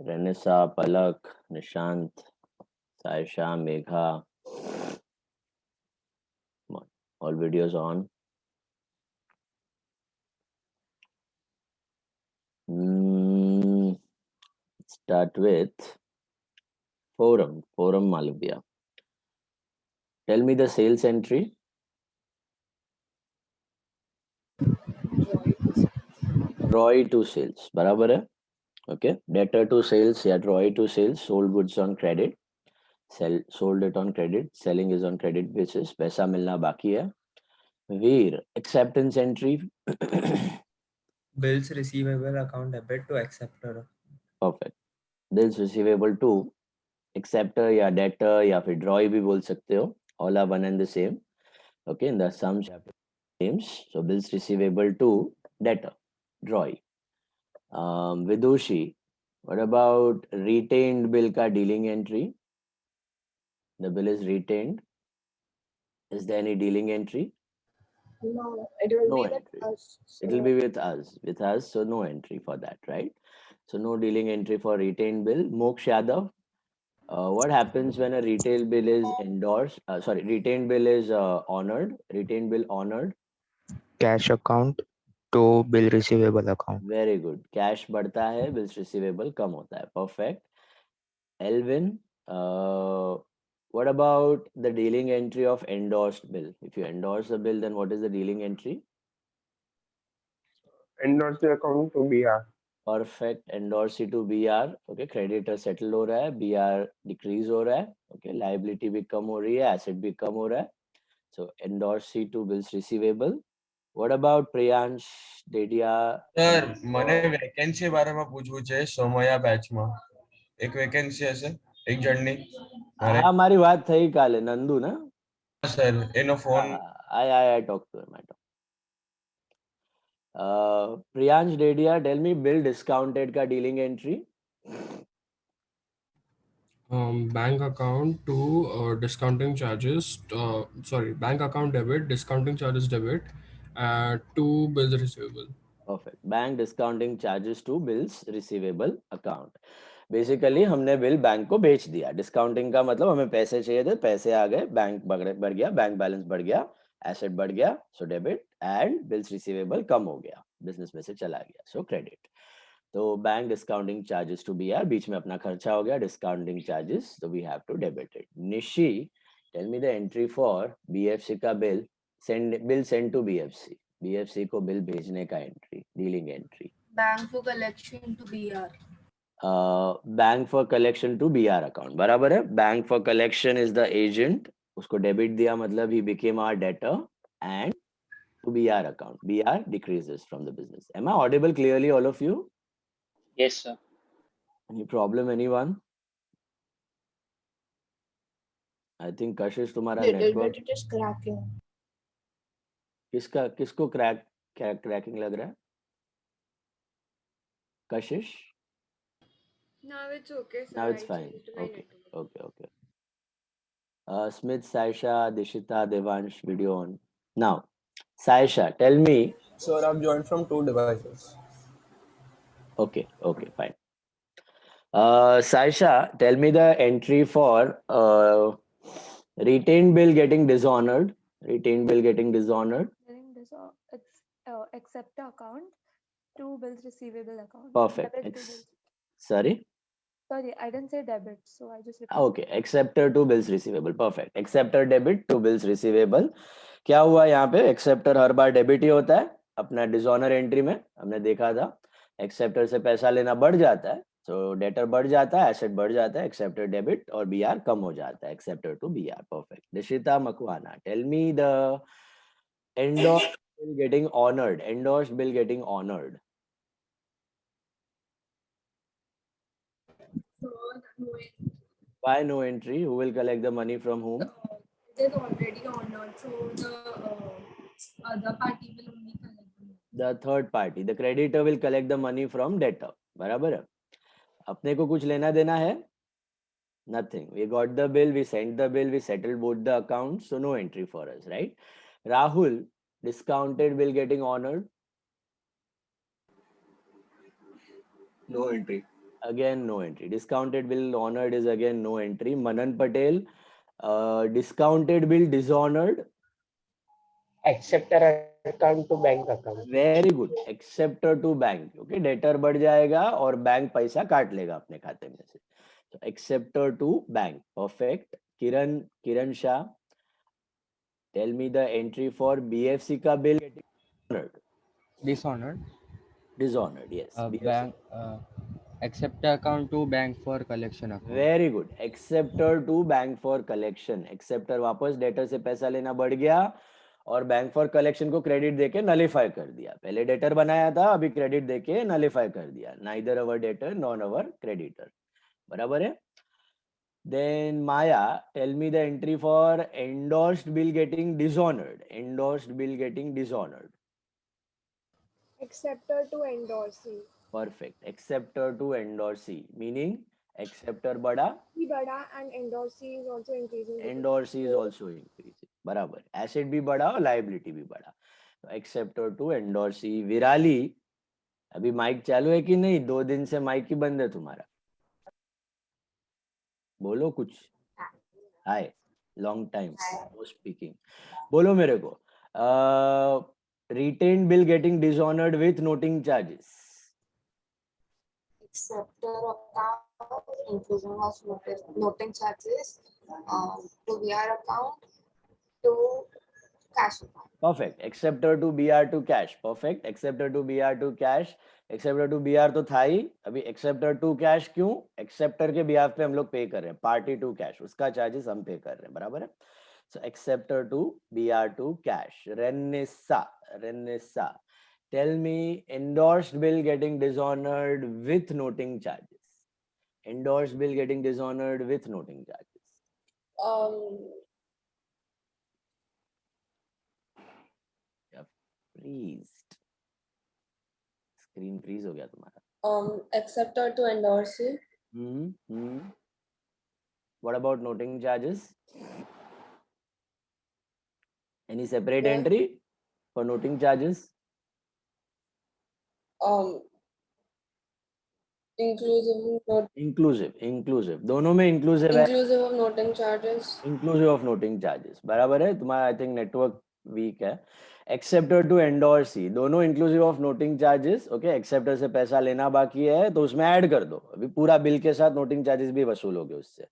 Renessa, Palak, Nishant, Saisha, Megha. Come on. All videos on. Start with Forum Malvia. Tell me the sales entry. ROI to sales. बराबर है? Okay. Debtor to sales या ROI to sales. Sold goods on credit. Sold it on credit. Selling is on credit basis. पैसा मिलना बाकी है. Veer, acceptance entry. Bills receivable account debit to acceptor. Perfect. Bills receivable to acceptor या debtor या फिर drawee भी बोल सकते हो. All are one and the same. Okay. In the sums names. So bills receivable to debtor, drawee. Vidushi, what about retained bill ka dealing entry? The bill is retained. Is there any dealing entry? No, it will No be entry. with us. It will be with us. With us, so no entry for that, right? So no dealing entry for retained bill. Moksh Yadav, what happens when a retail bill is endorsed? Retained bill is honored. Retained bill honored. Cash account to bill receivable account. Very good. Cash बढ़ता है, bills receivable कम होता है. Perfect. Elvin, what about the dealing entry of endorsed bill? If you endorse a bill, then what is the dealing entry? Endorse the account to BR. Perfect. Endorse to BR. Okay, creditor settle हो रहा है, BR decrease हो रहा है. Okay, liability भी कम हो रही है, asset भी कम हो रहा है. So endorse to bills receivable. What about Priyansh Dedia? Sir મને વેકેન્સી બારેમાં પૂછવું છે સોમયા બેચમાં એક વેકેન્સી હશે એક જણની મારે હા મારી વાત થઈ કાલે નંદુ ના સર એનો phone I talked to him. Priyansh Dedia, tell me bill discounted ka dealing entry. Bank account to discounting charges. Bank account debit, discounting charges debit to bills receivable. Perfect. Bank discounting charges to bills receivable account. Basically हमने bill bank को बेच दिया. Discounting का मतलब हमें पैसे चाहिए थे, पैसे आ गए, बैंक बढ़ गया, बैंक बैलेंस बढ़ गया, एसेट बढ़ गया, so debit and bills receivable कम हो गया, बिजनेस में से चला गया, सो क्रेडिट. तो bank discounting charges to BR, बीच में अपना खर्चा हो गया, डिस्काउंटिंग चार्जेस, तो we have to debit it. Nishi, tell me the entry for BFC का bill send to BFC. BFC को बिल भेजने का entry, dealing entry. Bank for collection to BR. Bank for collection to BR account. बराबर है. Bank for collection is the agent, उसको debit दिया मतलब he became our debtor, and to BR account, BR decreases from the business. Am I audible clearly all of you? Yes, sir. Any problem, anyone? I think Kashish तुम्हारा Little network bit it is cracking. किसको cracking लग रहा है? Kashish? Now it's okay, sir. Now it's I fine. changed my Okay. network. Okay. Smith, Saisha, Dishita, Devansh, video on. Now, Saisha, tell me. Sir, I've joined from 2 devices. Okay, fine. Saisha, tell me the entry for retained bill getting dishonored. Retained bill getting dishonored. Accept account to bills receivable account. Perfect. Sorry, I didn't say debit, so I just repeated. Okay, acceptor to bills receivable. Perfect. Acceptor debit to bills receivable. क्या हुआ यहाँ पे? Acceptor हर बार debit ही होता है. अपना dishonour entry में हमने देखा था, एक्सेप्टर से पैसा लेना बढ़ जाता है, तो डेटर बढ़ जाता है, एसेट बढ़ जाता है, एक्सेप्टर डेबिट और बीआर कम हो जाता है. Acceptor to BR. Perfect. Dishita Makwana, tell me the endorsed bill getting honored. Endorsed bill getting honored. Why no entry? Who will collect the money from whom? It is already honored, so the other party will only collect the money. The third party, the creditor will collect the money from debtor. बराबर है. अपने को कुछ लेना देना है? Nothing. We got the bill, we sent the bill, we settled both the accounts, so no entry for us, right? Rahul, discounted bill getting honored. No entry. again no entry. Discounted bill honored is again no entry. Manan Patel, discounted bill dishonored. Acceptor account to bank account. Very good. Acceptor to bank. Okay, debtor बढ़ जाएगा और bank पैसा काट लेगा अपने खाते में से. तो acceptor to bank. Perfect. Kiran Shah, tell me the entry for BFC का bill getting Dishonored. dishonored. Yes. Bank acceptor account to bank for collection account. Very good. Acceptor to bank for collection. Acceptor वापस debtor से पैसा लेना बढ़ गया और bank for collection को credit देके नलिफाई कर दिया. पहले डेटर बनाया था, अभी क्रेडिट देके नलिफाई कर दिया. Neither our debtor non our creditor. बराबर है. Then Maya, tell me the entry for endorsed bill getting dishonoured. Endorsed bill getting dishonoured. Acceptor to endorsee. Perfect. Acceptor to endorsee meaning acceptor बड़ा, He bada and endorsee is also increasing. Endorsee is also increasing. बराबर. Asset भी बढ़ा और liability भी बढ़ा. तो acceptor to endorsee. Virali, अभी mic चालू है कि नहीं? 2 दिन से माइक ही बंद है तुम्हारा. बोलो कुछ. Hi, long time no speaking. बोलो मेरे को. Written bill getting dishonoured with noting charges. Acceptor account inclusion of noting charges to BR account to cash account. Perfect. Acceptor to BR to cash. Perfect. Acceptor to BR to cash. Acceptor to BR तो था ही, अभी acceptor to cash. क्यों? Acceptor के behalf पे हम लोग pay कर रहे हैं. पार्टी टू कैश, उसका चार्जेस हम पे कर रहे हैं. बराबर है. So acceptor to BR to cash. Renisa, tell me endorsed bill getting dishonored with noting charges. Endorsed bill getting dishonored with noting charges. Freezed. Screen freeze हो गया तुम्हारा. Acceptor to endorsee. What about noting charges? Any separate entry for noting charges? Inclusive. दोनों में inclusive है. Inclusive of noting charges. Inclusive of noting charges. बराबर है. तुम्हारा I think network weak है. Acceptor to endorsee, दोनों inclusive of noting charges. Okay, acceptor से पैसा लेना बाकी है तो उसमें ऐड कर दो. अभी पूरा बिल के साथ नोटिंग चार्जेस भी वसूलोगे उससे.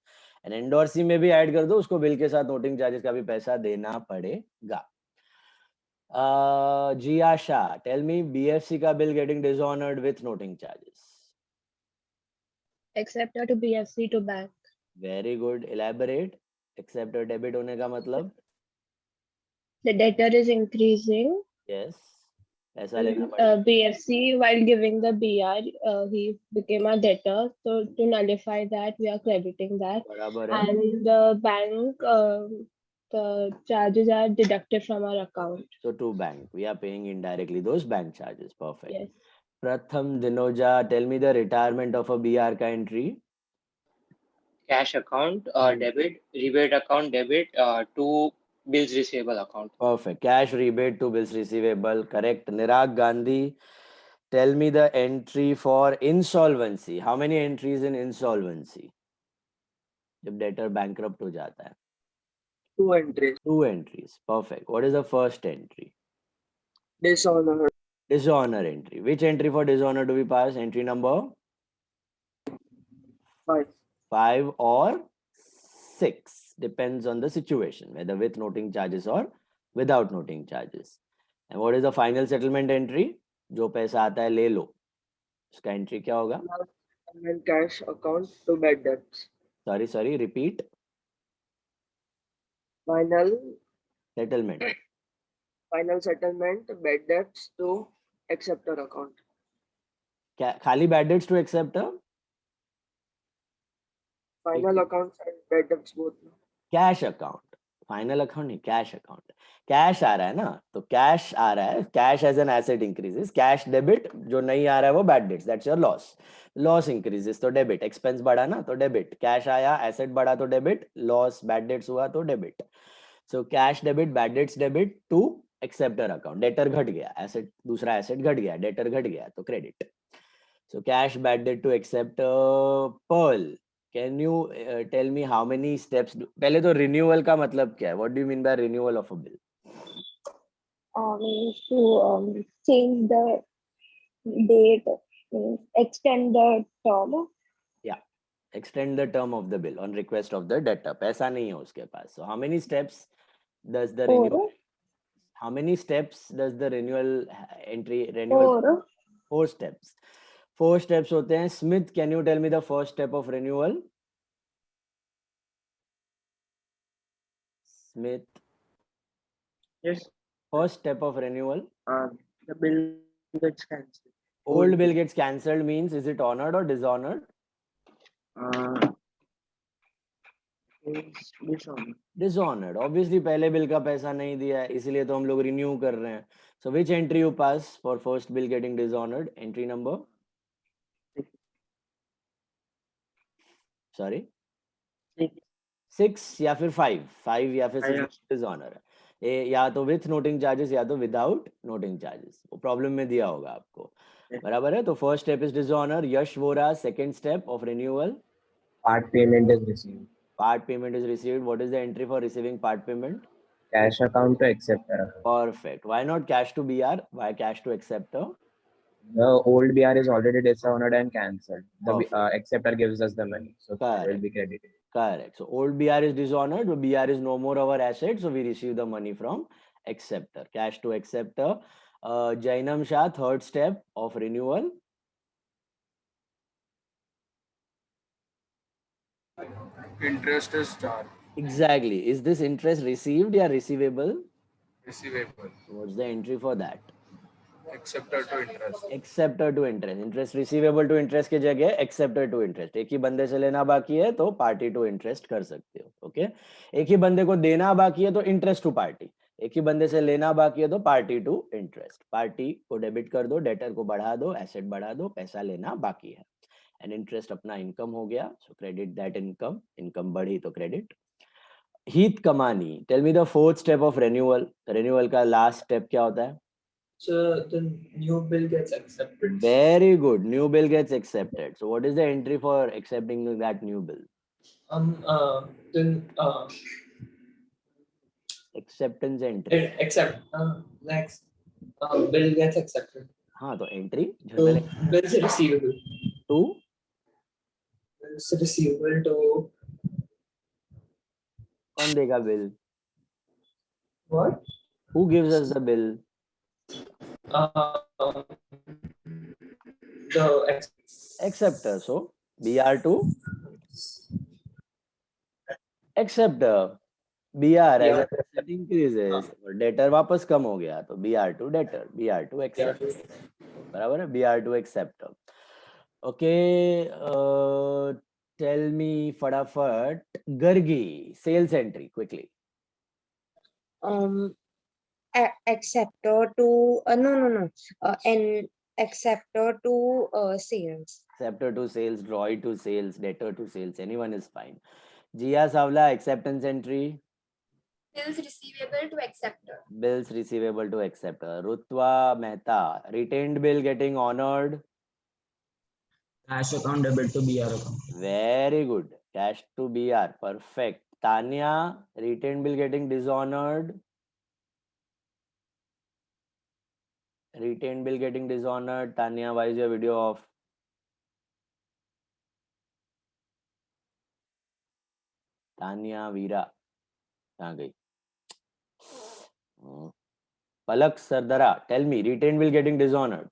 एंड एंडोर्सी में भी ऐड कर दो, उसको बिल के साथ नोटिंग चार्जेस का भी पैसा देना पड़ेगा. जिया शाह, टेल मी बीएफसी का bill getting dishonoured with noting charges. Acceptor to BFC to bank. Very good. Elaborate. Acceptor debit होने का मतलब? The debtor is increasing. Yes, पैसा लेना पड़ेगा. BFC while giving the BR, he became a debtor. So to nullify that, we are crediting that. बराबर है. And the bank, the charges are deducted from our account. So to bank, we are paying indirectly those bank charges. Perfect. Yes. Pratham Dinoja, tell me the retirement of a BR का entry. Cash account debit, rebate account debit to bills receivable account. Perfect. Cash rebate to bills receivable. Correct. Nirag Gandhi, tell me the entry for insolvency. How many entries in insolvency? जब debtor bankrupt हो जाता है. 2 entries. 2 entries. Perfect. What is the first entry? Dishonor. Dishonor entry. Which entry for dishonor do we pass? Entry number 5. 5 or 6. Depends on the situation, whether with noting charges or without noting charges. And what is the final settlement entry? जो पैसा आता है ले लो. उसका entry क्या होगा? And cash account to bad debts. Sorry, repeat. Final Settlement. settlement, bad debts to acceptor account. क्या खाली bad debts to acceptor? Final accounts and bad debts both. Cash account. Final account नहीं, cash account. Cash आ रहा है ना, तो cash आ रहा है. Cash as an asset increases. Cash debit जो नहीं आ रहा है वो bad debts. That's your loss. Loss increases तो debit. Expense बढ़ा ना तो debit. Cash आया, asset बढ़ा तो debit. Loss, bad debts हुआ तो debit. So cash debit, bad debts debit to acceptor account. Debtor घट गया, asset दूसरा asset घट गया, debtor घट गया तो credit. So cash bad debt to acceptor. Pearl, can you tell me how many steps पहले तो renewal का मतलब क्या है? What do you mean by renewal of a bill? Means to change the date, extend the term. Yeah, extend the term of the bill on request of the debtor. पैसा नहीं है उसके पास. So how many steps does the renewal? Four. How many steps does the renewal renewal? Four. 4 steps. 4 steps होते हैं. Smith, can you tell me the first step of renewal? Smith, Yes. first step of renewal. The bill gets cancelled. Old bill gets cancelled means is it honored or dishonored? Is dishonored. Dishonored. Obviously पहले bill का पैसा नहीं दिया है इसलिए तो हम लोग renew कर रहे हैं. So which entry you pass for first bill getting dishonored? Entry number? Sorry? 6 या फिर 5 या फिर 6 डिसऑनर है. ये या तो विथ नोटिंग चार्जेस या तो विदाउट नोटिंग चार्जेस. वो प्रॉब्लम में दिया होगा आपको. बराबर है. तो first step is dishonour. Yash Vora, second step of renewal. Part payment is received. Part payment is received. What is the entry for receiving part payment? Cash account to acceptor account. Perfect. Why not cash to BR? Why cash to acceptor? The old BR is already dishonored and cancelled. The Perfect. acceptor gives us the money, so it will be credited. Correct. So old BR is dishonored, so BR is no more our asset, so we receive the money from acceptor. Cash to acceptor. Jainam Shah, third step of renewal. Interest is charged. Exactly. Is this interest received or receivable? Receivable. What's the entry for that? Acceptor to interest. Acceptor to interest. Interest receivable to interest के जगह acceptor to interest. एक ही बंदे से लेना बाकी है तो party to interest कर सकते हो. Okay? एक ही बंदे को देना बाकी है तो interest to party. एक ही बंदे से लेना बाकी है तो पार्टी टू इंटरेस्ट. पार्टी को डेबिट कर दो, डेटर को बढ़ा दो, एसेट बढ़ा दो, पैसा लेना बाकी है. एंड इंटरेस्ट अपना इनकम हो गया, so credit that income. Income बढ़ी तो credit. Heet Kamani, tell me the fourth step of renewal. Renewal का लास्ट स्टेप क्या होता है? So the new bill gets accepted. Very good. New bill gets accepted. So what is the entry for accepting that new bill? Then Acceptance entry. next bill gets accepted. हाँ तो entry. So bills receivable. To Bills receivable to. कौन देगा bill? What? Who gives us the bill? The Acceptor. So BR to acceptor. BR as asset increases, debtor वापस कम हो गया तो BR to debtor, BR to acceptor. बराबर है. BR to acceptor. Okay. Tell me फटाफट Gargi sales entry quickly. Acceptor to an acceptor to sales. Acceptor to sales, drawee to sales, debtor to sales, anyone is fine. Jia Savla, acceptance entry. Bills receivable to acceptor. Bills receivable to acceptor. Rutwa Mehta, retained bill getting honored. Cash account debit to BR account. Very good. Cash to BR. Perfect. Tanya, retained bill getting dishonored. Retained bill getting dishonored. Tanya, why is your video off? Tanya Veera. कहाँ गई? Palak Sardara, tell me, retained bill getting dishonored.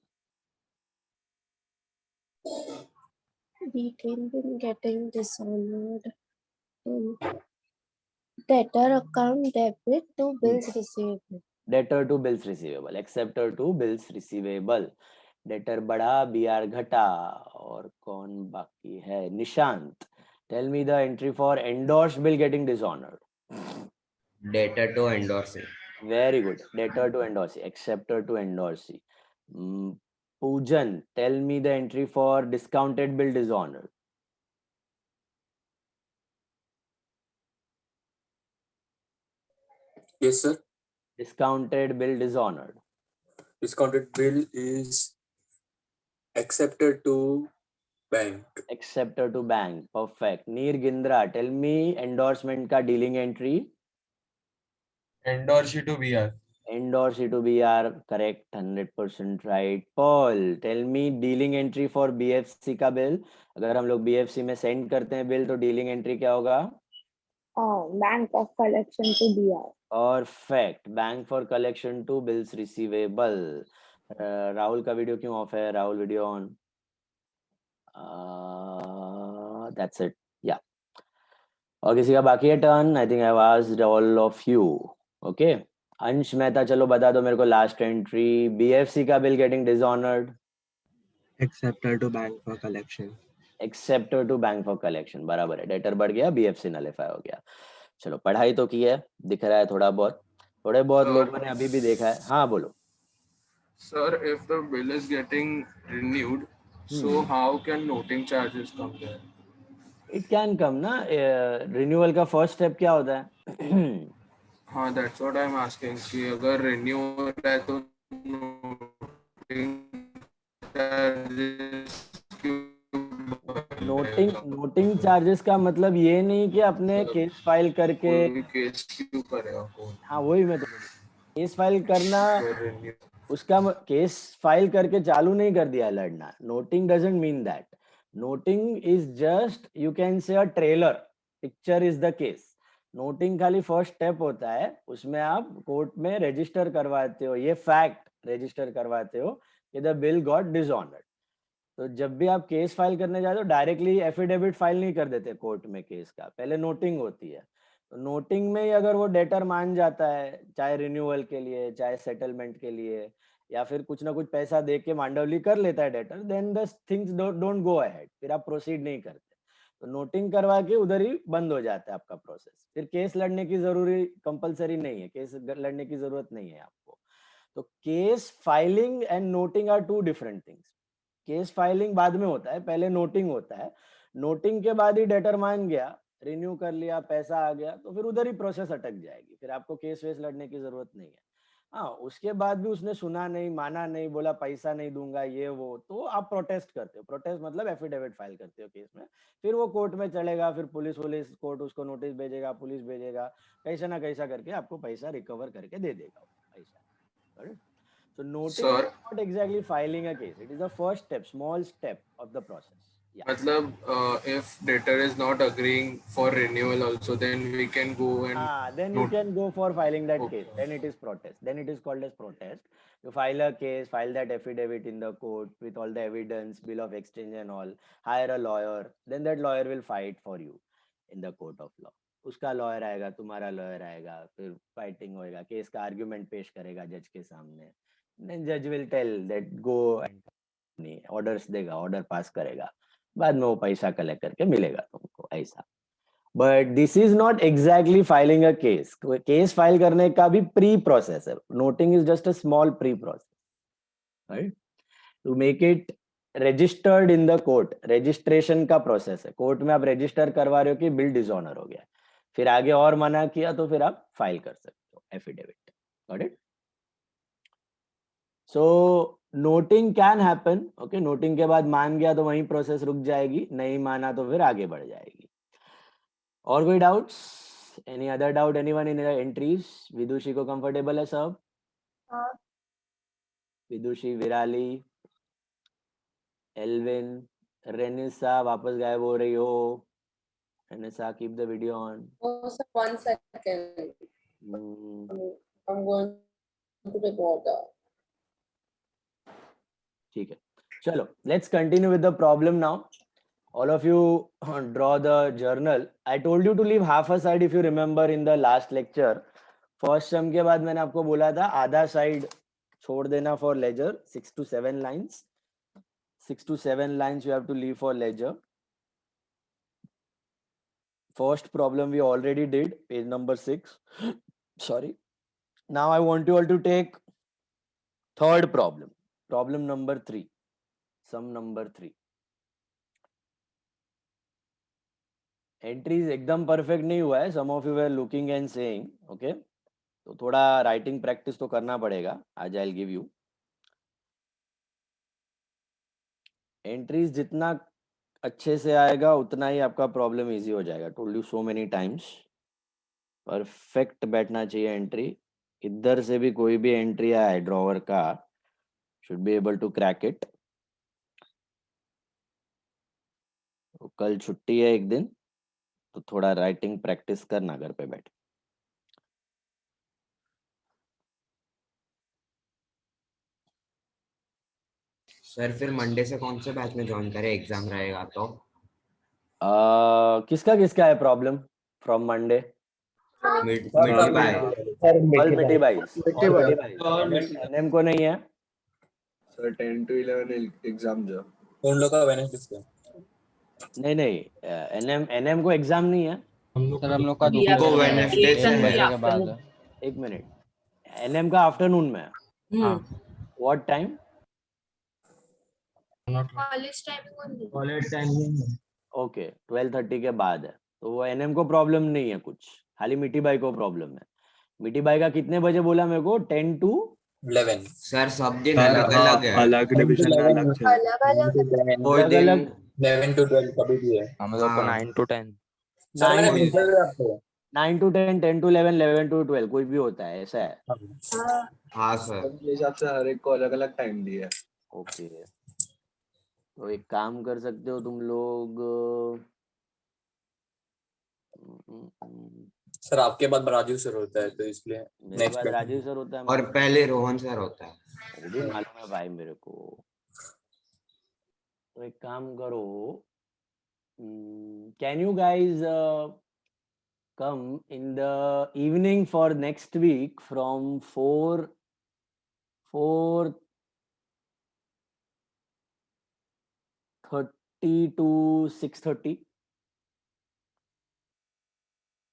Retained bill getting dishonored. Debtor account debit to bills receivable. Debtor to bills receivable. Acceptor to bills receivable. Debtor बढ़ा, BR घटा. और कौन बाकी है? Nishant, tell me the entry for endorsed bill getting dishonored. Debtor to endorsee. Very good. Debtor to endorsee. Acceptor to endorsee. Poojan, tell me the entry for discounted bill dishonored. Yes, sir. Discounted bill dishonored. Discounted bill is Acceptor to bank. Acceptor to bank. Perfect. Neer Gindra, tell me endorsement का dealing entry. Endorse to BR. Endorse to BR. Correct. 100% right. Paul, tell me dealing entry for BFC का bill. अगर हम लोग BFC में send करते हैं bill तो dealing entry क्या होगा? Bank of collection to BR. Perfect. Bank for collection to bills receivable. Rahul का वीडियो क्यों ऑफ है? Rahul video on. That's it. Yeah. और किसी का बाकी है turn? I think I have asked all of you. Okay. Ansh Mehta, चलो बता दो मेरे को लास्ट एंट्री. बीएफसी का bill getting dishonoured. Acceptor to bank for collection. Acceptor to bank for collection. बराबर है. डेटर बढ़ गया, बीएफसी नलिफाई हो गया. चलो, पढ़ाई तो की है, दिख रहा है थोड़ा बहुत. थोड़े बहुत लोगों ने अभी भी देखा है. हाँ बोलो. Sir, if the bill is getting renewed, so how can noting charges come there? It can come ना. रिन्यूअल का फर्स्ट स्टेप क्या होता है? हाँ, that's what I'm asking कि अगर renew हो रहा है तो noting charges नोटिंग चार्जेस का मतलब ये नहीं कि अपने केस फाइल करके केस क्यों करेगा कौन? हाँ वही मैं तो केस फाइल करना, उसका केस फाइल करके चालू नहीं कर दिया लड़ना. Noting doesn't mean that. Noting is just, you can say a trailer. Picture is the case. Noting खाली फर्स्ट स्टेप होता है. उसमें आप कोर्ट में रजिस्टर करवाते हो, ये फैक्ट रजिस्टर करवाते हो कि द बिल गॉट डिसऑनर्ड. तो जब भी आप केस फाइल करने जाते हो डायरेक्टली एफिडेविट फाइल नहीं कर देते कोर्ट में केस का, पहले नोटिंग होती है. तो नोटिंग में ही अगर वो डेटर मान जाता है, चाहे रिन्यूअल के लिए चाहे सेटलमेंट के लिए, या फिर कुछ ना कुछ पैसा दे के मांडवली कर लेता है debtor, then the things don't go ahead. फिर आप प्रोसीड नहीं करते. तो नोटिंग करवा के उधर ही बंद हो जाता है आपका प्रोसेस. फिर केस लड़ने की जरूरी कंपलसरी नहीं है, केस लड़ने की जरूरत नहीं है आपको. तो case filing and noting are two different things. Case filing बाद में होता है, पहले नोटिंग होता है. नोटिंग के बाद ही डेटर मान गया, रिन्यू कर लिया, पैसा आ गया, तो फिर उधर ही प्रोसेस अटक जाएगी. फिर आपको केस वेस लड़ने की जरूरत नहीं है. हाँ, उसके बाद भी उसने सुना नहीं, माना नहीं, बोला पैसा नहीं दूंगा, ये वो, तो आप प्रोटेस्ट करते हो. प्रोटेस्ट मतलब एफिडेविट फाइल करते हो केस में. फिर वो कोर्ट में चलेगा, फिर पुलिस कोर्ट उसको नोटिस भेजेगा, पुलिस भेजेगा, कैसा ना कैसा करके आपको पैसा रिकवर करके दे देगा पैसा. So noting is not exactly filing a case. It is the first step, small step of the process. Yeah. मतलब if debtor is not agreeing for renewal also, then we can go and then you can go for filing that case. Then it is protest. Then it is called as protest. You file a case, file that affidavit in the court with all the evidence, bill of exchange and all. Hire a lawyer. Then that lawyer will fight for you in the court of law. उसका lawyer आएगा, तुम्हारा lawyer आएगा, फिर fighting होएगा, case का argument पेश करेगा जज के सामने. Then judge will tell that go and orders देगा, ऑर्डर पास करेगा, बाद में वो पैसा कलेक्ट करके मिलेगा तुमको, ऐसा. But this is not exactly filing a case. Case file करने का भी प्री प्रोसेस है. Noting is just a small pre process, right, to make it registered in the court. Registration का प्रोसेस है. कोर्ट में आप रजिस्टर करवा रहे हो कि बिल डिसऑनर हो गया, फिर आगे और मना किया तो फिर आप फाइल कर सकते हो affidavit. Got it? So noting can happen. Okay, noting के बाद मान गया तो वहीं प्रोसेस रुक जाएगी, नहीं माना तो फिर आगे बढ़ जाएगी. और कोई doubts? Any other doubt anyone in entries? Vidushi को कंफर्टेबल है सब? विदुषी, विराली, एल्विन, रेनिसा वापस गायब हो रही हो. रेनिसा, keep the video on. One second. I'm going to the water. ठीक है, चलो let's continue with the problem now. All of you draw the journal. I told you to leave half a side if you remember in the last lecture. First sum के बाद मैंने आपको बोला था आधा साइड छोड़ देना for ledger. 6 to 7 lines. 6 to 7 lines you have to leave for ledger. First problem we already did, page number 6. Sorry. Now I want you all to take third problem. Problem number 3. Sum number 3. Entries एकदम perfect नहीं हुआ है. Some of you were looking and saying okay, तो थोड़ा writing practice तो करना पड़ेगा. आज I will give you. Entries जितना अच्छे से आएगा उतना ही आपका प्रॉब्लम इजी हो जाएगा. Told you so many times. Perfect बैठना चाहिए एंट्री. इधर से भी कोई भी एंट्री आए ड्रॉवर का, should be able to crack it. कल छुट्टी है एक दिन, तो थोड़ा राइटिंग प्रैक्टिस करना घर पे बैठ. सर फिर मंडे से कौन से बैच में ज्वाइन करें, एग्जाम रहेगा तो? किसका किसका है प्रॉब्लम फ्रॉम मंडे? मिटी बाय. ऑल मिटी बाइस. एनएम को नहीं है सर 10 to 11 एग्जाम जो उन लोग का वेडनेसडे नहीं नहीं. एनएम को एग्जाम नहीं है. सर हम लोग का उनको वेडनेसडे से है. बजे के बाद है। एक मिनट. एनएम का आफ्टरनून में है. What time? College timing college timing okay 12:30 के बाद है. तो वो एनएम को प्रॉब्लम नहीं है कुछ, खाली मिटी बाई को प्रॉब्लम है. मिटी बाई का कितने बजे बोला मेरे को? 10 to 11 सर सब दिन अलग अलग है. अलग डिवीजन अलग थे. कोई दिन 11 to 12 कभी भी है. हम लोग को 9 to 10 सर मैंने भेजा है आपको. 9 to 10, 10 to 11, 11 to 12 कोई भी होता है, ऐसा है. हाँ सर. मेरे हिसाब से हर एक को अलग अलग टाइम दिया है. ओके. तो एक काम कर सकते हो तुम लोग. सर आपके बाद राजीव सर होता है तो इसलिए मेरे बाद राजीव सर होता है. और पहले रोहन सर होता है. वो भी मालूम है भाई मेरे को. तो एक काम करो, can you guys come in the evening for next week from 4:30 to 6:30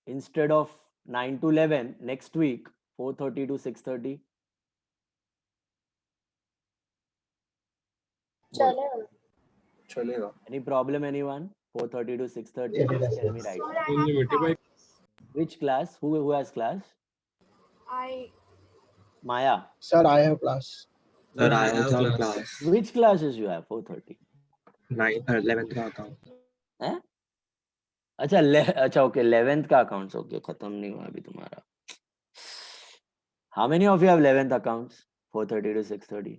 instead of 9 to 11 next week. 4:30 to 6:30. चलेगा. Any problem anyone? 4:30 to 6:30. Just tell me right now. Which class? Who has class? Maya. Sir, I have class. Sir, I have some class. Which classes you have? 4:30. 11th का account. हैं? अच्छा अच्छा okay 11th का accounts. Okay खत्म नहीं हुआ अभी तुम्हारा. How many of you have 11th accounts? 4:30 to 6:30.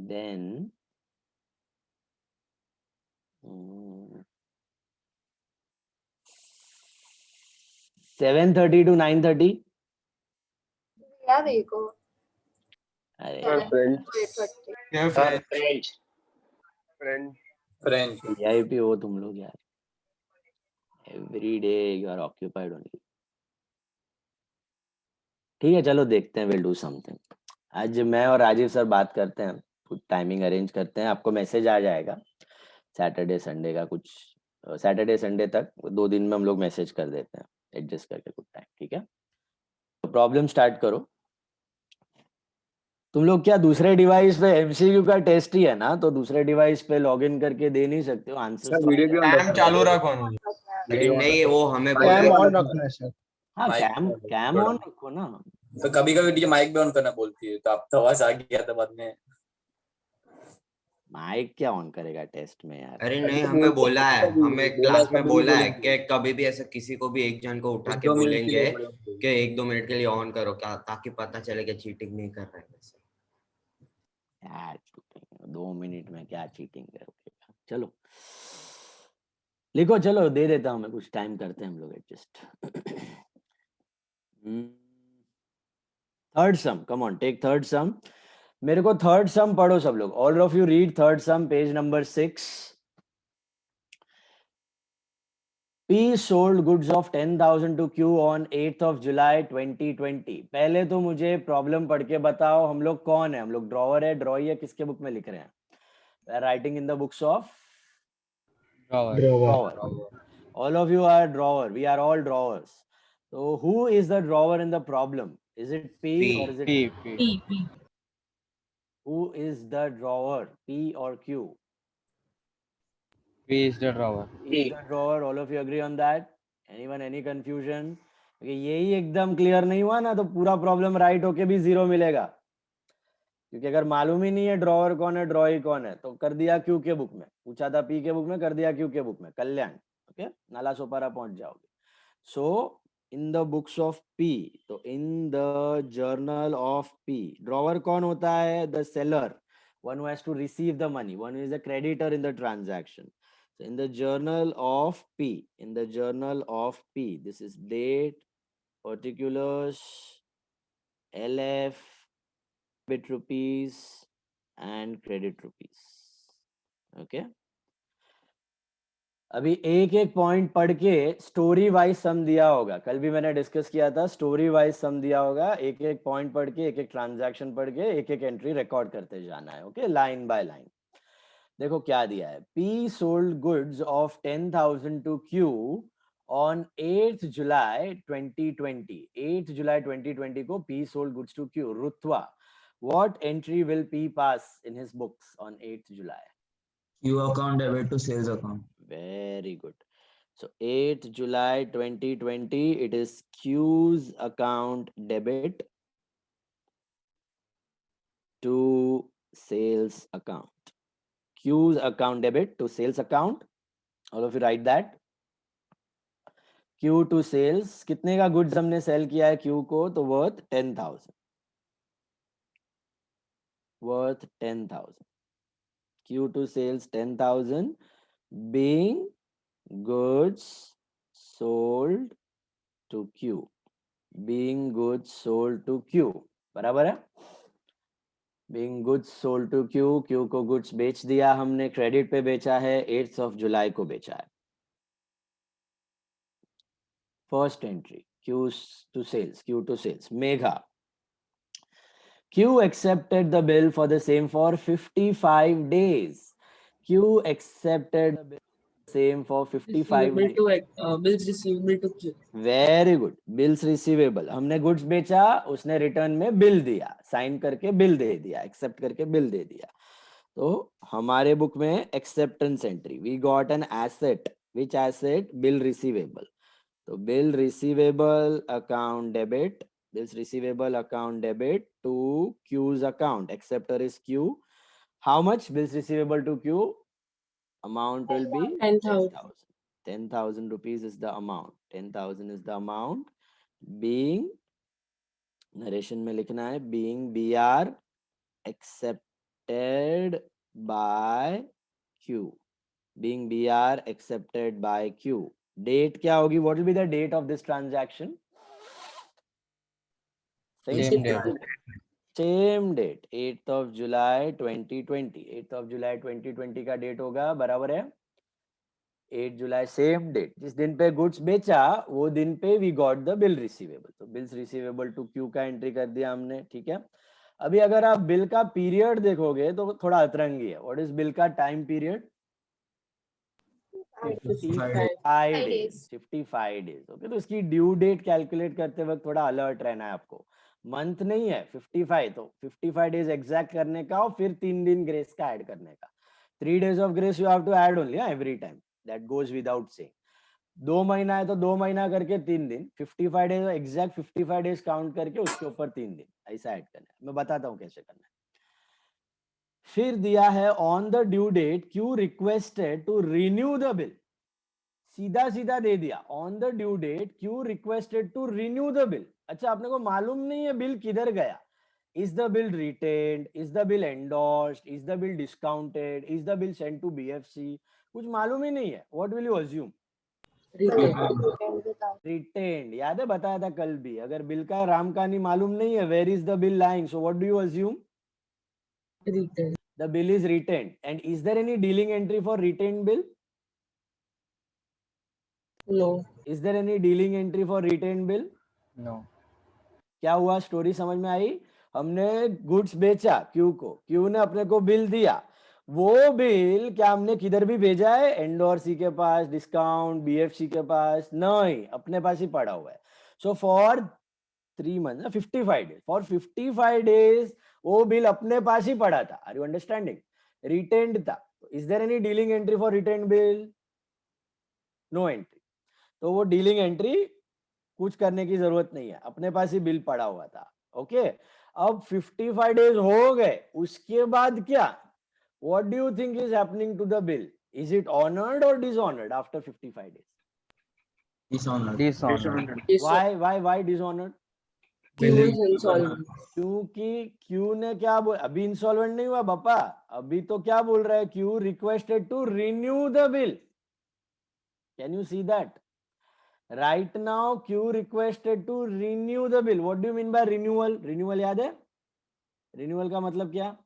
Then 7:30 to 9:30. या देखो अरे फ्रेंच VIP हो तुम लोग यार. Every day you are occupied only. ठीक है चलो देखते हैं. We'll do something. आज मैं और राजीव सर बात करते हैं, कुछ टाइमिंग अरेंज करते हैं. आपको मैसेज आ जाएगा सैटरडे संडे का. कुछ सैटरडे संडे तक 2 दिन में हम लोग मैसेज कर देते हैं एडजस्ट करके कुछ टाइम. ठीक है. तो प्रॉब्लम स्टार्ट करो. तुम लोग क्या दूसरे डिवाइस पे एमसीक्यू का टेस्ट ही है ना, तो दूसरे डिवाइस पे लॉगिन करके दे नहीं सकते हो आंसर? कैम चालू रखो. नहीं वो हमें कैम ऑन रखना है सर. हाँ कैम ऑन रखो ना. तो कभी कभी टीचर माइक भी ऑन करना बोलती है, तो आप तो आवाज आ गया था बाद में. माइक क्या ऑन करेगा टेस्ट में यार? अरे नहीं हमें बोला है, हमें क्लास में बोला है कि कभी भी ऐसा किसी को भी एक जन को उठा के बोलेंगे कि 1-2 मिनट के लिए ऑन करो, क्या ताकि पता चले कि चीटिंग नहीं कर रहे हैं. यार चीटिंग 2 मिनट में क्या चीटिंग करोगे? चलो लिखो. चलो दे देता हूँ मैं, कुछ टाइम करते हैं हम लोग adjust. Third sum, come on take third sum. मेरे को थर्ड सम पढ़ो सब लोग. All of you read third sum, page number 6. P sold goods of 10,000 to Q on 8th of July 2020. पहले तो मुझे प्रॉब्लम पढ़ के बताओ हम लोग कौन है. हम लोग ड्रॉवर है, ड्रॉई है, किसके बुक में लिख रहे हैं? Writing in the books of drawer. All of you are drawer. We are all drawers. So who is the drawer in the problem? Is it P or is it P? Who is the drawer? P or Q? P is the drawer. P is the drawer. All of you agree on that? Anyone any confusion? यही एकदम clear नहीं हुआ ना तो पूरा problem right होके भी 0 मिलेगा, क्योंकि अगर मालूम ही नहीं है ड्रॉवर कौन है ड्रॉई कौन है तो कर दिया क्यू के बुक में, पूछा था पी के बुक में, कर दिया क्यू के बुक में, कल्याण। ओके, नाला सोपारा पहुंच जाओगे। So in the books of P, तो in the journal of P drawer कौन होता है? The seller, one who has to receive the money, one who is a creditor in the transaction. So in the journal of P, this is date, particulars, LF, debit rupees and credit rupees. Okay. अभी एक एक point पढ़ के story wise सम दिया होगा, कल भी मैंने डिस्कस किया था, स्टोरी वाइज सम दिया होगा, एक एक पॉइंट पढ़ के, एक एक ट्रांजैक्शन पढ़ के, एक एक एंट्री रिकॉर्ड करते जाना है। Okay, line by line. देखो क्या दिया है, P sold goods of 10,000 to Q on 8th July 2020. 8th July 2020 को P sold goods to Q. Rutwa, what entry will P pass in his books on 8th July? Q account debit to sales account. Very good. So 8th July 2020, it is Q's account debit to sales account. Q's account debit to sales account. All of you write that. Q to sales, कितने का goods हमने sell किया है Q को? तो worth 10,000. Worth 10,000. Q to sales 10,000, being goods sold to Q. Being goods sold to Q. बराबर है? Being goods sold to Q. Q को goods बेच दिया हमने, क्रेडिट पे बेचा है, 8th of July को बेचा है। First entry, Q to sales, Q to sales. Megha. Q accepted the bill for the same for 55 days. Q accepted the bill same for 55 days. Bills receivable to Q. Very good. Bills receivable. हमने goods बेचा, उसने return में bill दिया, sign करके bill दे दिया, accept करके bill दे दिया। तो हमारे बुक में acceptance entry, we got an asset, which asset? Bill receivable. तो bill receivable account debit, bills receivable account debit to Q's account. Acceptor is Q. How much bills receivable to Q? Amount will be 10,000. 10,000 rupees is the amount. 10,000 is the amount. Being, narration में लिखना है, being BR accepted by Q. Being BR accepted by Q. Date क्या होगी? What will be the date of this transaction? Same date. Same date, 8th of July 2020. 8th of July 2020 का date होगा, बराबर है? 8 जुलाई same date, जिस दिन पे goods बेचा वो दिन पे we got the bill receivable. तो बिल्स रिसीवेबल टू क्यू का एंट्री कर दिया हमने, ठीक है। अभी अगर आप बिल का पीरियड देखोगे तो थोड़ा अतरंगी है। व्हाट इज बिल का time period? 55 days. 55 days. Okay, तो इसकी ड्यू डेट कैलकुलेट करते वक्त थोड़ा अलर्ट रहना है आपको। मंथ नहीं है 55, तो 55 डेज एग्जैक्ट करने का और फिर 3 दिन ग्रेस का ऐड करने का। 3 days of grace you have to add only every time, that goes without saying. 2 महीना है तो 2 महीना करके 3 दिन, 55 डेज एग्जैक्ट 55 डेज काउंट करके उसके ऊपर 3 दिन ऐसा ऐड करना है। मैं बताता हूँ कैसे करना है। फिर दिया है on the due date Q requested to renew the bill, सीधा सीधा दे दिया। On the due date Q requested to renew the bill. अच्छा, आपने को मालूम नहीं है बिल किधर गया। Is the bill retained, is the bill endorsed, is the bill discounted, is the bill sent to BFC, कुछ मालूम ही नहीं है। What will you assume? Retained. याद है, बताया था कल भी, अगर बिल का राम कहानी मालूम नहीं है, where is the bill lying, so what do you assume? Retained. The bill is retained. And is there any dealing entry for retained bill? No. Is there any dealing entry for retained bill? No. क्या हुआ? Story समझ में आई? हमने goods बेचा Q को, Q ने अपने को बिल दिया। वो बिल क्या हमने किधर भी भेजा है? एंडोर्सी के पास, डिस्काउंट, बीएफसी के पास? नहीं, अपने पास ही पड़ा हुआ है। So for 3 months, 55 days, for 55 days वो बिल अपने पास ही पड़ा था। Are you understanding? रिटेन्ड था। Is there any dealing entry for retain bill? No entry. तो वो डीलिंग एंट्री कुछ करने की जरूरत नहीं है, अपने पास ही बिल पड़ा हुआ था। ओके, अब 55 डेज हो गए, उसके बाद क्या? What do you think is happening to the bill? Is it honoured or dishonoured after 55 days? Dishonored. Why dishonored? Q is insolvent. क्योंकि क्यू ने क्या बोल, अभी इंसॉल्वेंट नहीं हुआ बापा, अभी तो क्या बोल रहा है, Q requested to renew the bill. Can you see that? Right now Q requested to renew the bill. What do you mean by renewal? Renewal याद है? रिन्यूअल का मतलब क्या?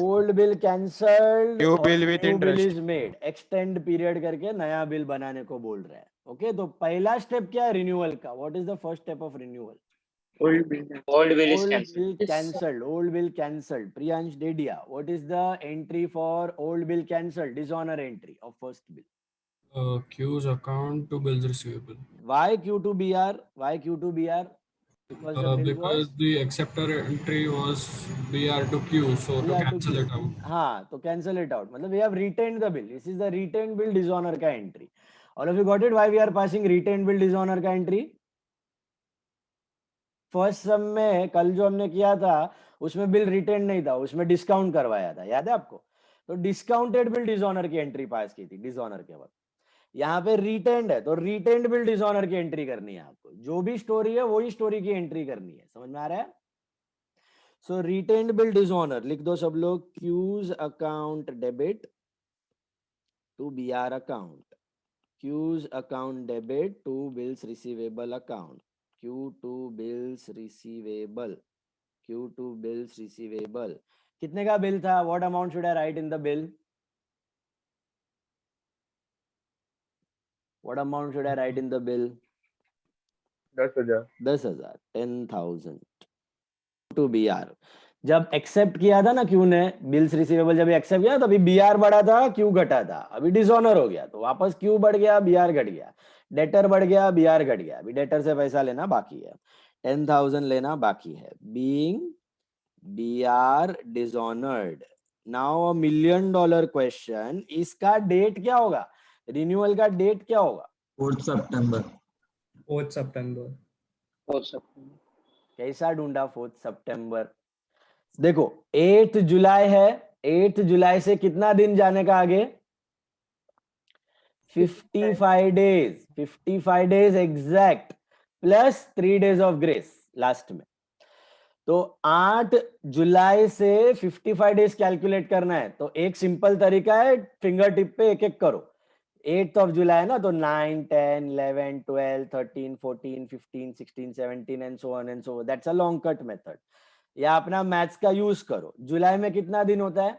Old bill cancelled, New bill with new bill interest. Is made. Extend period करके नया bill बनाने को बोल रहा है। ओके, तो पहला स्टेप क्या है रिन्यूअल का? What is the first step of renewal? Old bill is cancelled. Cancelled. Old bill cancelled. Priyansh Dedia, what is the entry for old bill cancelled? Dishonor entry of first bill. Q's account to bills receivable. Why Q to BR? Why Q to BR? Because the bill Because was the acceptor entry was BR to Q, so to BR to cancel Q. it out. हाँ, तो cancel it out. मतलब we have retained the bill. This is the retained bill dishonor का entry. All of you got it? Why we are passing retained bill dishonor का entry? First सम में कल जो हमने किया था उसमें बिल रिटेन नहीं था, उसमें डिस्काउंट करवाया था, याद है आपको? तो डिस्काउंटेड बिल डिसऑनर की एंट्री पास की थी डिसऑनर के वक्त। यहाँ पे रिटेन्ड है तो रिटेन्ड बिल डिसऑनर की एंट्री करनी है आपको। जो भी स्टोरी है वही स्टोरी की एंट्री करनी है। समझ में आ रहा है? सो रिटेन्ड बिल डिसऑनर लिख दो सब लोग। Q's account debit to BR account, Q's account debit to bills receivable account, Q2 bills receivable, Q2 bills receivable। कितने का बिल था? What amount should I write in the bill? What amount should I write in the bill? 10,000। 10,000, 10,000 to BR। जब accept किया था ना Q ने bills receivable, जब accept किया तभी BR बढ़ा था, क्यू घटा था। अभी डिसऑनर हो गया तो वापस क्यू बढ़ गया, BR घट गया। डेटर बढ़ गया, BR घट गया। अभी डेटर से पैसा लेना बाकी है, 10,000 लेना बाकी है। Being BR dishonoured. Now $1 million question, इसका डेट क्या होगा? रिन्यूअल का डेट क्या होगा? 4th September। 4th September। 4th September। कैसा ढूंढा 4th सितंबर? देखो 8th जुलाई है, 8th जुलाई से कितना दिन जाने का आगे? 55 days, 55 days exact, plus 3 days of grace last में। तो 8 जुलाई से 55 डेज कैलकुलेट करना है तो एक सिंपल तरीका है, फिंगर टिप पे एक एक करो। 8th of July ना, तो 9, 10, 11, 12, 13, 14, 15, 16, 17 and so on and so on. That's a long cut method. या अपना मैथ्स का यूज करो। जुलाई में कितना दिन होता है?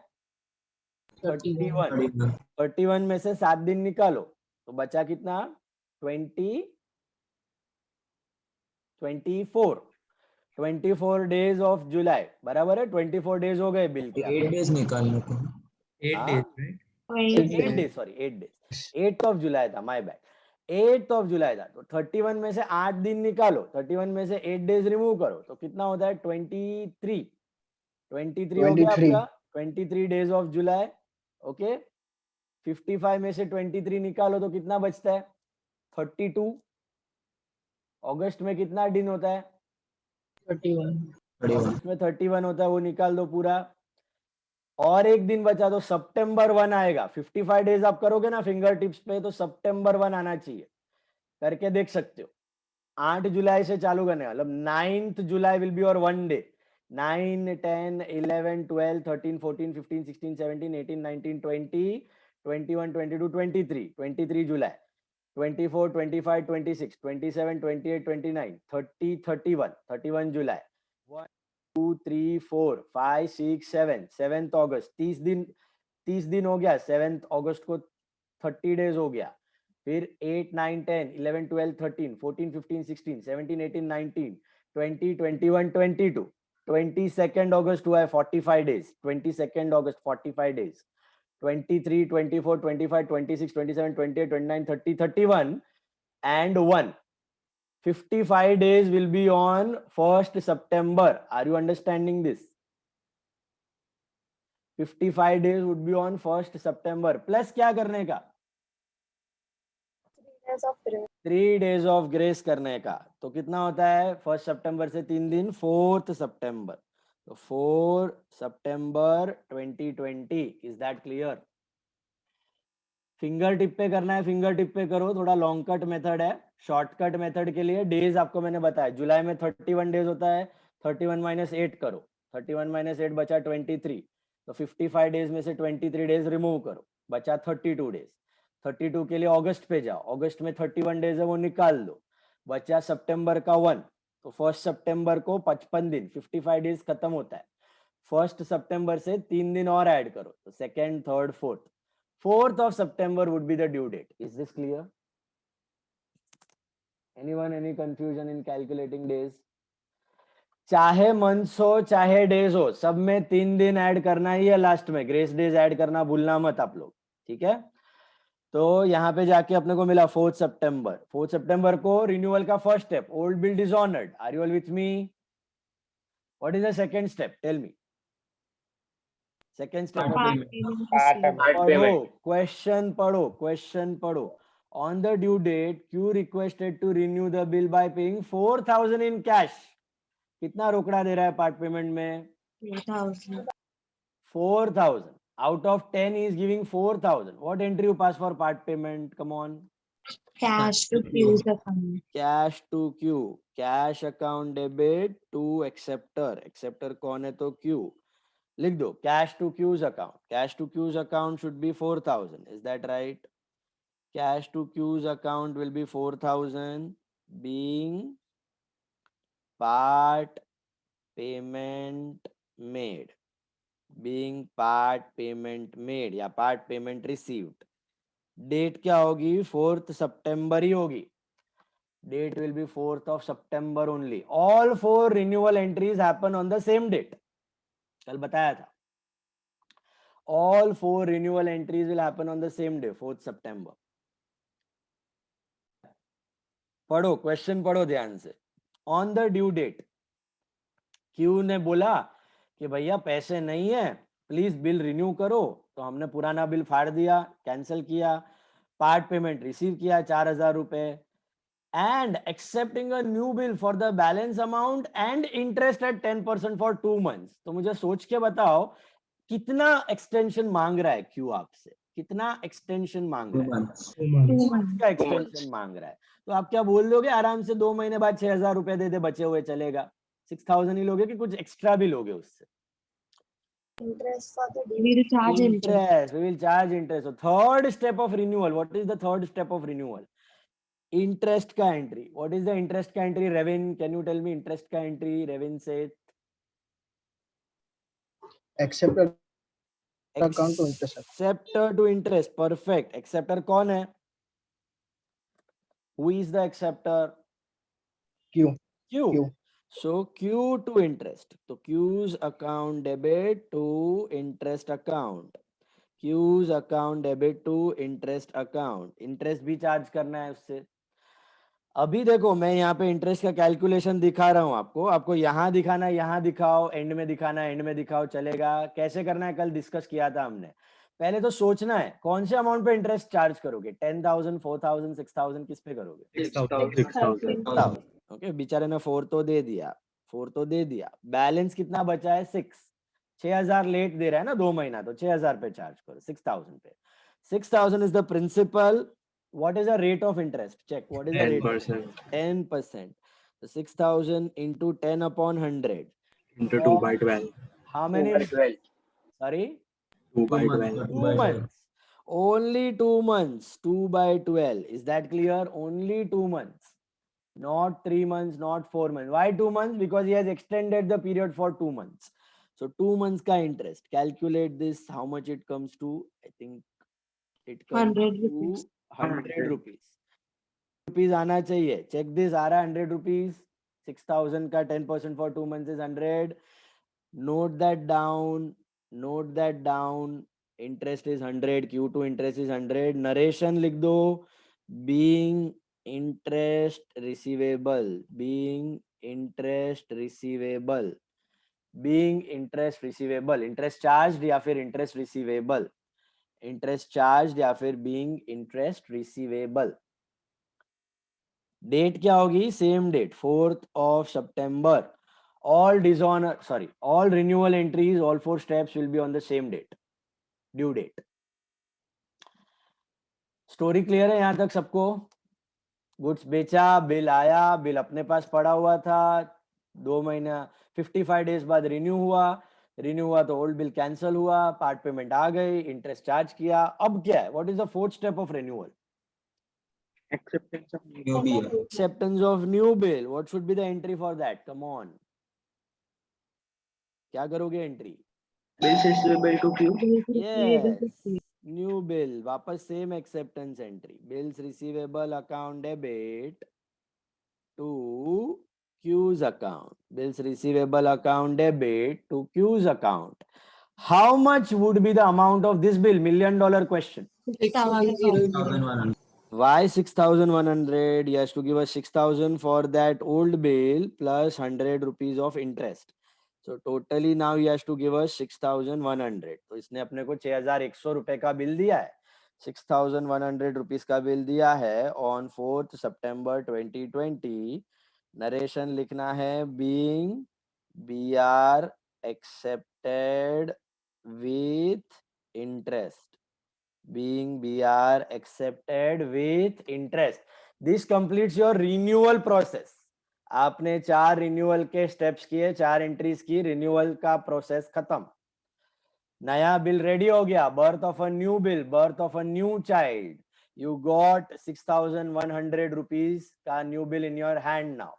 31। 31 में से 7 दिन निकालो तो बचा कितना? 24 डेज ऑफ जुलाई, बराबर है? 24 डेज हो गए बिल के। 8 days निकालने को। 8 days, right? 8 days, sorry 8 days. 8th of July था, my bad, 8th of July था। तो 31 में से 8 दिन निकालो, 31 में से 8 डेज रिमूव करो तो कितना होता है? 23 हो गया आपका, 23 डेज ऑफ जुलाई। ओके, 55 में से 23 निकालो तो कितना बचता है? 32। अगस्त में कितना दिन होता है? 31। अगस्त में 31 होता है, वो निकाल दो पूरा। और एक दिन बचा तो सितंबर 1 आएगा। 55 डेज आप करोगे ना फिंगर टिप्स पे तो सितंबर 1 आना चाहिए, करके देख सकते हो। 8 जुलाई से चालू करने का मतलब 9th जुलाई विल बी और 1 डे। 9, 10, 11, 12, 13, 14, 15, 16, 17, 18, 19, 20, 21, 22, 23 जुलाई, 24, 25, 26, 27, 28, 29, 30, 31 जुलाई, 1, 2, 3, 4, 5, 6, 7, 7th अगस्त, 30 दिन हो गया। 7th अगस्त को 30 डेज हो गया। फिर 8, 9, 10, 11, 12, 13, 14, 15, 16, 17, 18, 19, 20, 21, 22, 22nd अगस्त हुआ है 45 days. 22nd August 45 days. 23, 24, 25, 26, 27, 28, 29, 30, 31 and 1. 55 days will be on 1st September. Are you understanding this? 55 days would be on 1st September. Plus क्या करने का? 3 days of grace करने का. तो कितना होता है 1st September से 3 दिन 4th September. तो 4 September 2020. Is that clear? Finger tip पे करना है, फिंगर टिप पे करो. थोड़ा लॉन्ग कट मेथड है. शॉर्टकट मेथड के लिए डेज आपको मैंने बताया. जुलाई में 31 डेज होता है. 31 माइनस 8 करो. 31 माइनस 8 बचा 23. तो 55 डेज में से 23 डेज रिमूव करो, बचा 32 डेज. 32 के लिए अगस्त पे जाओ. अगस्त में 31 डेज है, वो निकाल दो. बचा सितंबर का 1. तो 1 सितंबर को 55 दिन 55 डेज खत्म होता है. 1 सितंबर से 3 दिन और ऐड करो. तो 2nd, 3rd, 4th. 4th of September would be the due date. Is this clear? Anyone, any confusion in calculating days? चाहे मंथ्स हो चाहे डेज हो, सब में 3 दिन ऐड करना ही है. लास्ट में ग्रेस डेज ऐड करना भूलना मत आप लोग. ठीक है. तो यहाँ पे जाके अपने को मिला 4th September. 4th September को रिन्यूअल का first step, old bill dishonoured. Are you all with me? What is the second step? Tell me. Second step पढ़ो, क्वेश्चन पढ़ो, क्वेश्चन पढ़ो. On the due date, Q requested to renew the bill by paying 4,000 in cash. कितना रोकड़ा दे रहा है part payment में? 4,000. Out of 10 he is giving 4,000. What entry you pass for part payment? Come on. Cash to Q's account. Cash to Q. Cash account debit to acceptor. Acceptor कौन है? तो Q. लिख दो cash to Q's account. Cash to Q's account should be 4,000. Is that right? Cash to Q's account will be 4,000 being part payment made. Being part payment made या part payment received. Date क्या होगी? 4th September ही होगी. Date will be 4th of September only. All 4 renewal entries happen on the same date. कल बताया था. All 4 renewal entries will happen on the same day, 4th September. पढ़ो, question पढ़ो ध्यान से. On the due date, Q ने बोला कि भैया पैसे नहीं है, प्लीज बिल रिन्यू करो. तो हमने पुराना बिल फाड़ दिया, कैंसिल किया. पार्ट पेमेंट रिसीव किया 4,000 रुपए. And accepting a new bill for the balance amount and interest eight 10% for 2 months. तो मुझे सोच के बताओ कितना एक्सटेंशन मांग रहा है क्यू आपसे? कितना एक्सटेंशन मांग रहा है? 2 months का एक्सटेंशन मांग रहा है. तो आप क्या बोल दोगे? आराम से 2 महीने बाद 6,000 रुपए दे दे, बचे हुए चलेगा. 6,000 ही लोगे कि कुछ एक्स्ट्रा भी लोगे उससे? Interest for the we will charge interest. We will charge interest. So third step of renewal. What is the third step of renewal? Interest का entry. What is the interest का entry? Revin, can you tell me interest का entry? Revin said. Acceptor account to interest. Acceptor to interest. Perfect. Acceptor कौन है? Who is the acceptor? Q. Q. So Q to interest. So Q's account debit to interest account. Q's account debit to interest account. Interest भी charge करना है उससे. अभी देखो मैं यहाँ पे इंटरेस्ट का कैलकुलेशन दिखा रहा हूँ आपको. आपको यहाँ दिखाना है, यहाँ दिखाओ, एंड में दिखाना है, एंड में दिखाओ, चलेगा. कैसे करना है कल डिस्कस किया था हमने. पहले तो सोचना है कौन से अमाउंट पे इंटरेस्ट चार्ज करोगे. 10,000, 4,000, 6,000, किस पे करोगे? 6,000. ओके, बेचारे ने 4 तो दे दिया, 4 तो दे दिया. बैलेंस कितना बचा है? 6. 6,000 लेट दे रहा है ना 2 महीना, तो 6,000 पे चार्ज करो. 6,000 पे. 6,000 is the principal. What is the rate of interest? Check. What is the rate? 10%. 10%. So 6,000 into 10 upon 100. Into 2 by 12. How many? 2 by 12. Sorry? 2 by 12. 2 months. Only 2 months. 2 by 12. Is that clear? Only 2 months. Not 3 months, not 4 months. Why 2 months? Because he has extended the period for 2 months. So 2 months ka interest. Calculate this. How much it comes to? I think it comes 100 to rupees. 100 rupees. Rupees आना चाहिए. Check this. आ रहा 100 rupees. 6,000 का 10% for 2 months is 100. Note that down. Note that down. Interest is 100. Q to interest is 100. Narration लिख दो. Being interest receivable. Being interest receivable. Being interest receivable, interest charge या फिर interest receivable, interest charge या फिर being interest receivable. Date क्या होगी? Same date 4th of September. All all renewal entries, all 4 steps will be on the same date, due date. Story clear है यहां तक सबको? गुड्स बेचा, बिल आया, बिल अपने पास पड़ा हुआ था, 2 महीना 55 डेज बाद रिन्यू हुआ तो ओल्ड बिल कैंसिल हुआ, पार्ट पेमेंट आ गई, इंटरेस्ट चार्ज किया। अब क्या है? What is the 4th step of renewal? Acceptance of new bill. Acceptance of new bill. What should be the entry for that? Come on. क्या करोगे entry? Bills receivable to queue. Yes. New bill. वापस same acceptance entry. Bills receivable account debit to queues account. Bills receivable account debit to queues account. How much would be the amount of this bill? $1 million question. 6,100. Why 6,100? He has to give us 6,000 for that old bill plus 100 rupees of interest. So totally now he has to give us 6,100. तो इसने अपने को 6,100 रुपए का bill दिया है, 6,100 rupees का bill दिया है on 4th September 2020. नरेशन लिखना है being BR accepted with interest. Being BR accepted with interest. This completes your renewal process. आपने 4 रिन्यूअल के स्टेप्स किए, 4 एंट्रीज की, रिन्यूअल का प्रोसेस खत्म। नया बिल रेडी हो गया, birth of a new bill, birth of a new child, you got 6,100 rupees का new bill in your hand now.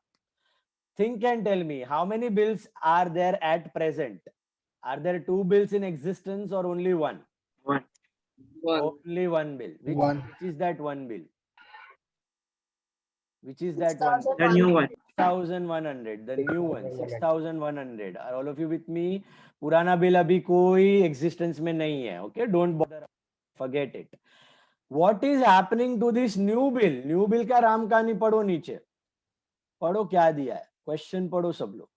Think and tell me how many bills are there at present? Are there 2 bills in existence or only one? One. Only one bill. Which is that one bill? Which is that one? The new one. 6,100. The new one. 6,100. Are all of you with me? पुराना bill अभी कोई existence में नहीं है. Okay, don't bother. Forget it. What is happening to this new bill? New bill का राम कहानी पढ़ो नीचे. पढ़ो क्या दिया है. Question पढ़ो सब लोग.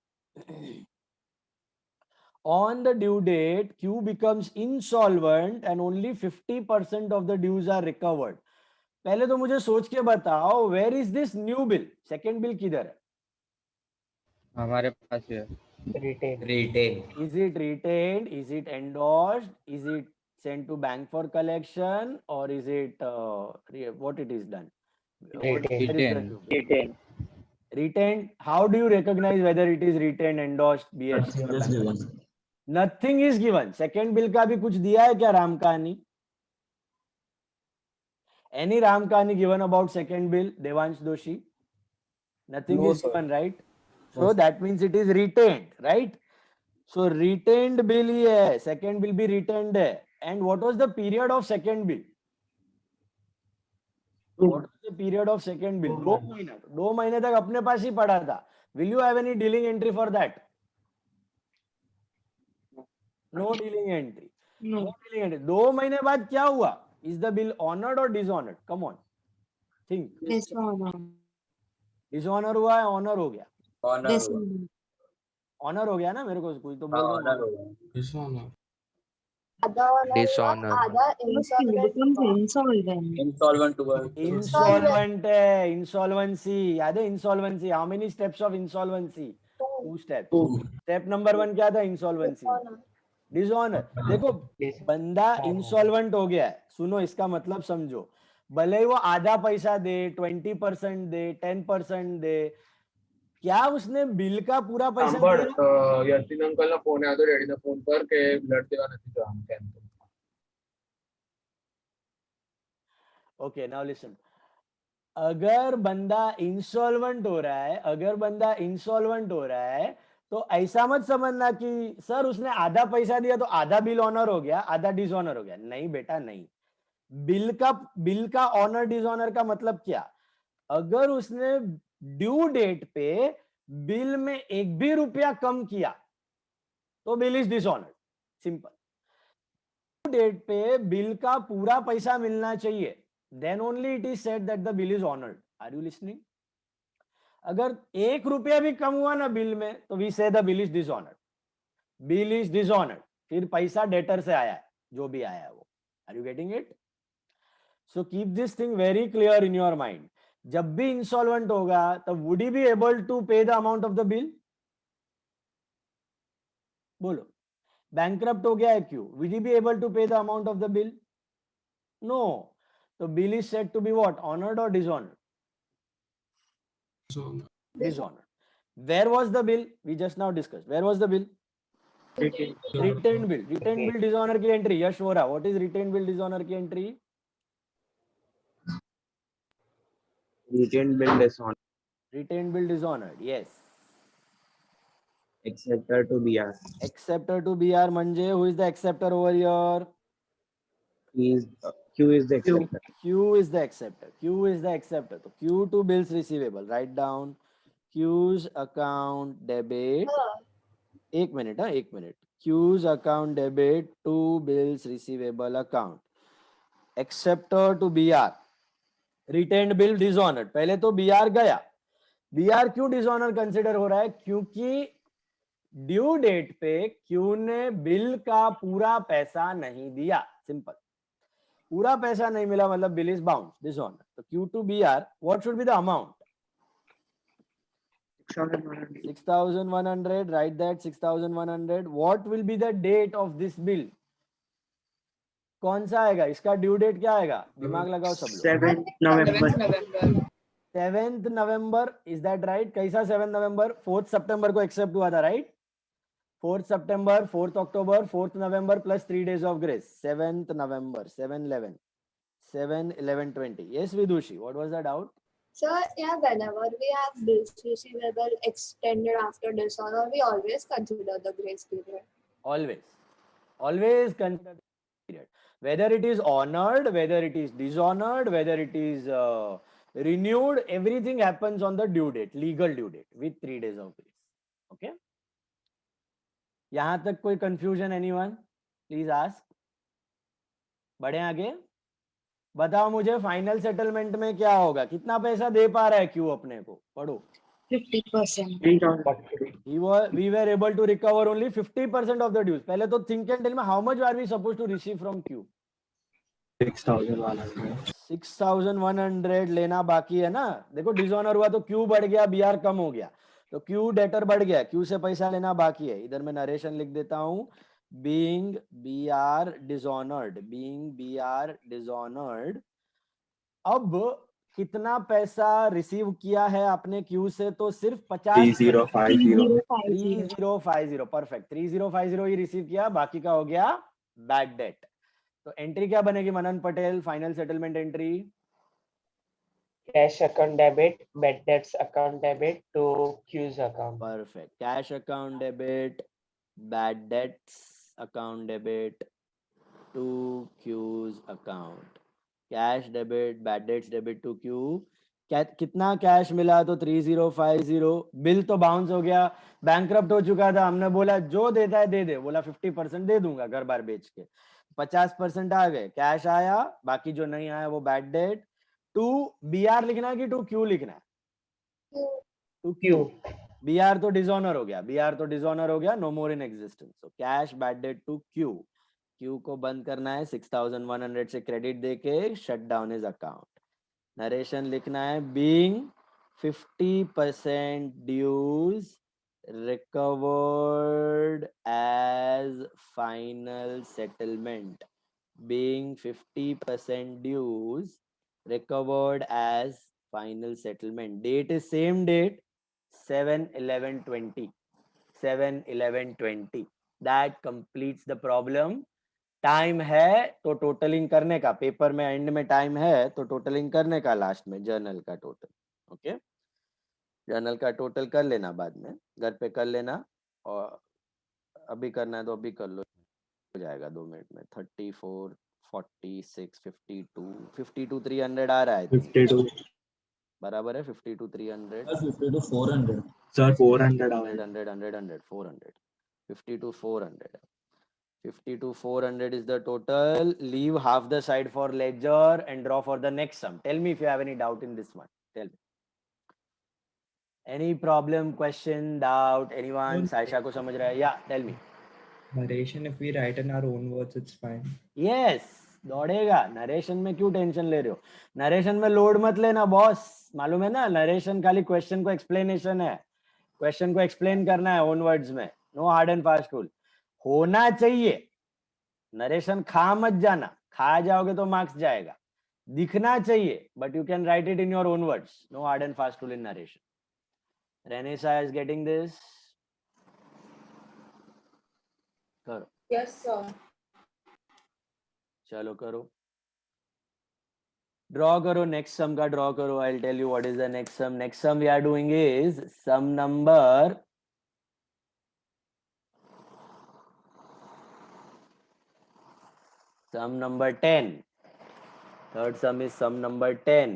On the due date, Q becomes insolvent and only 50% of the dues are recovered. पहले तो मुझे सोच के बताओ, where is this new bill? Second bill किधर है? हमारे पास है। Retained. Is it retained? Is it endorsed? Is it sent to bank for collection? Or is it what it is done? Retained. Retained. How do you recognize whether it is retained, endorsed, BS? Nothing is given. Second bill का भी कुछ दिया है क्या राम कहानी? Any Ram Kahani given about second bill, Devansh Doshi? Nothing is given, right? So that means it is retained, right? So retained bill ही है, second bill भी retained है. And what was the period of second bill? What was the period of second bill? 2 महीने तक अपने पास ही पड़ा था. Will you have any dealing entry for that? No dealing entry. No dealing entry. 2 महीने बाद क्या हुआ? Is the bill honored or dishonored? Come on. Think. Dishonor हुआ है, honor हो गया? Honor हो गया ना? मेरे को कोई तो बोल रहा है. Dishonor. Dishonor. Insolvent है, insolvency. याद है insolvency? How many steps of insolvency? 2 steps. Step number 1 क्या था insolvency? Dishonor. देखो बंदा insolvent हो गया है. सुनो इसका मतलब समझो. भले ही वो आधा पैसा दे, 20% दे, 10% दे, क्या उसने बिल का पूरा पैसा दिया? यतीन अंकल ना फोन आया तो डैडी ने फोन पर के ब्लड देवा નથી તો આમ કેમ તો. Okay, now listen. अगर बंदा इंसॉल्वेंट हो रहा है, तो ऐसा मत समझना कि सर उसने आधा पैसा दिया तो आधा बिल ऑनर हो गया, आधा डिसऑनर हो गया. नहीं बेटा, नहीं. बिल का ऑनर डिसऑनर का मतलब क्या? अगर उसने ड्यू डेट पे बिल में 1 भी रुपया कम किया तो bill is dishonoured. Simple. Due date पे बिल का पूरा पैसा मिलना चाहिए, then only it is said that the bill is honored. Are you listening? अगर 1 रुपया भी कम हुआ ना बिल में तो we say the bill is dishonored. Bill is dishonoured, फिर पैसा डेटर से आया है, जो भी आया है वो. Are you getting it? So keep this thing very clear in your mind. जब भी इंसॉल्वेंट होगा तब would he be able to pay the amount of the bill? बोलो. बैंकरप्ट हो गया है क्यों? Will he be able to pay the amount of the bill? No. तो bill is said to be what? Honoured or dishonoured? Dishonored. Where was the bill? We just now discussed. Where was the bill? Retained bill. Retained bill dishonor की entry. Yash Vora. What is retained bill dishonor की entry? Retained bill dishonored. Retained bill dishonored. Yes. Acceptor to BR. Acceptor to BR म्हणजे who is the acceptor over here? Q is the acceptor. Q is the acceptor. Q is the acceptor. So Q to bills receivable. Write down Q's account debit. एक minute. Q's account debit to bills receivable account. Acceptor to BR. Retained bill dishonored. पहले तो BR गया. BR क्यों dishonour consider हो रहा है? क्योंकि due date पे Q ने बिल का पूरा पैसा नहीं दिया. सिंपल. पूरा पैसा नहीं मिला मतलब बिल इज बाउंस, डिसऑनर. तो Q to BR, what should be the amount? 6,100. Write that 6,100. What will be the date of this bill? कौन सा आएगा? इसका ड्यू डेट क्या आएगा? दिमाग लगाओ सब लोग. 7th November. 7th November. Is that right? कैसा 7th November? 4th September को एक्सेप्ट हुआ था, right? 4th September, 4th October, 4th November plus 3 days of grace. 7th November, 7/11, 7/11/20. Yes, Vidushi, what was the doubt? Sir, yeah, whenever we have bills receivable extended after dishonor, we always consider the grace period. Always consider the period. Whether it is honored, whether it is dishonored, whether it is renewed, everything happens on the due date, legal due date with 3 days of grace. Okay? यहां तक कोई confusion? Anyone? Please ask. बढ़े आगे. बताओ मुझे final settlement में क्या होगा? कितना पैसा दे पा रहा है क्यू अपने को? पढ़ो. 50%. We were able to recover only 50% of the dues. पहले तो think and tell me how much are we supposed to receive from Q? 6,100. 6,100 लेना बाकी है ना. देखो डिसऑनर हुआ तो Q बढ़ गया, BR कम हो गया, तो Q डेटर बढ़ गया, Q से पैसा लेना बाकी है. इधर मैं नरेशन लिख देता हूं. being BR dishonored. अब कितना पैसा रिसीव किया है आपने Q से? तो सिर्फ 50. 3050. परफेक्ट. 3050 ही रिसीव किया, बाकी का हो गया बैड डेट. तो एंट्री क्या बनेगी Manan Patel? Final settlement entry. Cash account debit, bad debts account debit to Q's account. Perfect. Cash account debit, bad debts account debit to Q's account. Cash debit, bad debts debit to Q. कितना cash मिला? तो 3050. Bill तो bounce हो गया, bankrupt हो चुका था. हमने बोला जो देता है दे दे. बोला 50% दे दूंगा घर बार बेच के. 50% आ गए, कैश आया. बाकी जो नहीं आया वो बैड डेट. टू BR लिखना है कि टू Q लिखना है? To Q. BR तो डिसऑनर हो गया. No more in existence. So cash bad debt to Q. Q को बंद करना है 6,100 से क्रेडिट देके. Shut down his account. Narration लिखना है being 50% dues recovered as final settlement. Being 50% dues recovered as final settlement. Date is same date, 7/11/20. 7/11/20. That completes the problem. Time है तो टोटलिंग करने का. पेपर में एंड में टाइम है तो टोटलिंग करने का. लास्ट में जर्नल का टोटल. ओके, जर्नल का टोटल कर लेना, बाद में घर पे कर लेना. और अभी करना है तो अभी कर लो, हो जाएगा 2 मिनट में. 34, 46, 52 300 आ रहा है. 52 बराबर है. 52 300. 52 400. Sir 400 100 400. 52 400. 52 400 is the total. Leave half the side for ledger and draw for the next sum. Tell me if you have any doubt in this one. Tell me. Any problem, question, doubt? Anyone? Saisha को समझ रहा है? Yeah, tell me. Narration, if we write in our own words, it's fine. Yes दौड़ेगा. Narration में क्यों tension ले रहे हो? नरेशन में लोड मत लेना बॉस. मालूम है ना, नरेशन खाली क्वेश्चन को एक्सप्लेनेशन है. क्वेश्चन को एक्सप्लेन करना है ओन वर्ड्स में. No hard and fast rule. होना चाहिए. नरेशन खा मत जाना. खा जाओगे तो मार्क्स जाएगा. दिखना चाहिए, but you can write it in your own words. No hard and fast rule in narration. Renessa is getting this. करो. Yes, sir. चलो करो. ड्रॉ करो. नेक्स्ट सम का ड्रॉ करो. I will tell you what is the next sum. Next sum we are doing is sum number sum number 10. Third sum is sum number 10.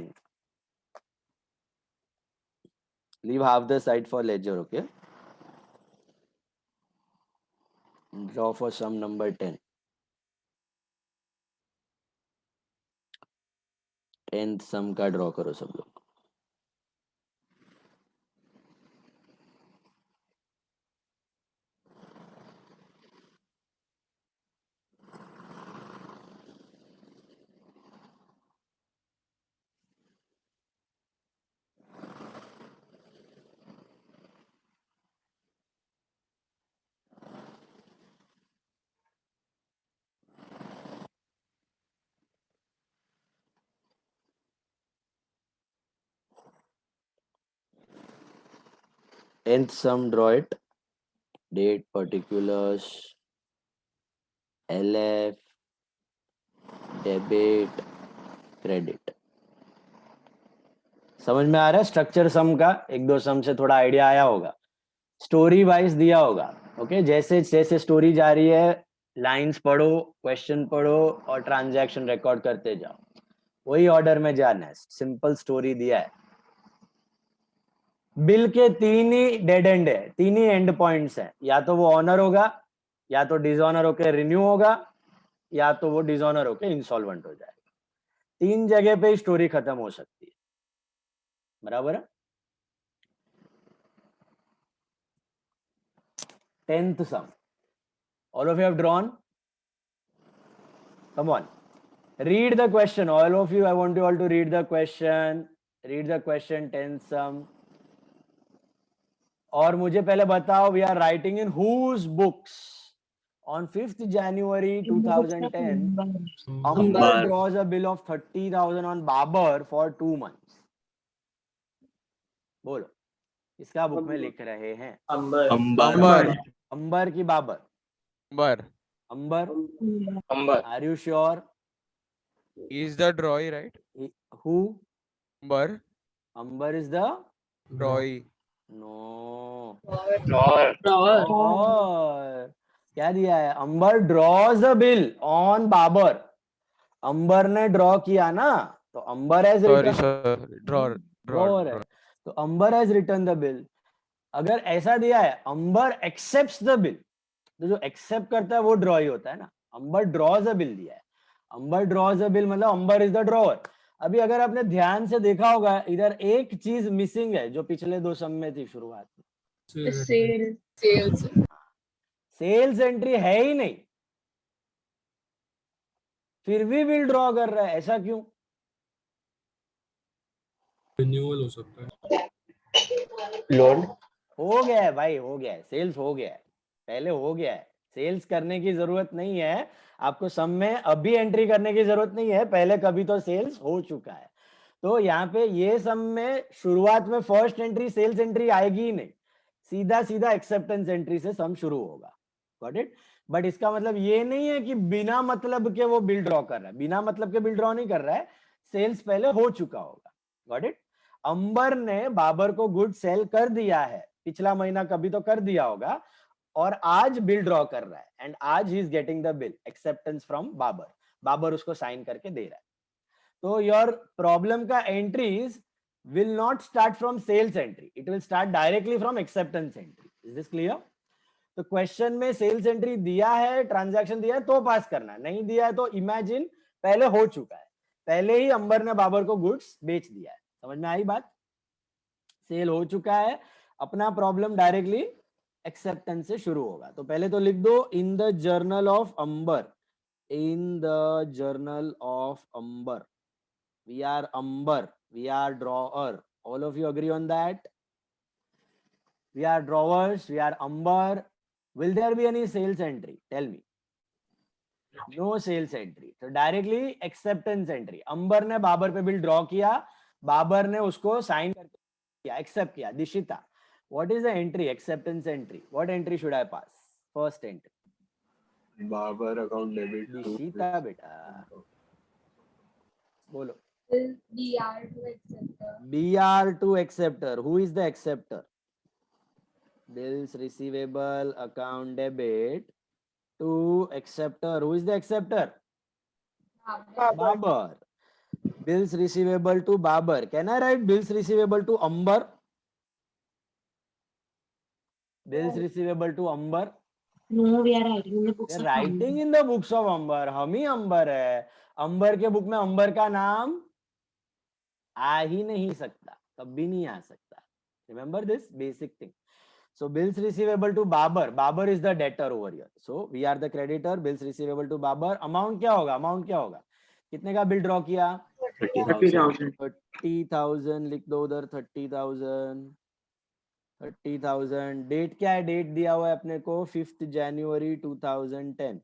Leave half the side for ledger, okay? Draw for sum number 10. 10th sum का draw करो सब लोग. Nth sum, draw it. Date, particulars, LF, debit, credit. समझ में आ रहा है structure सम का? एक दो सम से थोड़ा आइडिया आया होगा. स्टोरी वाइज दिया होगा. ओके, जैसे जैसे स्टोरी जा रही है, लाइंस पढ़ो, क्वेश्चन पढ़ो और ट्रांजैक्शन रिकॉर्ड करते जाओ. वही ऑर्डर में जाना है. सिंपल स्टोरी दिया है. बिल के 3 ही डेड एंड है. 3 ही एंड पॉइंट्स हैं. या तो वो ऑनर होगा, या तो डिसऑनर होके रिन्यू होगा, या तो वो डिसऑनर होके इंसॉल्वेंट हो जाएगा. 3 जगह पे स्टोरी खत्म हो सकती है. बराबर है. 10th sum. All of you have drawn? Come on. Read the question. All of you, I want you all to read the question. Read the question, 10th sum. और मुझे पहले बताओ, we are writing in whose books? On 5th January 2010, Amber draws a bill of 30,000 on Babar for 2 months. बोलो, इसका book में लिख रहे हैं. अंबर की बाबर. अंबर. Are you sure? Is the drawee right? Who? Amber is the drawee. No. Drawer. क्या दिया है? अंबर draws a bill on Babar. अंबर ने ड्रॉ किया ना, तो अंबर हैज ड्रॉर है, तो अंबर हैज रिटर्न द बिल. अगर ऐसा दिया है अंबर एक्सेप्ट्स द बिल, तो जो एक्सेप्ट करता है वो ड्रॉ ही होता है ना. अंबर ड्रॉज अ बिल दिया है. अंबर ड्रॉज अ बिल मतलब अंबर इज द ड्रॉअर. अभी अगर आपने ध्यान से देखा होगा, इधर एक चीज मिसिंग है जो पिछले 2 सम में थी शुरुआत में. सेल्स एंट्री है ही नहीं, फिर भी बिल ड्रॉ कर रहा है. ऐसा क्यों? रिन्यूअल हो सकता है. लोन हो गया है भाई, हो गया है. सेल्स हो गया है, पहले हो गया है. सेल्स करने की जरूरत नहीं है आपको. सम में अभी एंट्री करने की जरूरत नहीं है, पहले कभी तो सेल्स हो चुका है. तो यहाँ पे ये सम में शुरुआत में फर्स्ट एंट्री सेल्स एंट्री आएगी ही नहीं, सीधा सीधा एक्सेप्टेंस एंट्री से सम शुरू होगा. Got it? बट इसका मतलब ये नहीं है कि बिना मतलब के वो बिल ड्रॉ कर रहा है. बिना मतलब के बिल ड्रॉ नहीं कर रहा है, सेल्स पहले हो चुका होगा. Got it? अंबर ने बाबर को गुड सेल कर दिया है, पिछला महीना कभी तो कर दिया होगा, और आज बिल ड्रॉ कर रहा है. एंड आज ही is getting the bill, acceptance from Babar. Babar उसको साइन करके दे रहा है. तो योर प्रॉब्लम का entries will not start from sales entry, it will start directly from acceptance entry. Is this clear? तो क्वेश्चन में सेल्स एंट्री दिया है, ट्रांजैक्शन दिया है तो पास करना है, नहीं दिया है तो इमेजिन पहले हो चुका है, पहले ही अंबर ने बाबर को गुड्स बेच दिया है. समझ में आई बात? सेल हो चुका है, अपना प्रॉब्लम डायरेक्टली एक्सेप्टेंस से शुरू होगा। तो पहले तो लिख दो in the journal of Ambar, in the journal of Ambar, we are Ambar, we are drawer, all of you agree on that? We are drawers, we are Amber. Will there be any sales entry? Tell me. No sales entry. So directly acceptance entry. Amber ने बाबर पे bill draw किया, बाबर ने उसको sign करके किया, accept किया. Dishita, what is the entry? Acceptance entry. What entry should I pass? First entry. Babar account debit Dishita बेटा, बोलो. BR to acceptor. BR to acceptor. Who is the acceptor? Bills receivable account debit to acceptor. Who is the acceptor? Babar. Bills receivable to Babar. Can I write bills receivable to Amber? Bills receivable to Amber. No, we are writing in the books. We are writing in the books of Amber. हम ही Amber है. Amber के book में Amber का नाम आ ही नहीं सकता, कभी नहीं आ सकता. Remember this basic thing. So bills receivable to Babar. Babar is the debtor over here. So we are the creditor. Bills receivable to Babar. Amount क्या होगा? Amount क्या होगा? कितने का बिल ड्रॉ किया? 30,000. 30,000 लिख दो उधर. 30,000. 30,000. डेट क्या है? डेट दिया हुआ है अपने को 5th January 2010.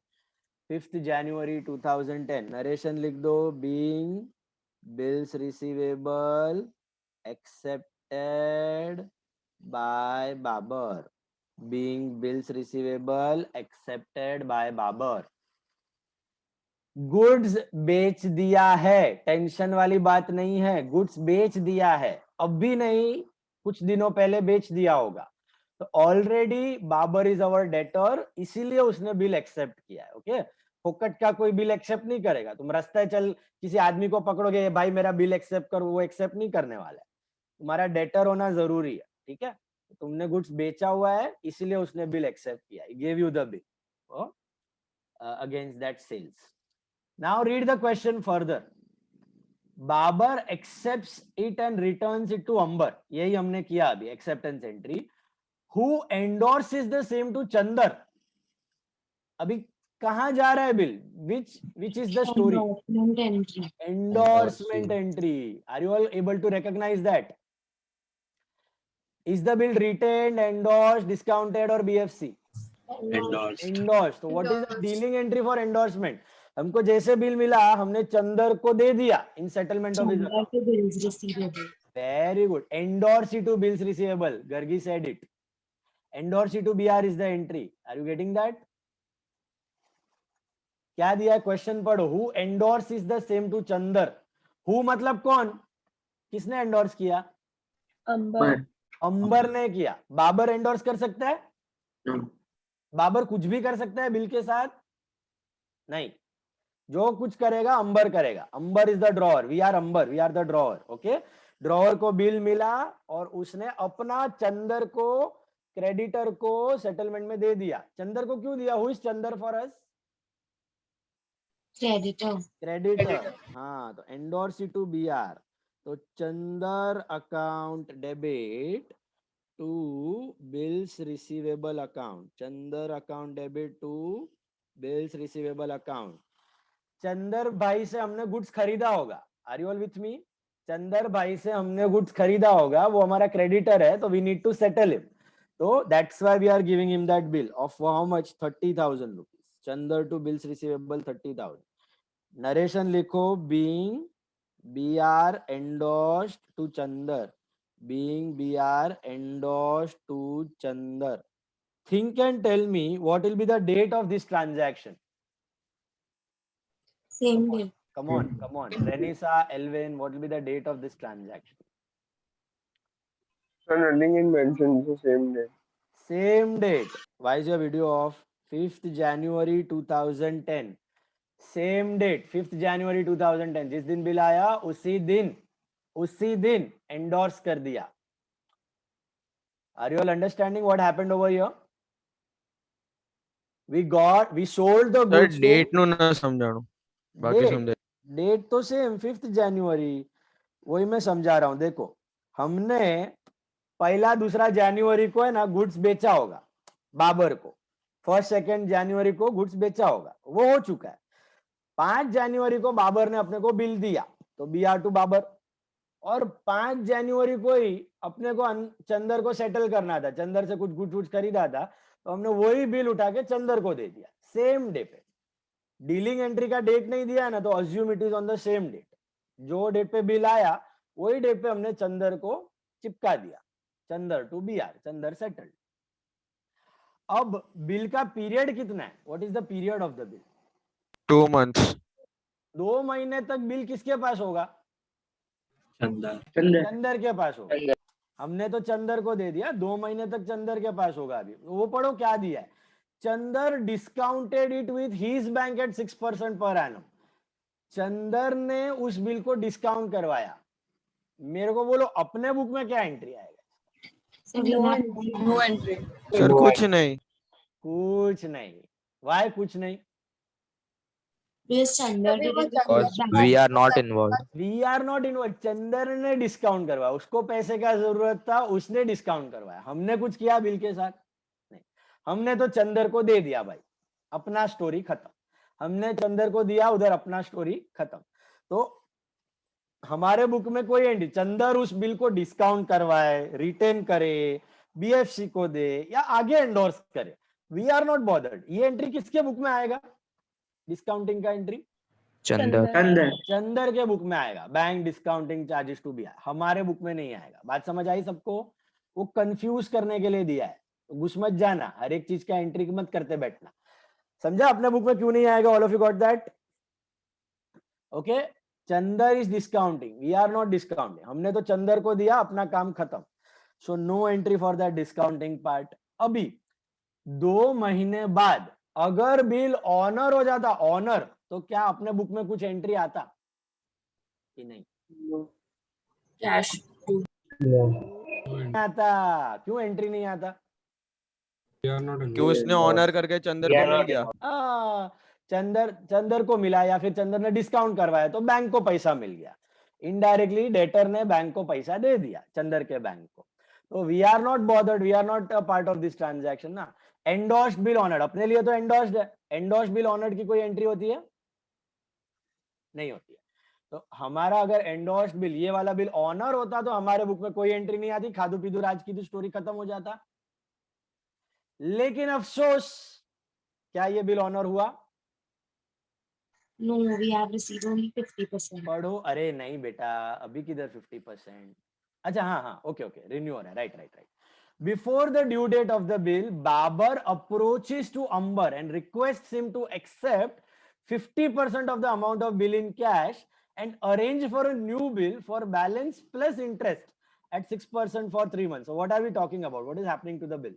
5th January 2010. Narration लिख दो. Being bills receivable accepted by Babar. Being bills receivable accepted by Babar. Goods बेच दिया है, टेंशन वाली बात नहीं है. गुड्स बेच दिया है, अब भी नहीं, कुछ दिनों पहले बेच दिया होगा. तो already Babar is our debtor, इसीलिए उसने बिल एक्सेप्ट किया है. ओके, फोकट का कोई बिल एक्सेप्ट नहीं करेगा. तुम रास्ते चल किसी आदमी को पकड़ोगे, भाई मेरा बिल एक्सेप्ट करो, वो एक्सेप्ट नहीं करने वाला है. तुम्हारा डेटर होना जरूरी है. ठीक है, तुमने गुड्स बेचा हुआ है, इसीलिए उसने बिल एक्सेप्ट किया. He gave you the bill against that sales. Now read the question further. Babar accepts it and returns it to Amber. यही हमने किया अभी, acceptance entry. Who endorses the same to Chandar? अभी कहाँ जा रहा है bill? Which is the story? Endorsement entry. Endorsement entry. Are you all able to recognize that? Is the bill retained, endorsed, discounted or BFC? Endorsed. Endorsed. So what is the dealing entry for endorsement? हमको जैसे bill मिला, हमने चंदर को दे दिया in settlement of his account. Bills receivable. Very good. Endorse to bills receivable. Gargi said it. Endorse to BR is the entry. Are you getting that? क्या दिया है? क्वेश्चन पढ़ो. Who endorses the same to Chandar? Who मतलब कौन? किसने endorse किया? अंबर. अंबर ने किया. बाबर एंडोर्स कर सकता है? बाबर कुछ भी कर सकता है बिल के साथ? नहीं. जो कुछ करेगा अंबर करेगा. Ambar is the drawer. We are Ambar, we are the drawer. Okay, drawer को बिल मिला और उसने अपना चंदर को, क्रेडिटर को सेटलमेंट में दे दिया. चंदर को क्यों दिया? Who is Chandar for us? Creditor. Creditor. हाँ, तो एंडोर्स टू बीआर. तो Chandar account debit to bills receivable account. Chandar account debit to bills receivable account. Chandar भाई से हमने गुड्स खरीदा होगा. Are you all with me? Chandar भाई से हमने गुड्स खरीदा होगा, वो हमारा क्रेडिटर है, तो we need to settle him. तो that's why we are giving him that bill of how much? 30,000 rupees. Chandar to bills receivable 30,000. Narration लिखो. Being BR endorsed to Chandar. Being BR endorsed to Chandar. Think and tell me what will be the date of this transaction. Same day. Come on, come on. Renisa, Elvin, what will be the date of this transaction? So nothing is mentioned. The same day. Same date. Why is your video off? 5th January 2010. Same date 5th January 2010. जिस दिन bill आया उसी दिन endorse कर दिया. Are you all understanding what happened over here? We sold the goods. Date नो ना समझानो, बाकी समझा. डेट तो सेम 5th January. वही मैं समझा रहा हूं. देखो, हमने 1 2 जनवरी को है ना गुड्स बेचा होगा. बाबर को 1 जनवरी को गुड्स बेचा होगा, वो हो चुका है। 5 जनवरी को बाबर ने अपने को बिल दिया, तो BR टू बाबर। और 5 जनवरी को ही अपने को चंदर को सेटल करना था, चंदर से कुछ गुड्स खरीदा था, तो हमने वही बिल उठा के चंदर को दे दिया सेम डे पे। डीलिंग एंट्री का डेट नहीं दिया है ना, तो assume it is on the same date. जो डेट पे बिल आया वही डेट पे हमने चंदर को चिपका दिया, Chandar to BR, Chandar settled. अब बिल का पीरियड कितना है? What is the period of the bill? 2 months. 2 महीने तक बिल किसके पास होगा? चंदर के पास होगा। हमने तो चंदर को दे दिया, 2 महीने तक चंदर के पास होगा। अभी वो पढ़ो क्या दिया है, Chandar discounted it with his bank at 6% per annum. Chandar ने उस बिल को डिस्काउंट करवाया। मेरे को बोलो अपने बुक में क्या एंट्री आएगा? No entry. सर कुछ नहीं। कुछ नहीं। वाई कुछ नहीं? Because we are not involved. We are not involve. Chandar ने डिस्काउंट करवाया, उसको पैसे का जरूरत था, उसने डिस्काउंट करवाया। हमने कुछ किया बिल के साथ? नहीं। हमने तो चंदर को दे दिया भाई, अपना स्टोरी खत्म। हमने चंदर को दिया, उधर अपना स्टोरी खत्म। तो हमारे बुक में कोई एंट्री, चंदर उस बिल को डिस्काउंट करवाए, रिटेन करे, BFC को दे या आगे एंडोर्स करे, वी आर नॉट बॉदर्ड। ये एंट्री किसके बुक में आएगा? डिस्काउंटिंग का एंट्री चंदर के बुक में आएगा। Bank discounting charges to BR, हमारे बुक में नहीं आएगा। बात समझ आई सबको? वो कंफ्यूज करने के लिए दिया है, तो घुस मत जाना, हर एक चीज का एंट्री मत करते बैठना। समझा अपने बुक में क्यों नहीं आएगा? All of you got that? Okay, Chandar is discounting, we are not discounting. हमने तो चंदर को दिया, अपना काम खत्म। So no entry for that discounting part. अभी 2 महीने बाद अगर बिल ऑनर हो जाता, ऑनर, तो क्या अपने बुक में कुछ एंट्री आता कि नहीं? कैश आता। क्यों एंट्री नहीं आता? क्यों उसने ऑनर करके चंदर को मिल गया। चंदर को मिला या फिर चंदर ने डिस्काउंट करवाया तो बैंक को पैसा मिल गया। इनडायरेक्टली डेटर ने बैंक को पैसा दे दिया, चंदर के बैंक को। तो we are not bothered, we are not a part of this transaction ना। एंडोर्स्ड बिल ऑनर्ड, अपने लिए तो एंडोर्स्ड है। एंडोर्स्ड बिल ऑनर्ड की कोई एंट्री होती है? नहीं होती है। तो हमारा अगर एंडोर्स्ड बिल, ये वाला बिल ऑनर होता तो हमारे बुक में कोई एंट्री नहीं आती, खादू पीदू राज की तो स्टोरी खत्म हो जाता। लेकिन अफसोस, क्या ये बिल ऑनर हुआ? No, we have received only 50%. पढ़ो। अरे नहीं बेटा, अभी किधर 50%? अच्छा हाँ, ओके, रिन्यूअल है, right. Before the due date of the bill, Babar approaches to Amber and requests him to accept 50% of the amount of bill in cash and arrange for a new bill for balance plus interest at 6% for 3 months. So what are we talking about? What is happening to the bill?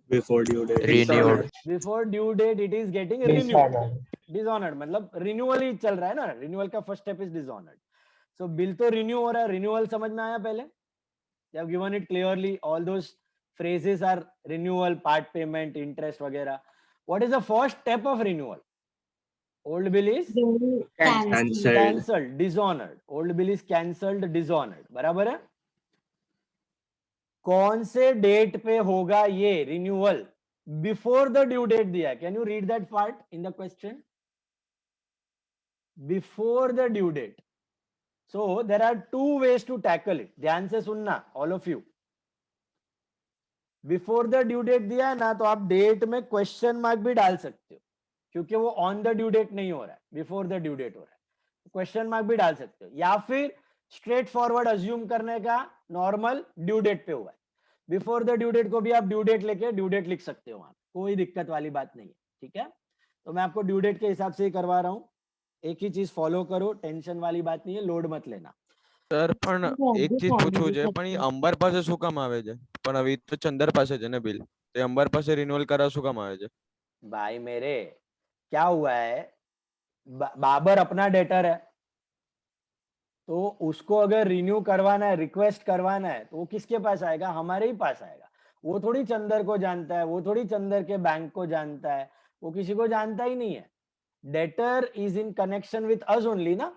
Before due date. Renewed. Before due date, it is getting renewed. Dishonored मतलब renewal ही चल रहा है ना, renewal का first step is dishonored. So bill तो renew हो रहा है, renewal समझ में आया पहले? They have given it clearly. All those phrases are renewal, part payment, interest वगैरह. What is the first step of renewal? Old bill is cancelled, dishonored. Old bill is cancelled, dishonored. बराबर है? कौन से date पे होगा ये renewal? Before the due date दिया है। Can you read that part in the question? Before the due date. So there are 2 ways to tackle it. ध्यान से सुनना all of you. Before the due date दिया है ना, तो आप डेट में क्वेश्चन मार्क भी डाल सकते हो, क्योंकि वो ऑन द ड्यू डेट नहीं हो रहा है, बिफोर द ड्यू डेट हो रहा है। क्वेश्चन मार्क भी डाल सकते हो, या फिर स्ट्रेट फॉरवर्ड अज्यूम करने का, नॉर्मल ड्यू डेट पे हुआ है। बिफोर द ड्यू डेट को भी आप ड्यू डेट लेके ड्यू डेट लिख सकते हो, वहां कोई दिक्कत वाली बात नहीं है। ठीक है, तो मैं आपको ड्यू डेट के हिसाब से ही करवा रहा हूँ। एक ही चीज फॉलो करो, टेंशन वाली बात नहीं है, लोड मत लेना। સર પણ એક ચીજ પૂછવું છે, પણ એ અંબર પાસે શું કામ આવે છે? પણ હવે તો ચંદર પાસે છે ને બિલ, તે અંબર પાસે રિન્યુઅલ કરાવ શું કામ આવે છે? भाई मेरे, क्या हुआ है, बाबर अपना डेटर है, तो उसको अगर रिन्यू करवाना है, रिक्वेस्ट करवाना है, तो वो किसके पास आएगा? हमारे ही पास आएगा। वो थोड़ी चंदर को जानता है, वो थोड़ी चंदर के बैंक को जानता है, वो किसी को जानता ही नहीं है। Debtor is in connection with us only ना,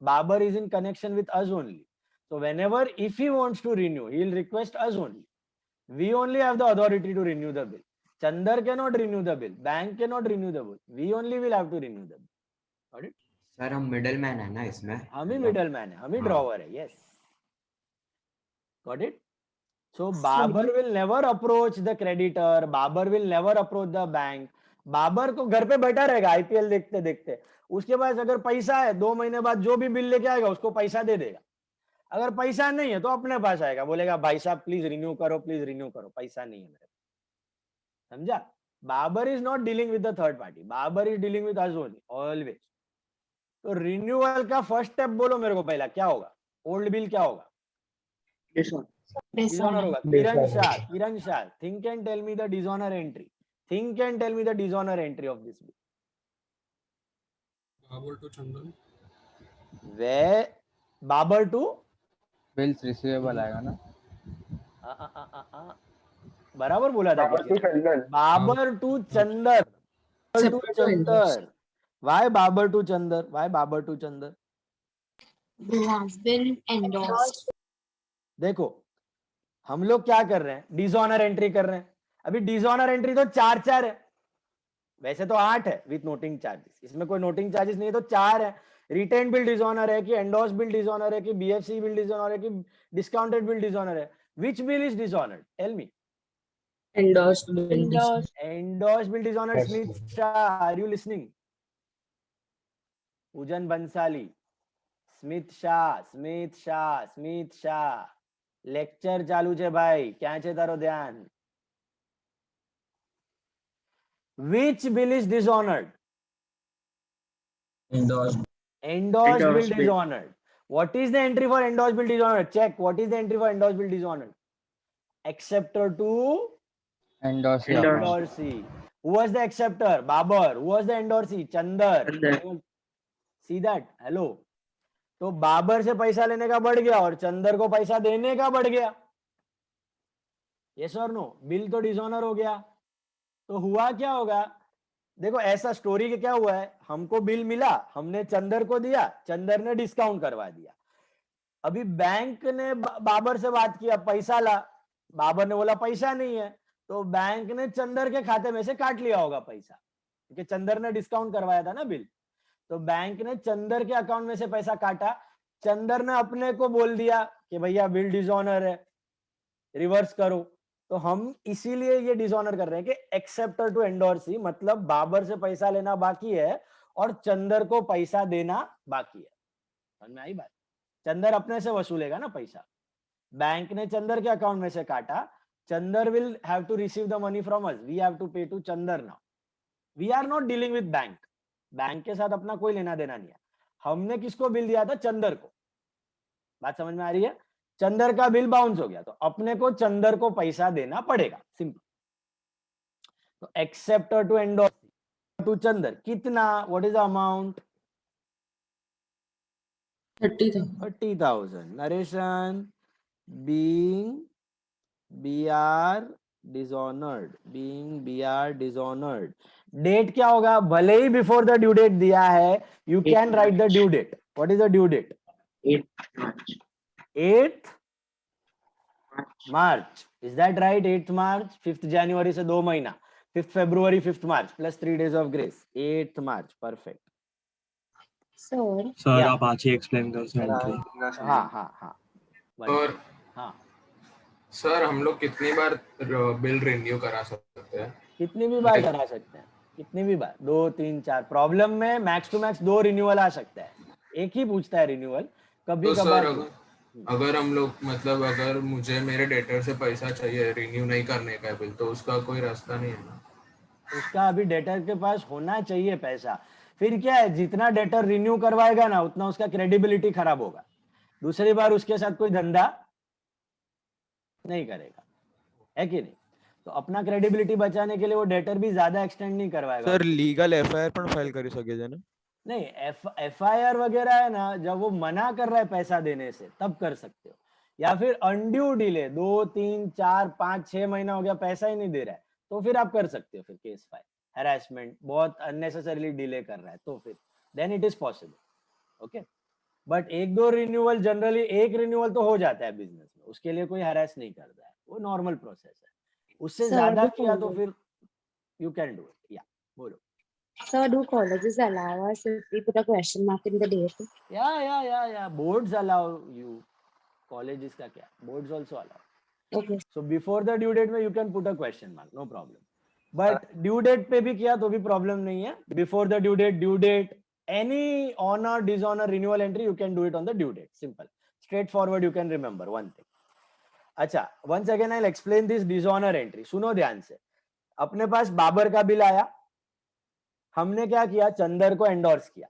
Babar is in connection with us only. So whenever if he wants to renew, he will request us only. We only have the authority to renew the bill. Chandar cannot renew the bill. Bank cannot renew the bill. We only will have to renew the bill. Got it? Sir हम middleman है ना इसमें, हम ही middleman है, हम ही drawer है. Yes. Got it? So Babar will never approach the creditor. Babar will never approach the bank. Babar को घर पे बैठा रहेगा आईपीएल देखते देखते, उसके पास अगर पैसा है 2 महीने बाद जो भी बिल लेके आएगा उसको पैसा दे देगा. अगर पैसा नहीं है तो अपने पास आएगा, बोलेगा भाई साहब प्लीज रिन्यू करो, प्लीज रिन्यू करो, पैसा नहीं है मेरे पास. समझा? Babar is not dealing with the third party, Babar is dealing with us only always. तो रिन्यूअल का फर्स्ट स्टेप बोलो मेरे को पहला क्या होगा? ओल्ड बिल क्या होगा? डिसऑनर होगा. Kiran Shah think and tell me the dishonour entry. Think and tell me the dishonour entry of this bill. Babar to Chandan. वे बाबर टू बिल्स रिसीवेबल आएगा ना. बराबर बोला था. Babar to Chandar. Why Babar to Chandar? Why Babar to Chandar? Bill has been endorsed. देखो हम लोग क्या कर रहे हैं? डिसऑनर एंट्री कर रहे हैं. अभी डिसऑनर एंट्री तो 4 है, वैसे तो 8 है विथ नोटिंग चार्जेस. इसमें कोई नोटिंग चार्जेस नहीं है तो 4 है. रिटेन बिल डिसऑनर है कि एंडोर्स बिल डिसऑनर है कि बीएफसी बिल डिसऑनर है कि डिस्काउंटेड बिल डिसऑनर है? Which bill is dishonoured? Tell me. Endorsed bill. Endorsed bill dishonored. Smith Shah, are you listening? पूजन बंसाली. स्मिथ शाह लेक्चर चालू છે ભાઈ, ક્યાં છે તારો ધ્યાન? Which bill is dishonored? Endorsed. Endorsed bill dishonored. What is the entry for endorsed bill dishonored? Check. What is the entry for endorsed bill dishonored? Acceptor to endorsee. Who was the acceptor? Babar. Who was the endorsee? Chandar. See that? Hello. तो बाबर से पैसा लेने का बढ़ गया और चंदर को पैसा देने का बढ़ गया. यस और नो? बिल तो डिसऑनर हो गया. तो हुआ क्या होगा? देखो ऐसा स्टोरी के क्या हुआ है, हमको बिल मिला, हमने चंदर को दिया, चंदर ने डिस्काउंट करवा दिया. अभी बैंक ने बाबर से बात किया, पैसा ला. बाबर ने बोला पैसा नहीं है, तो बैंक ने चंदर के खाते में से काट लिया होगा पैसा, क्योंकि चंदर ने डिस्काउंट करवाया था ना बिल. तो बैंक ने चंदर के अकाउंट में से पैसा काटा. चंदर ने अपने को बोल दिया कि भैया बिल डिसऑनर है, रिवर्स करो. तो हम इसीलिए ये डिसऑनर कर रहे हैं कि एक्सेप्टर टू एंडोर्सी, मतलब बाबर से पैसा लेना बाकी है और चंदर को पैसा देना बाकी है. समझ में आई बात? चंदर अपने से वसूलेगा ना पैसा. बैंक ने चंदर के अकाउंट में से काटा. Chandar will have to receive the money from us. We have to pay to Chandar now. We are not dealing with bank. Bank के साथ अपना कोई लेना देना नहीं है. हमने किसको बिल दिया था? चंदर को. बात समझ में आ रही है? चंदर का बिल बाउंस हो गया तो अपने को चंदर को पैसा देना पड़ेगा. सिंपल. तो acceptor to endorse to Chandar कितना? What is the amount? 30,000. Narration being BR dishonored. Date क्या होगा? भले ही बिफोर द ड्यू डेट दिया है, you can write the due date. What is the due date? 8th March. Is that right? 8th March. 5th January से 2 महीना. 5th February, 5th March plus 3 days of grace. 8th March. Perfect. Sir आप आज ही explain कर सकते हैं. हाँ. और हाँ सर हम लोग कितनी बार बिल रिन्यू करा सकते हैं? कितनी भी बार करा सकते हैं, कितनी भी बार. 2, 3, 4. प्रॉब्लम में मैक्स टू मैक्स 2 रिन्यूअल आ सकता है. एक ही पूछता है रिन्यूअल. कभी तो कभार अगर हम लोग मतलब अगर मुझे मेरे डेटर से पैसा चाहिए रिन्यू नहीं करने का बिल, तो उसका कोई रास्ता नहीं है ना? उसका अभी डेटर के पास होना चाहिए पैसा. फिर क्या है, जितना डेटर रिन्यू करवाएगा ना उतना उसका क्रेडिबिलिटी खराब होगा. दूसरी बार उसके साथ कोई धंधा नहीं करेगा, है कि नहीं? तो अपना क्रेडिबिलिटी बचाने के लिए वो डेटर भी ज्यादा एक्सटेंड नहीं करवाएगा. सर लीगल एफआईआर पण फाइल કરી શકે છે ને? नहीं, एफआईआर वगैरह है ना, जब वो मना कर रहा है पैसा देने से तब कर सकते हो. या फिर अनड्यू डिले 2, 3, 4, 5, 6 महीना हो गया पैसा ही नहीं दे रहा है, तो फिर आप कर सकते हो. फिर केस फाइल. हैरेसमेंट, बहुत अननेसेसरीली डिले कर रहा है, तो फिर then it is possible. Okay. But 1-2 renewal, generally 1 renewal तो हो जाता है बिजनेस में, उसके लिए कोई हैरेस नहीं करता है. वो नॉर्मल प्रोसेस है. उससे Sir, ज्यादा do किया तो college- फिर यू कैन डू इट. या बोलो. Sir, do colleges allow us if we put a question mark in the date? या boards allow you. Colleges का क्या, boards also allow. Okay. So before the due date में you can put a question mark, no problem. But due date पे भी किया तो भी problem नहीं है. Before the due date, any honor, dishonor, renewal entry you can do it on the due date. Simple, straightforward. You can remember one thing. अच्छा, once again I'll explain this dishonor entry. सुनो ध्यान से. अपने पास बाबर का bill आया, हमने क्या किया, चंदर को एंडोर्स किया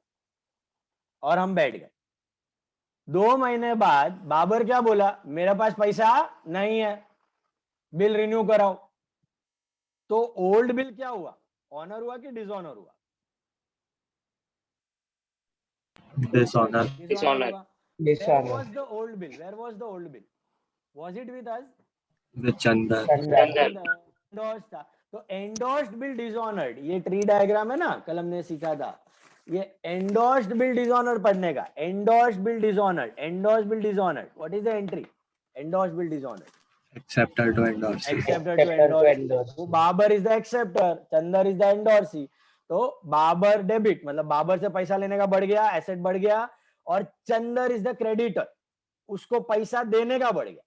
और हम बैठ गए. 2 महीने बाद बाबर क्या बोला, मेरे पास पैसा नहीं है, बिल रिन्यू कराओ. तो ओल्ड बिल क्या हुआ, ऑनर हुआ कि डिसऑनर हुआ? Dishonor. Dishonor. हुआ. Dishonor. Where was the old bill? Where was the old bill? Was it with us? With Chandar. Endorsed था. तो endorsed bill dishonored, ये ट्री डायग्राम है ना, कल हमने सीखा था. ये endorsed bill dishonored पढ़ने का. Endorsed bill dishonored. Endorsed bill dishonored. What is the entry? Endorsed bill dishonored. Acceptor to endorse. Acceptor to endorse. वो Babar is the acceptor, Chandar is the endorsee. तो बाबर डेबिट मतलब बाबर से पैसा लेने का बढ़ गया, एसेट बढ़ गया, और चंदर इज द क्रेडिटर, उसको पैसा देने का बढ़ गया.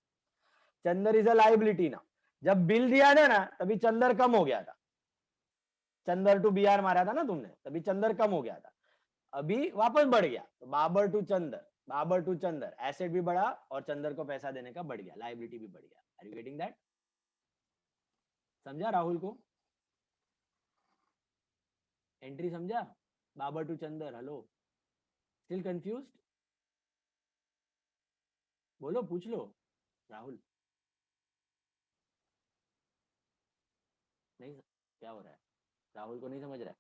चंदर इज अ लाइबिलिटी ना. जब बिल दिया था ना तभी चंदर कम हो गया था. चंदर टू बीआर मारा था ना तुमने, तभी चंदर कम हो गया था. अभी वापस बढ़ गया तो Babar to Chandar, Babar to Chandar, asset भी बढ़ा और चंदर को पैसा देने का बढ़ गया, लाइबिलिटी भी बढ़ गया. Are you getting that? समझा राहुल को? एंट्री समझा? Babar to Chandar. Hello, still confused? बोलो, पूछ लो राहुल. नहीं, क्या हो रहा है? राहुल को नहीं समझ रहा है.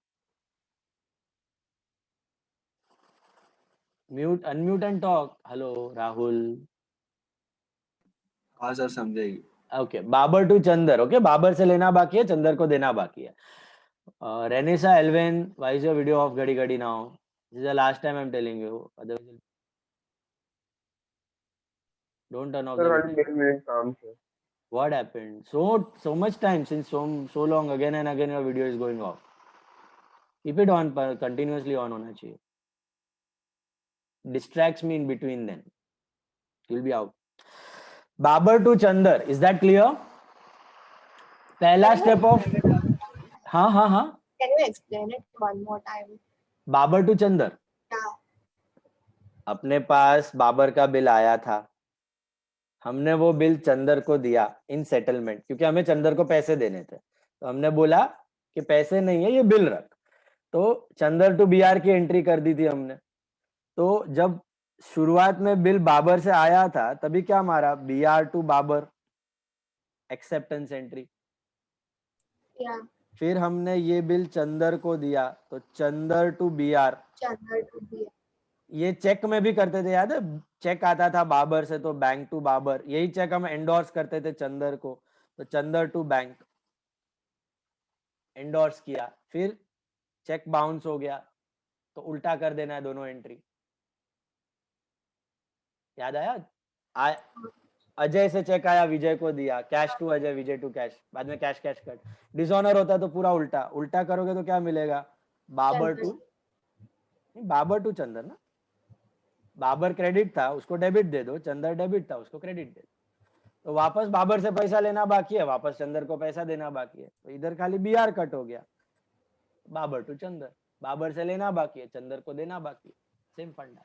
Mute, unmute and talk. Hello Rahul. हाँ सर, समझेगी. Okay, Babar to Chandar. Okay, Babar से लेना बाकी है, चंदर को देना बाकी है. रेनिसा एल्वेन, why is your video off घड़ी घड़ी now? This is the last time I am telling you, otherwise don't turn off the video. What happened? So much time, since so long, again and again your video is going off. Keep it on, continuously on होना चाहिए. Distracts me in between, then you'll be out. Babar to Chandar, is that clear? पहला step of हाँ. Can you explain it one more time? Babar to Chandar. अपने पास बाबर का bill आया था, हमने वो बिल चंदर को दिया इन सेटलमेंट, क्योंकि हमें चंदर को पैसे देने थे. तो हमने बोला कि पैसे नहीं है, ये बिल रख. तो चंदर टू बीआर की एंट्री कर दी थी हमने. तो जब शुरुआत में बिल बाबर से आया था तभी क्या मारा, BR to Babar, acceptance entry. फिर हमने ये बिल चंदर को दिया तो चंदर टू बीआर. ये चेक में भी करते थे, याद है? चेक आता था बाबर से तो बैंक टू बाबर, यही चेक हम एंडोर्स करते थे चंदर को, तो चंदर टू बैंक एंडोर्स किया. फिर चेक बाउंस हो गया तो उल्टा कर देना है दोनों एंट्री. याद आया? अजय से चेक आया, विजय को दिया, cash to Ajay, Vijay to cash, बाद में कैश कैश कट. डिसऑनर होता तो पूरा उल्टा. उल्टा करोगे तो क्या मिलेगा, बाबर टू चंदर ना. बाबर क्रेडिट था, उसको डेबिट दे दो, चंदर डेबिट था, उसको क्रेडिट दे दो. तो वापस बाबर से पैसा लेना बाकी है, वापस चंदर को पैसा देना बाकी है. तो इधर खाली बीआर कट हो गया, बाबर टू चंदर. बाबर से लेना बाकी है, चंदर को देना बाकी है. सेम फंडा.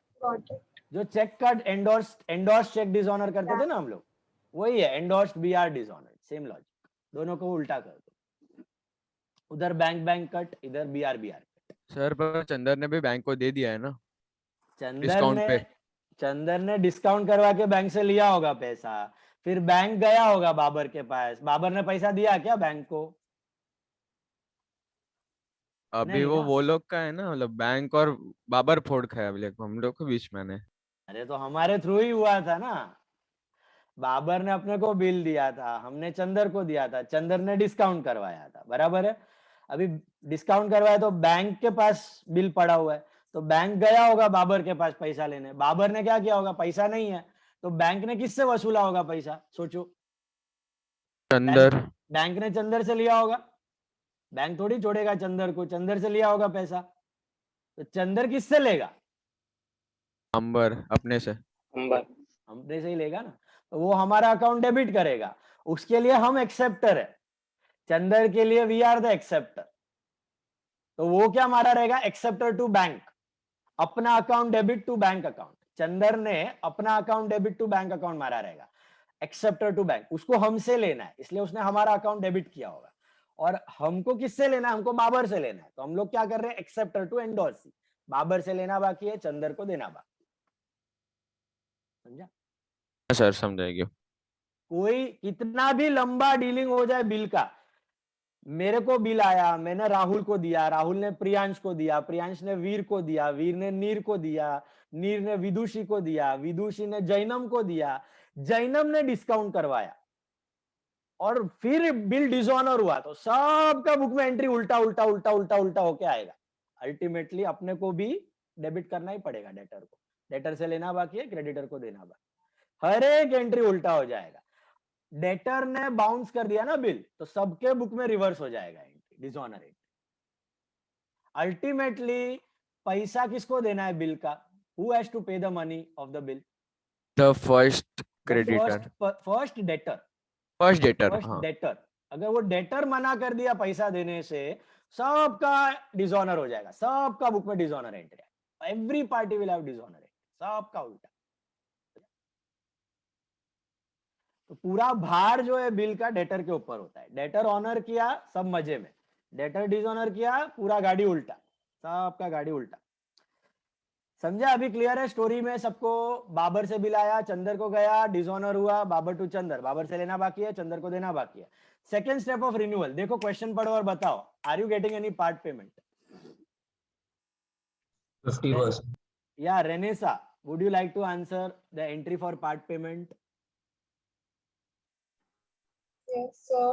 जो चेक का एंडोर्स चेक डिसऑनर करते थे ना हम लोग, वही है endorsed BR dishonour. Same logic, दोनों को उल्टा कर दो. उधर बैंक कट, इधर बीआर कट. सर पर चंदर ने भी बैंक को दे दिया है ना डिस्काउंट पे. चंदर ने डिस्काउंट करवा के बैंक से लिया होगा पैसा, फिर बैंक गया होगा बाबर के पास. बाबर ने पैसा दिया क्या बैंक को? अभी वो लोग का है ना, मतलब बैंक और बाबर फोड़ खाया अभी हम लोग के बीच में ने. अरे तो हमारे थ्रू ही हुआ था ना. बाबर ने अपने को बिल दिया था, हमने चंदर को दिया था, चंदर ने डिस्काउंट करवाया था, बराबर है. अभी डिस्काउंट करवाया तो बैंक के पास बिल पड़ा हुआ है, तो बैंक गया होगा बाबर के पास पैसा लेने. बाबर ने क्या किया होगा, पैसा नहीं है, तो बैंक ने किससे वसूला होगा पैसा? सोचो. चंदर बैंक ने चंदर से लिया होगा, बैंक थोड़ी छोड़ेगा चंदर को, चंदर से लिया होगा पैसा, तो चंदर किससे लेगा? अंबर अपने से। अंबर अपने से ही लेगा ना, तो वो हमारा अकाउंट डेबिट करेगा, उसके लिए हम एक्सेप्टर है, चंदर के लिए वी आर द एक्सेप्टर, तो वो क्या हमारा रहेगा? एक्सेप्टर टू बैंक, अपना account debit to bank account, Chandar ने अपना account debit to bank account मारा रहेगा, एक्सेप्टर टू बैंक, उसको हमसे लेना है, इसलिए उसने हमारा अकाउंट डेबिट किया होगा, और हमको किससे लेना है? हमको बाबर से लेना है, तो हम लोग क्या कर रहे हैं? एक्सेप्टर टू एंडोर्सी, बाबर से लेना बाकी है, चंदर को देना बाकी। समझा? सर समझाएगी। कोई कितना भी लंबा डीलिंग हो जाए बिल का, मेरे को बिल आया, मैंने राहुल को दिया, राहुल ने प्रियांश को दिया, प्रियांश ने वीर को दिया, वीर ने नीर को दिया, नीर ने विदुषी को दिया, विदुषी ने जैनम को दिया, जैनम ने डिस्काउंट करवाया, और फिर बिल डिसऑनर हुआ, तो सबका बुक में एंट्री उल्टा उल्टा उल्टा उल्टा उल्टा होके आएगा। अल्टीमेटली अपने को भी डेबिट करना ही पड़ेगा डेटर को, डेटर से लेना बाकी है, क्रेडिटर को देना बाकी, हर एक एंट्री उल्टा हो जाएगा। डेटर ने बाउंस कर दिया ना बिल, तो सबके बुक में रिवर्स हो जाएगा एंट्री, डिसऑनर एंट्री। अल्टीमेटली पैसा किसको देना है बिल का? Who has to pay the money of the bill? The first creditor, first debtor, first debtor. First हाँ डेटर। अगर वो डेटर मना कर दिया पैसा देने से, सबका डिसऑनर हो जाएगा, सबका बुक में डिसऑनर एंट्री है, every party will have dishonour entry, सबका उल्टा। तो पूरा भार जो है बिल का डेटर के ऊपर होता है, डेटर ऑनर किया सब मजे में, डेटर डिसऑनर किया पूरा गाड़ी उल्टा, सबका गाड़ी उल्टा। समझा? अभी क्लियर है स्टोरी में सबको? बाबर से बिल आया, चंदर को गया, डिसऑनर हुआ, बाबर टू चंदर, बाबर से लेना बाकी है, चंदर को देना बाकी है। सेकेंड स्टेप ऑफ रिन्यूअल, देखो क्वेश्चन पढ़ो और बताओ, are you getting any part payment? 50%. या Renessa, would you like to answer the entry for part payment? Yes, sir.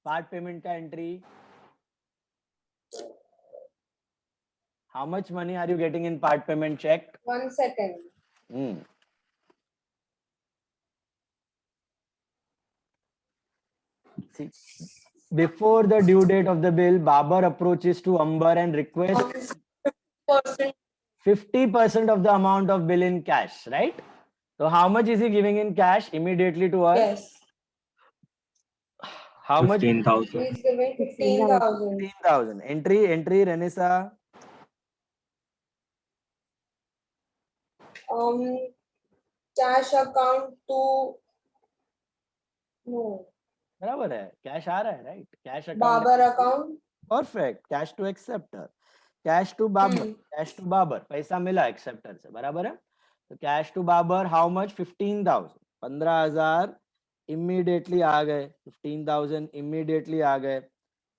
Part payment का entry, how much money are you getting in part payment check? 1 second. See, before the due date of the bill, Babar approaches to Ambar and requests 50% of the amount of bill in cash, right? So how much is he giving in cash immediately to us? Yes. How much? 15,000. He's giving 15,000. 15,000. Entry, Renessa. Cash account to no. बराबर है, cash आ रहा है, right? Cash account, Babar account. Perfect, cash to acceptor, cash to Babar, cash to Babar, पैसा मिला acceptor से, बराबर है? तो cash to Babar how much? 15,000, 15,000 immediately आ गए, 15,000 इमीडिएटली आ गए।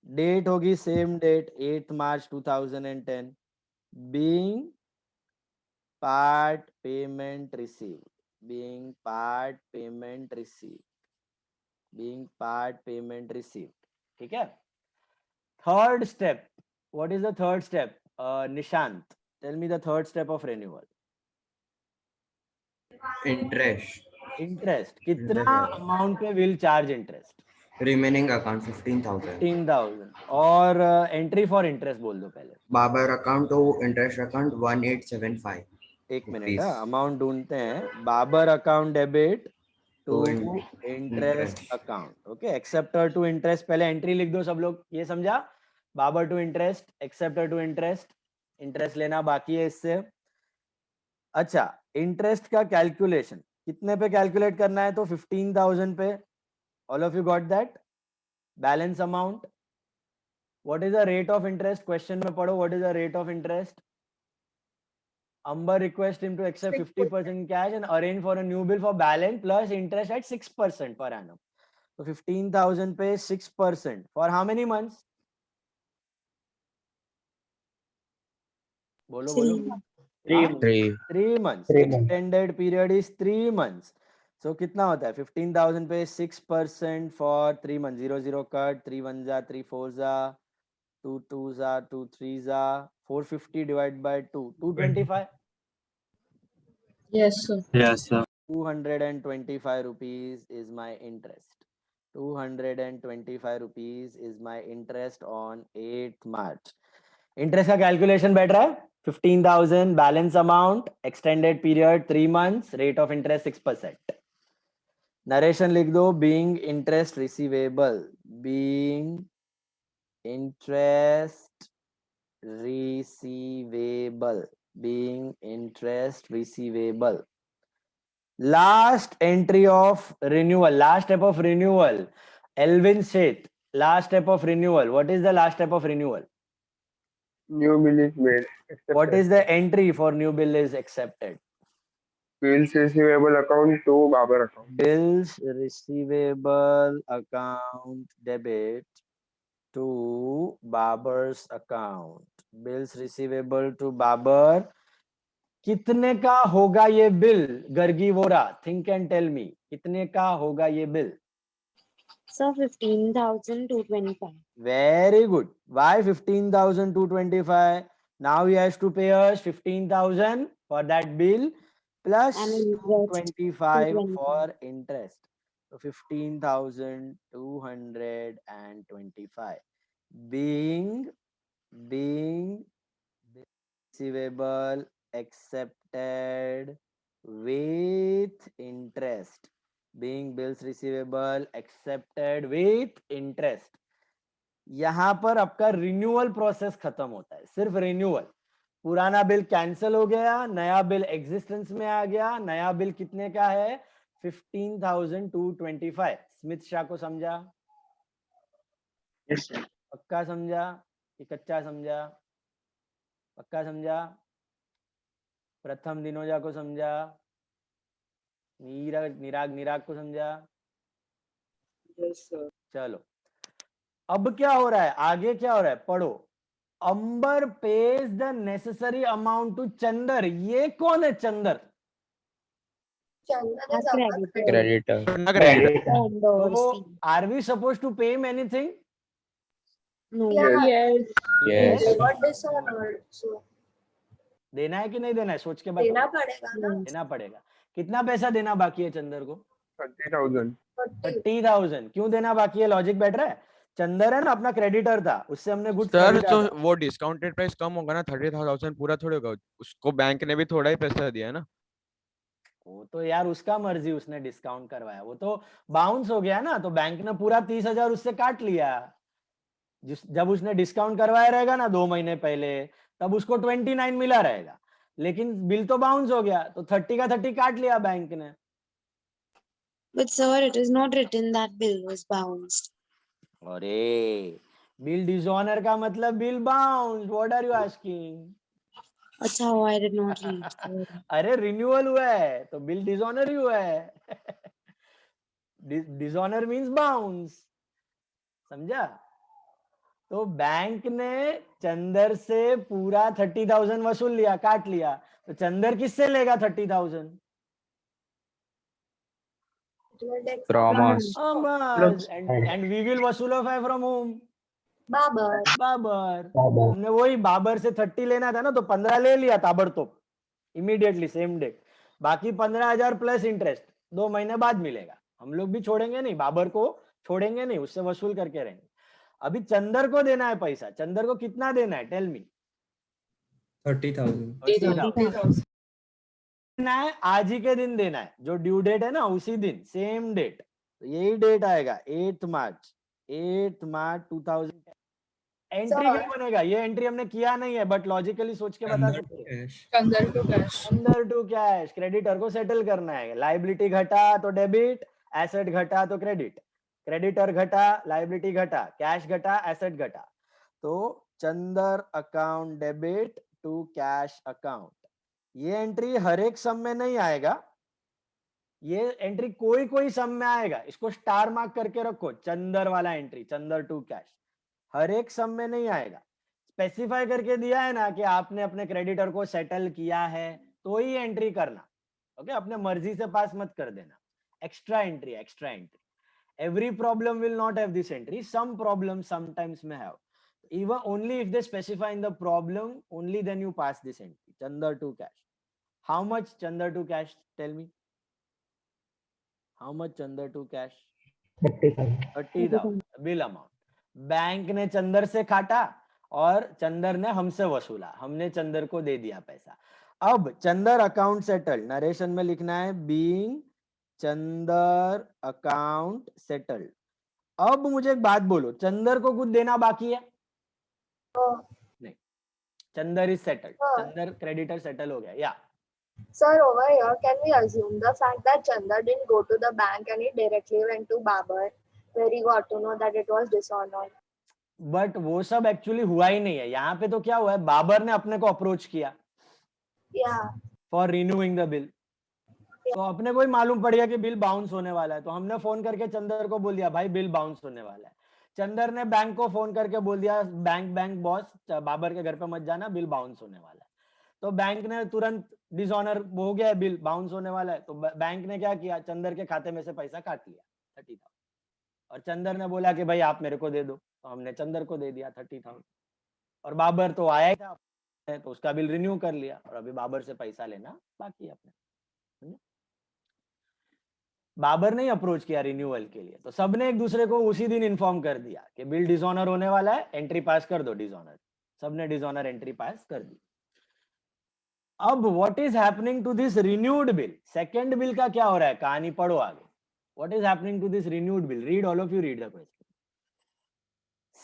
डेट होगी same date, 8 March 2010, being part payment receive, being part payment receive, being part payment receive. ठीक है? Third step, what is the third step? Nishant, tell me the third step of renewal. Interest कितना amount पे will charge interest? Remaining account 15,000. 15,000 और entry for interest बोल दो पहले। Babar account to interest account 1875. एक minute, amount ढूंढते हैं। Babar account debit to interest account, okay. Acceptor to interest, पहले एंट्री लिख दो सब लोग, ये समझा? Babar to interest, acceptor to interest, interest लेना बाकी है इससे। अच्छा, इंटरेस्ट का कैलकुलेशन कितने पे कैलकुलेट करना है? तो 15,000 पे। All of you got that? Balance amount, what is the rate of interest? Question में पढ़ो, what is the rate of interest? Amber request him to accept 50% cash and arrange for a new bill for balance plus interest at 6% per annum. So 15,000 पे 6% for how many months? बोलो बोलो। 3 months. Extended period is 3 months. So कितना होता है? 15,000 पे 6% for 3 months. 0 0 cut, 3 1 जा, 3 4 जा, 2 2 जा, 2 3 जा, 450 divided by 2, 225. Yes, sir. Yes, sir. 225 rupees is my interest. 225 rupees is my interest on 8th March. Interest का कैलकुलेशन बैठ रहा है 15,000 balance amount extended period 3 months rate of interest 6%. Narration लिख दो being interest receivable being interest receivable being interest receivable. Last entry of renewal, last step of renewal. Elvin Seth, last step of renewal. What is the last step of renewal? New bill is made. Accepted. What is the entry for new bill is accepted? Bills receivable account to Babar account. Bills receivable account debit to Babar's account. Bills receivable to Babar. कितने का होगा ये bill? Gargi Vora, think and tell me, कितने का होगा ये bill? So 15,225. Very good. Why 15,225? Now he has to pay us 15,000 for that bill plus And interest, 25 225. for interest. So 15,225 being receivable accepted with interest. Being bills receivable accepted with interest. यहां पर आपका renewal process खत्म होता है, सिर्फ renewal. पुराना bill cancel हो गया, नया बिल एग्जिस्टेंस में आ गया. नया बिल कितने का है? 15,225. स्मिथ शाह को समझा? Yes, sir. पक्का समझा कि कच्चा समझा? पक्का समझा? प्रथम दिनोजा को समझा? निराग को समझा? Yes, sir. चलो, अब क्या हो रहा है? आगे क्या हो रहा है? पढ़ो. Ambar pays the necessary amount to Chandar. ये कौन है Chandar? Chandra is our Creditor. So, are we supposed to pay him anything? No. Yeah. Yes. Yes. They got dishonored, so देना है कि नहीं देना है? सोच के बताओ. देना पड़ेगा ना. देना पड़ेगा. कितना पैसा देना बाकी है चंदर को? 30,000. 30,000. क्यों देना बाकी है? लॉजिक बैठ रहा है. चंदर है ना, अपना क्रेडिटर था, उससे हमने गुड्स सर खरीदा तो था. वो डिस्काउंटेड प्राइस कम होगा ना, 30,000 पूरा थोड़ी होगा. उसको बैंक ने भी थोड़ा ही पैसा दिया है ना. वो तो यार उसका मर्जी, उसने डिस्काउंट करवाया, वो तो बाउंस हो गया ना. तो बैंक ने पूरा 30,000 उससे काट लिया. जब उसने डिस्काउंट करवाया रहेगा ना 2 महीने पहले, तब उसको 29 मिला रहेगा. लेकिन बिल तो बाउंस हो गया, तो 30 का 30 काट लिया बैंक ने. But sir, it is not written that bill was bounced. अरे बिल डिसऑनर का मतलब bill bounce. What are you asking? अच्छा, oh, I did not read. Sorry. अरे रिन्यूअल हुआ है तो बिल डिसऑनर ही हुआ है. Dishonour means bounce. समझा? तो बैंक ने चंदर से पूरा 30,000 वसूल लिया, काट लिया. तो चंदर किससे लेगा 30,000? From us. And we will वसूलify from whom? Babar. Babar. हमने वही बाबर से 30 लेना था ना, तो 15 ले लिया ताबड़तोड़, इमीडिएटली सेम डे. बाकी 15,000 प्लस इंटरेस्ट 2 महीने बाद मिलेगा. हम लोग भी छोड़ेंगे नहीं, बाबर को छोड़ेंगे नहीं, उससे वसूल करके रहेंगे. अभी चंदर को देना है पैसा. चंदर को कितना देना है? Tell me. 30,000. 30,000 देना है. आज ही के दिन देना है. जो ड्यू डेट है ना, उसी दिन, सेम डेट. तो यही डेट आएगा 8th मार्च 2010. एंट्री क्या बनेगा? ये एंट्री हमने किया नहीं है, बट लॉजिकली सोच के बता सकते हैं. Chandar to cash. अंदर टू कैश. क्रेडिटर को सेटल करना है. लाइबिलिटी घटा तो डेबिट, एसेट घटा तो क्रेडिट. क्रेडिटर घटा, लाइबिलिटी घटा, कैश घटा, एसेट घटा. तो Chandar account debit to cash account. ये एंट्री हर एक सम में नहीं आएगा. ये एंट्री कोई कोई सम में आएगा. इसको स्टार मार्क करके रखो. चंदर वाला एंट्री, चंदर टू कैश, हर एक सम में नहीं आएगा. स्पेसिफाई करके दिया है ना कि आपने अपने क्रेडिटर को सेटल किया है, तो ही एंट्री करना. ओके, अपने मर्जी से पास मत कर देना. Extra entry, extra entry. Every problem will not have this entry. Some problems sometimes may have. Even only if they specify in the problem, only then you pass this entry. Chandar to cash. How much Chandar to cash? Tell me. How much Chandar to cash 30,000. 30,000 bill amount. Bank ने चंदर से काटा और चंदर ने हमसे वसूला, हमने चंदर को दे दिया पैसा. अब चंदर अकाउंट सेटल्ड, नरेशन में लिखना है बीइंग चंदर अकाउंट सेटल्ड. अब मुझे एक बात बोलो, चंदर को कुछ देना बाकी है? नहीं, Chandar is settled, Chandar creditor settle हो गया. या Sir, over here, can we assume the fact that Chandar didn't go to the bank and he directly went to Babar, where he got to know that it was dishonored? But वो सब actually हुआ ही नहीं है. यहाँ पे तो क्या हुआ है, बाबर ने अपने को अप्रोच किया Yeah. For renewing the bill. तो अपने को ही मालूम पड़ गया कि बिल बाउंस होने वाला है, तो हमने फोन करके चंदर को बोल दिया भाई बिल बाउंस होने वाला है. चंदर ने बैंक को फोन करके बोल दिया बैंक बॉस बाबर के घर पे मत जाना, बिल बाउंस होने वाला है. तो बैंक ने तुरंत डिसऑनर हो गया, बिल बाउंस होने वाला है. तो बैंक ने क्या किया, चंदर के खाते में से पैसा काट लिया 30,000. और चंदर ने बोला कि भाई आप मेरे को दे दो, तो हमने चंदर को दे दिया 30,000. और बाबर तो आया ही था, तो उसका बिल रिन्यू कर लिया और अभी बाबर से पैसा लेना बाकी है अपने. बाबर ने अप्रोच किया रिन्यूअल के लिए, तो सबने एक दूसरे को उसी दिन इन्फॉर्म कर दिया कि बिल डिसऑनर होने वाला है, एंट्री पास कर दो डिसऑनर. सबने डिसऑनर एंट्री पास कर दी. अब what is happening to this renewed bill? Second bill का क्या हो रहा है, कहानी पढ़ो आगे. What is happening to this renewed bill? Read, all of you read the question.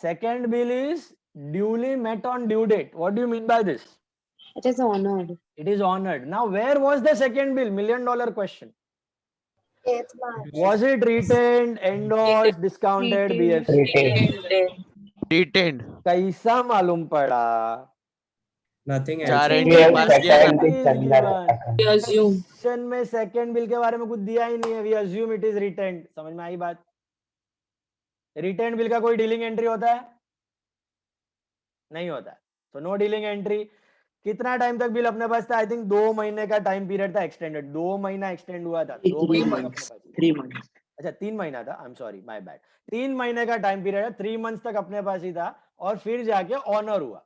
Second bill is duly met on due date. What do you mean by this? It is honored. It is honored. Now where was the second bill? $1 million question. 8th March. Was it retained, endorsed, discounted, BFC? Retained. कैसा मालूम पड़ा? Nothing चार else. Entry पास किया था. Question में second bill के बारे में कुछ दिया ही नहीं है. We assume it is retained. समझ में आई बात? रिटेन्ड बिल का कोई डीलिंग एंट्री होता है? नहीं होता है. तो नो डीलिंग एंट्री. कितना टाइम तक बिल अपने पास था? आई थिंक 2 महीने का टाइम पीरियड था, एक्सटेंडेड. 2 महीना एक्सटेंड हुआ था. 2 महीने अच्छा 3 महीना था. I am sorry, my bad. 3 महीने का टाइम पीरियड है, 3 मंथ्स तक अपने पास ही था और फिर जाके ऑनर हुआ.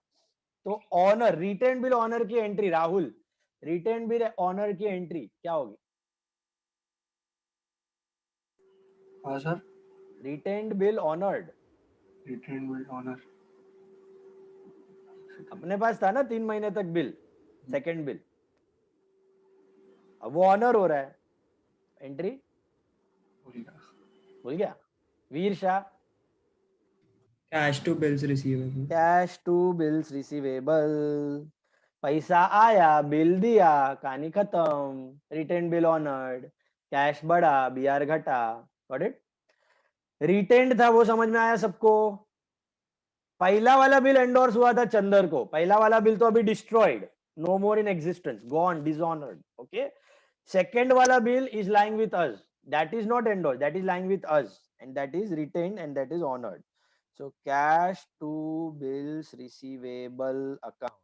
तो ऑनर, रिटेन बिल ऑनर की entry, Rahul, retain bill honour की एंट्री क्या होगी? हाँ sir. Retained bill honoured. Retain bill honour अपने पास था ना 3 महीने तक बिल, सेकंड बिल. अब वो ऑनर हो रहा है, एंट्री भूल गया. Veer Shah. Cash to bills receivable. Cash to bills receivable. पैसा आया, बिल दिया, कहानी खत्म. रिटेन बिल ऑनर्ड, कैश बढ़ा, बीआर घटा. Got it? रिटेन्ड था वो समझ में आया सबको. पहला वाला बिल एंडोर्स हुआ था चंदर को. पहला वाला बिल तो अभी destroyed, no more in existence, gone, dishonoured. Okay. Second वाला bill is lying with us, that is not endorse, that is lying with us and that is retained and that is honoured. So cash to bills receivable account.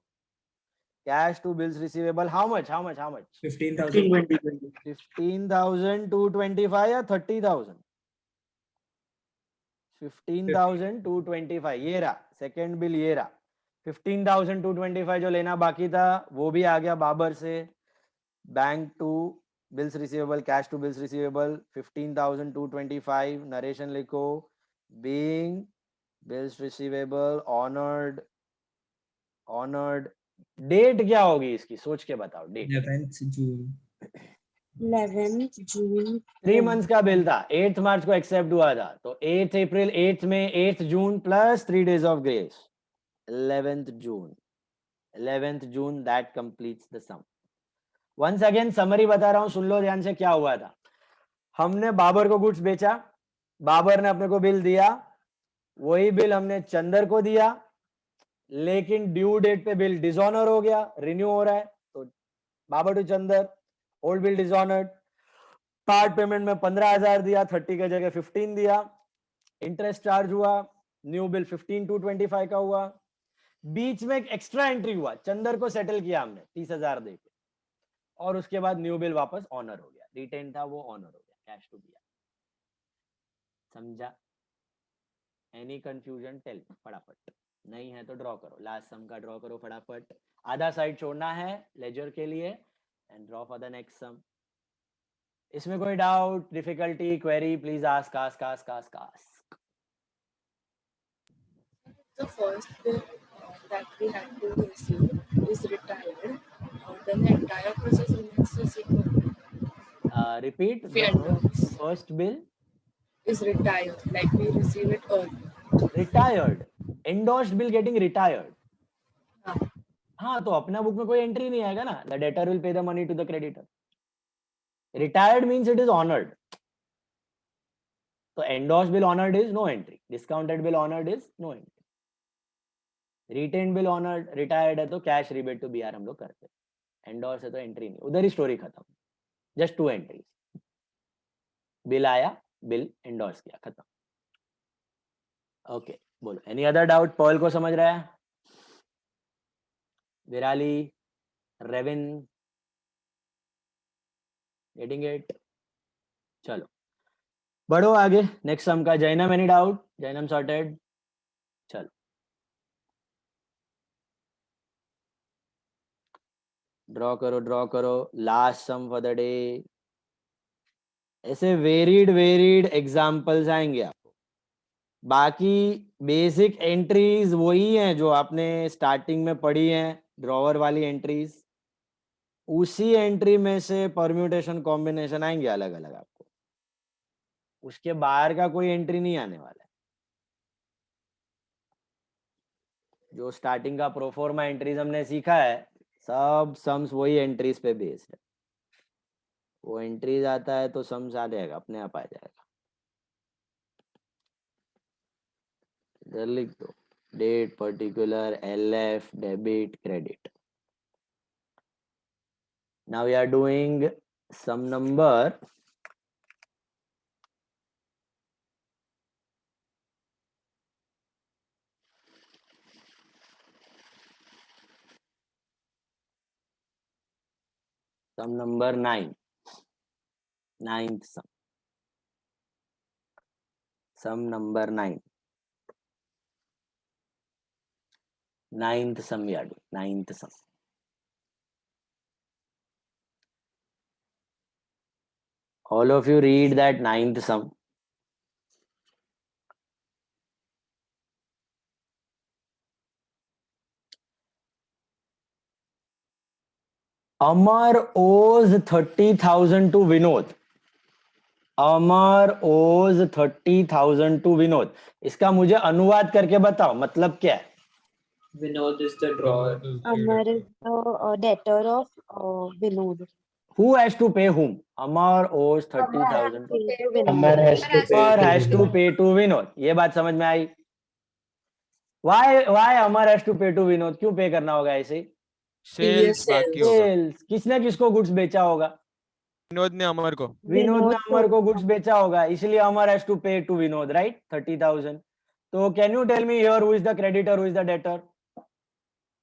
Cash to bills receivable. How much? 15,000. 15,225 या 30,000? 15,225. ये रहा second bill, ये रहा 15,225. जो लेना बाकी था वो भी आ गया बाबर से. Bank to bills receivable, cash to bills receivable 15,225. Narration लिखो, बीइंग bills receivable honored. डेट क्या होगी इसकी, सोच के बताओ. Date 11th June. 11th June. 3 months का बिल था, 8th मार्च को एक्सेप्ट हुआ था. तो 8th अप्रैल, 8th में 8th June plus 3 days of grace, 11th June. 11th June, that completes the sum. Once again summary बता रहा हूं, सुन लो ध्यान से. क्या हुआ था, हमने बाबर को गुड्स बेचा, बाबर ने अपने को बिल दिया, वही बिल हमने चंदर को दिया, लेकिन ड्यू डेट पे बिल डिसऑनर हो गया, रिन्यू हो रहा है. तो Babar to Chandar, old bill dishonoured. Part payment में 15,000 दिया, 30 की जगह 15 दिया. इंटरेस्ट चार्ज हुआ, न्यू बिल 15,225 का हुआ. बीच में एक एक्स्ट्रा एंट्री हुआ, चंदर को सेटल किया हमने 30,000 देके, और उसके बाद न्यू बिल वापस ऑनर हो गया. रिटेन था वो ऑनर हो गया, कैश टू दिया. समझा? एनी कंफ्यूजन टेल फटाफट. नहीं है तो ड्रॉ करो, लास्ट सम का ड्रॉ करो फटाफट. आधा साइड छोड़ना है लेजर के लिए and draw for the next सम. इसमें कोई doubt, difficulty, query? Please ask ask ask ask ask. The first bill that we had to receive is retired, then the entire process remains the same. Repeat. We endorse. First bill Is retired, like we receive it early. retired. Endorsed bill getting retired. हाँ, तो अपना book में कोई entry नहीं आएगा ना. The debtor will pay the money to the creditor. Retired means it is honored. So endorsed bill honored is no entry. Discounted bill honored is no entry. Retained bill honored, retired है तो cash rebate to B R हम लोग करते हैं. Endorse है तो entry नहीं, उधर ही स्टोरी खत्म. Just 2 entries. बिल आया, बिल एंडोर्स किया, खत्म. ओके, बोलो. Any other doubt? पर्ल को समझ रहा है? विराली, रेविन, गेटिंग इट? चलो बढ़ो आगे. नेक्स्ट सम का. Jainam, any doubt? Jainam sorted? चलो ड्रॉ करो. Last sum for the day. ऐसे वेरिड एग्जांपल्स आएंगे आपको. बाकी बेसिक एंट्रीज वही हैं जो आपने स्टार्टिंग में पढ़ी हैं, ड्रॉवर वाली एंट्रीज. उसी एंट्री में से परम्यूटेशन कॉम्बिनेशन आएंगे अलग अलग आपको. उसके बाहर का कोई एंट्री नहीं आने वाला है. जो स्टार्टिंग का प्रोफॉर्मा एंट्रीज हमने सीखा है, सब सम्स वही एंट्रीज पे बेस्ड है. वो एंट्रीज आता है तो सम्स आ जाएगा, अपने आप आ जाएगा. इधर लिख दो. Date, particular, LF, debit, credit. Now we are doing sum number sum number 9. Ninth sum. Sum number 9. Ninth sum we are doing. Ninth sum. All of you read that ninth sum. Amar owes 30,000 to Vinod. Amar owes 30,000 to Vinod. इसका मुझे अनुवाद करके बताओ, मतलब क्या है? Vinod is the drawer. Amar is the debtor of Vinod. Who has to pay whom? Amar owes 30,000. Amar has to pay. Amar has to pay to Vinod. ये बात समझ में आई? Why Amar has to pay to Vinod? क्यों पे करना होगा ऐसे? Sales बाकी होगा. सेल्स. किसने किसको गुड्स बेचा होगा? विनोद ने अमर को. विनोद ने अमर को गुड्स बेचा होगा, इसलिए Amar has to pay to Vinod, right? 30,000. तो can you tell me here who is the creditor, who is the debtor?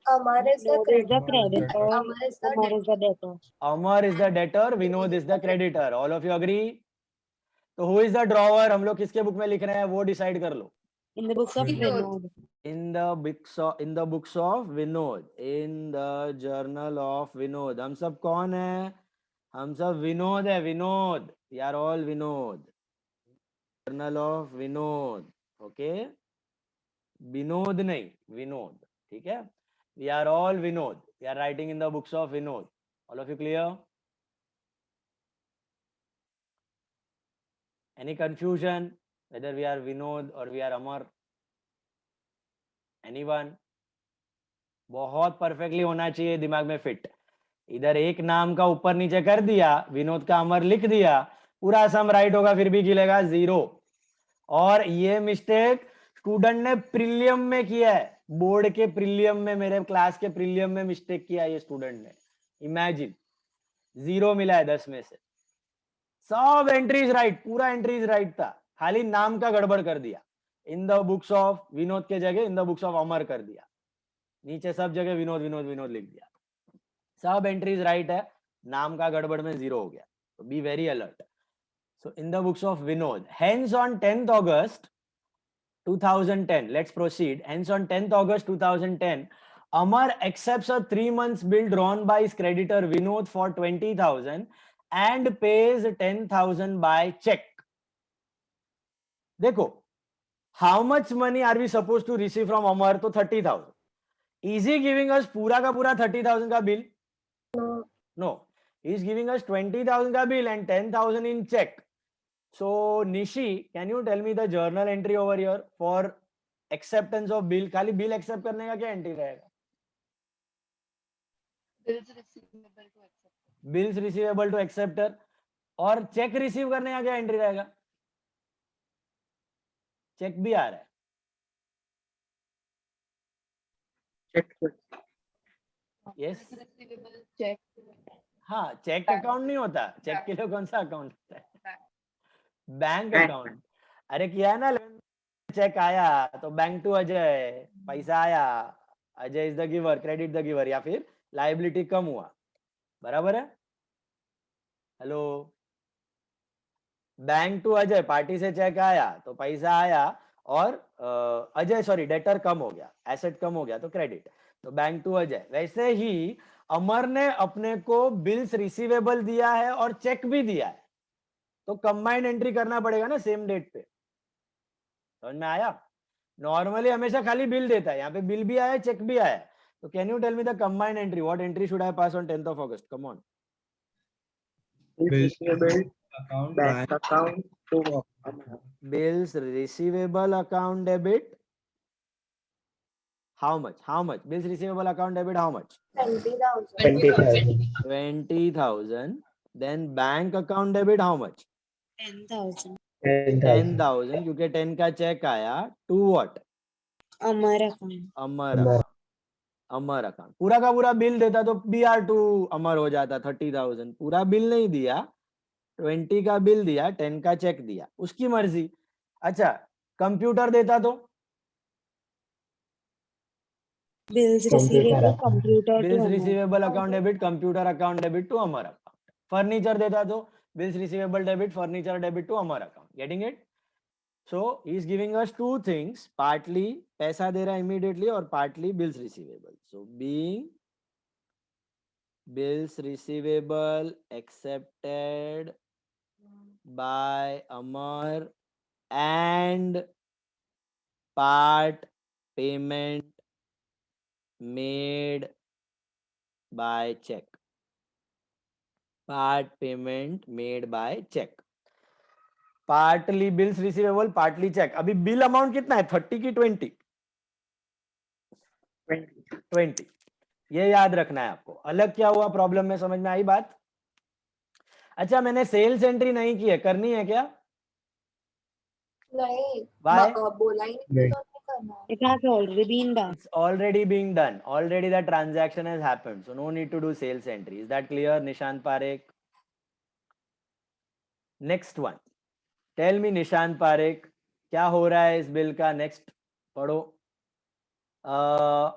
Amar is the creditor. Amar is the debtor, Vinod is the creditor. All of you agree? तो who is the drawer? हम लोग किसके book में लिख रहे हैं वो decide कर लो. In the books of Vinod. In the books of Vinod. In the journal of Vinod. हम सब कौन है? हम सब विनोद है. Vinod. We are all Vinod. Journal of Vinod. Okay? Vinod नहीं, विनोद. ठीक है? We are all Vinod. We are writing in the books of Vinod. All of you clear? Any confusion whether we are Vinod or we are Amar? Anyone? बहुत perfectly होना चाहिए दिमाग में fit. इधर एक नाम का ऊपर नीचे कर दिया, विनोद का अमर लिख दिया, पूरा सम राइट होगा, फिर भी गिलेगा 0. और ये मिस्टेक स्टूडेंट ने प्रीलियम में किया है. बोर्ड के प्रीलियम में, मेरे क्लास के प्रीलियम में मिस्टेक किया ये स्टूडेंट ने. इमेजिन 0 मिला है 10 में से. सब एंट्रीज राइट, पूरा एंट्रीज राइट था, खाली नाम का गड़बड़ कर दिया. इन द बुक्स ऑफ विनोद के जगह इन द बुक्स ऑफ अमर कर दिया. नीचे सब जगह विनोद विनोद विनोद लिख दिया. सब एंट्रीज राइट है, नाम का गड़बड़ में 0 हो गया. तो be very alert. So in the books of Vinod. Hence on 10th August 2010, let's proceed. Hence on 10th August 2010, Amar accepts a 3 months bill drawn by his creditor Vinod for 20,000 and pays 10,000 by check. देखो, how much money are we supposed to receive from Amar? तो 30,000. Is he giving us पूरा का पूरा 30,000 का bill? No. He is giving us 20,000 का bill and 10,000 in check. So Nishi, can you tell me the journal entry over here for acceptance of bill? खाली bill accept करने का क्या entry रहेगा? Bills receivable to acceptor. और check receive करने का क्या एंट्री रहेगा? चेक भी आ रहा है. Yes, check. हाँ, चेक अकाउंट नहीं होता. चेक के लिए कौन सा अकाउंट होता है? Bank account. अरे किया है ना, चेक आया तो बैंक टू अजय, पैसा आया, Ajay is the giver, credit the giver, या फिर लायबिलिटी कम हुआ. बराबर है? Hello, bank to Ajay, party से चेक आया तो पैसा आया और अजय सॉरी डेटर कम हो गया, एसेट कम हो गया तो क्रेडिट. तो बैंक टू अजय. वैसे ही अमर ने अपने को बिल्स रिसीवेबल दिया है और चेक भी दिया है, तो कंबाइंड एंट्री करना पड़ेगा ना सेम डेट पे. समझ में आया? नॉर्मली हमेशा खाली बिल देता है, यहाँ पे बिल भी आया, चेक भी आया. तो can you tell me the combined entry? What entry should I pass on 10th of August? Come on. Bills receivable bank account to Bills receivable account debit. How much? How much? Bills receivable account debit. How much? 20,000. 20,000. Then bank account debit. How much? 10,000. 10,000. क्योंकि 10 का check आया. To what? Amar account. Amar account. Amar account. पूरा का पूरा bill देता तो BR2 अमर हो जाता 30,000. पूरा बिल नहीं दिया, 20 का बिल दिया, 10 का चेक दिया, उसकी मर्जी. अच्छा, कंप्यूटर देता तो Bills receivable computer to bills Amar. Receivable account debit, computer account debit to Amar account. Furniture देता तो bills receivable debit, furniture debit to Amar account. Getting it? So he is giving us two things, partly पैसा दे रहा है immediately और partly bills receivable. So being bills receivable accepted by Amar and part payment made by check. Part payment made by check. Partly bills receivable, partly check. अभी bill amount कितना है? 30 की 20? 20. ये याद रखना है आपको. अलग क्या हुआ प्रॉब्लम में, समझ में आई बात? अच्छा, मैंने सेल्स एंट्री नहीं की है, करनी है क्या? नहीं. Why? बोला ही नहीं तो नहीं करना. It has already been done. It's already being done. Already the transaction has happened. So no need to do sales entry. Is that clear, Nishant Parekh? Next one. Tell me, Nishant Parekh, क्या हो रहा है इस bill का? Next पढ़ो.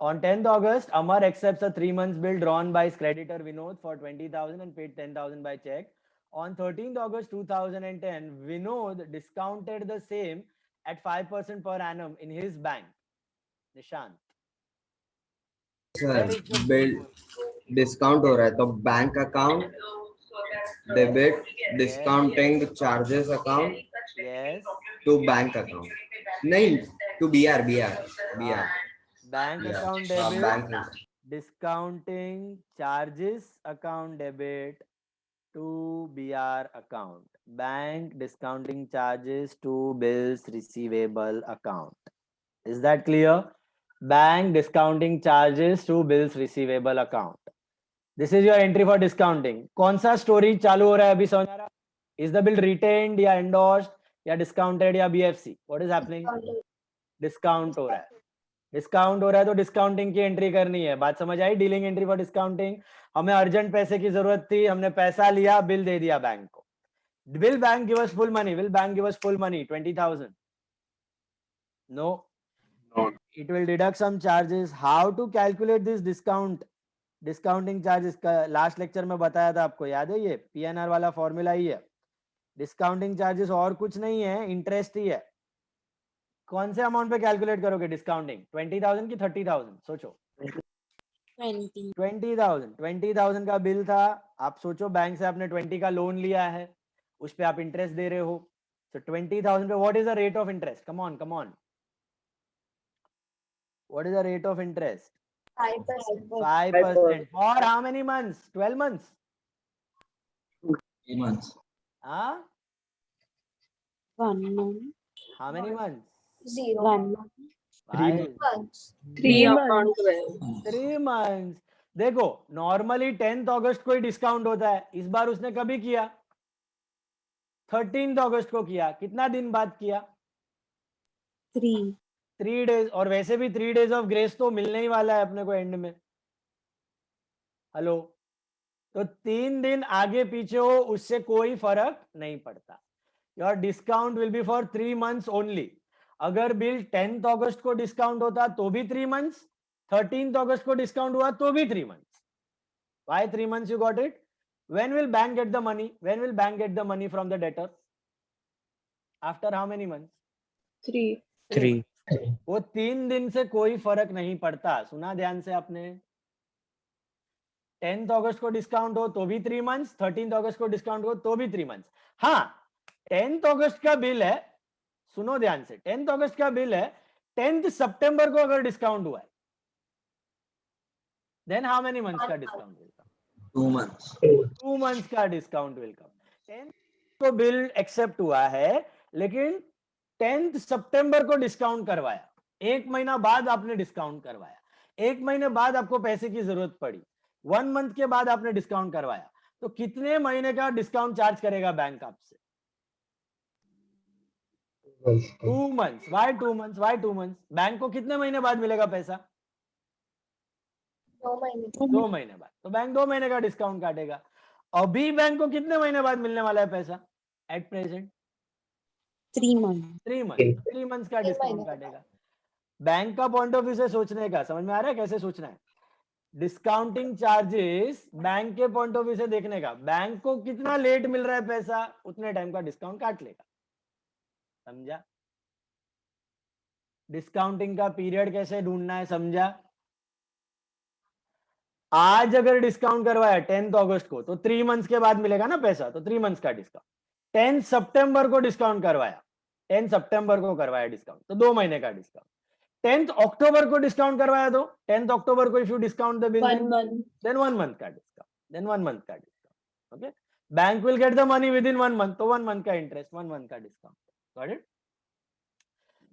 On 10th August, Amar accepts a 3 months bill drawn by his creditor Vinod for 20,000 and paid 10,000 by check. On 13th August 2010, Vinod discounted the same at 5% per annum in his bank. Nishant. Sir bill discount हो रहा है तो bank account debit discounting charges account Yes. To bank account, नहीं to BR Bank account debit, discounting charges account debit to BR account. Bank discounting charges to bills receivable account. Is that clear? Bank discounting charges to bills receivable account. This is your entry for discounting. कौन सा story चालू हो रहा है अभी, समझ आ रहा? Is the bill retained या endorsed या discounted या BFC? What is happening? Discount हो रहा है. डिस्काउंट हो रहा है तो डिस्काउंटिंग की एंट्री करनी है. बात समझ आई? Dealing entry for discounting. हमें अर्जेंट पैसे की जरूरत थी, हमने पैसा लिया, बिल दे दिया बैंक को. Will bank give us full money? Will bank give us full money? 20,000? No. It will deduct some charges. How to calculate this discount? Discounting charges का लास्ट लेक्चर में बताया था आपको, याद है? ये PNR वाला फॉर्मूला ही है. डिस्काउंटिंग चार्जेस और कुछ नहीं है, इंटरेस्ट ही है. कौन से अमाउंट पे कैलकुलेट करोगे डिस्काउंटिंग? 20,000 की 30,000? सोचो. 20. 20,000 का बिल था। आप सोचो बैंक से आपने 20 का लोन लिया है, उस पे आप इंटरेस्ट दे रहे हो। So 20,000 पे what is the rate of interest? Come on what is the rate of interest? 5%. 5%. For how many months? 12 months? 3 months. Huh? 1 month. How many months? 0. 1 month. 5 months. 3 upon months. 12. 3 months. देखो normally 10th अगस्त को ही discount होता है, इस बार उसने कभी किया 13th अगस्त को किया। कितना दिन बाद किया? 3 डेज। और वैसे भी 3 डेज ऑफ ग्रेस तो मिलने ही वाला है अपने को एंड में। हेलो, तो 3 दिन आगे पीछे हो उससे कोई फर्क नहीं पड़ता। Your discount will be for 3 months only. अगर बिल 10th अगस्त को डिस्काउंट होता तो भी 3 months, 13th अगस्त को डिस्काउंट हुआ तो भी 3 months. Why 3 months you got it? When will bank get the money? When will bank get the money from the debtor? After how many months? 3. 3. वो 3 दिन से कोई फर्क नहीं पड़ता। सुना ध्यान से आपने? 10th अगस्त को डिस्काउंट हो तो भी 3 months, 13th अगस्त को डिस्काउंट हो तो भी 3 months. हाँ, 10th अगस्त का बिल है, सुनो ध्यान से, 10th अगस्त का बिल है, 10th सितंबर को अगर डिस्काउंट हुआ है, then how many months का discount will come? 2 months. 2 months का डिस्काउंट will come. 10th को बिल एक्सेप्ट हुआ है, लेकिन 10th सितंबर को डिस्काउंट करवाया, 1 महीना बाद आपने डिस्काउंट करवाया, 1 महीने बाद आपको पैसे की जरूरत पड़ी, 1 month के बाद आपने डिस्काउंट करवाया, तो कितने महीने का डिस्काउंट चार्ज करेगा बैंक आपसे? 2 months. Why 2 months? Why 2 months? Bank को कितने महीने बाद मिलेगा पैसा? 2 महीने. 2 महीने बाद। तो बैंक 2 महीने का डिस्काउंट काटेगा। अभी बैंक को कितने महीने बाद मिलने वाला है पैसा? At present 3 months. 3 months. 3 months का डिस्काउंट काटेगा। बैंक का पॉइंट ऑफ व्यू से सोचने का, समझ में आ रहा है कैसे सोचना है? डिस्काउंटिंग चार्जेस बैंक के पॉइंट ऑफ व्यू से देखने का, बैंक को कितना लेट मिल रहा है पैसा, उतने टाइम का डिस्काउंट काट लेगा। समझा? डिस्काउंटिंग का पीरियड कैसे ढूंढना है, समझा? आज अगर डिस्काउंट करवाया 10th अगस्त को तो 3 months के बाद मिलेगा ना पैसा, तो 3 months का डिस्काउंट। 10 सितंबर को डिस्काउंट करवाया, 10 सितंबर को करवाया डिस्काउंट, तो 2 महीने का डिस्काउंट। 10th अक्टूबर को डिस्काउंट करवाया तो 10th अक्टूबर को if you discount the bill 1 month. then 1 month का डिस्काउंट, then 1 month का discount. Okay, bank will get the money within 1 month, तो 1 month का इंटरेस्ट, 1 month का डिस्काउंट। Got it?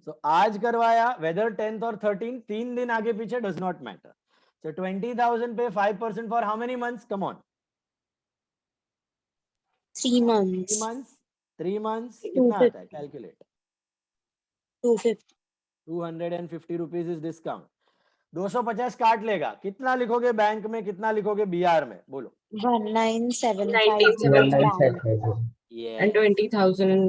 सो आज करवाया, वेदर 10th और 13th, 3 दिन आगे पीछे डज नॉट मैटर। So 20,000 पे 5% for how many months? Come on. 3 months. 3 months. 3 months. कितना आता है? Calculate. 250. 250 rupees is discount. 250 काट लेगा। कितना लिखोगे बैंक में, कितना लिखोगे BR में? बोलो। 1975. Yes. And 20,000 in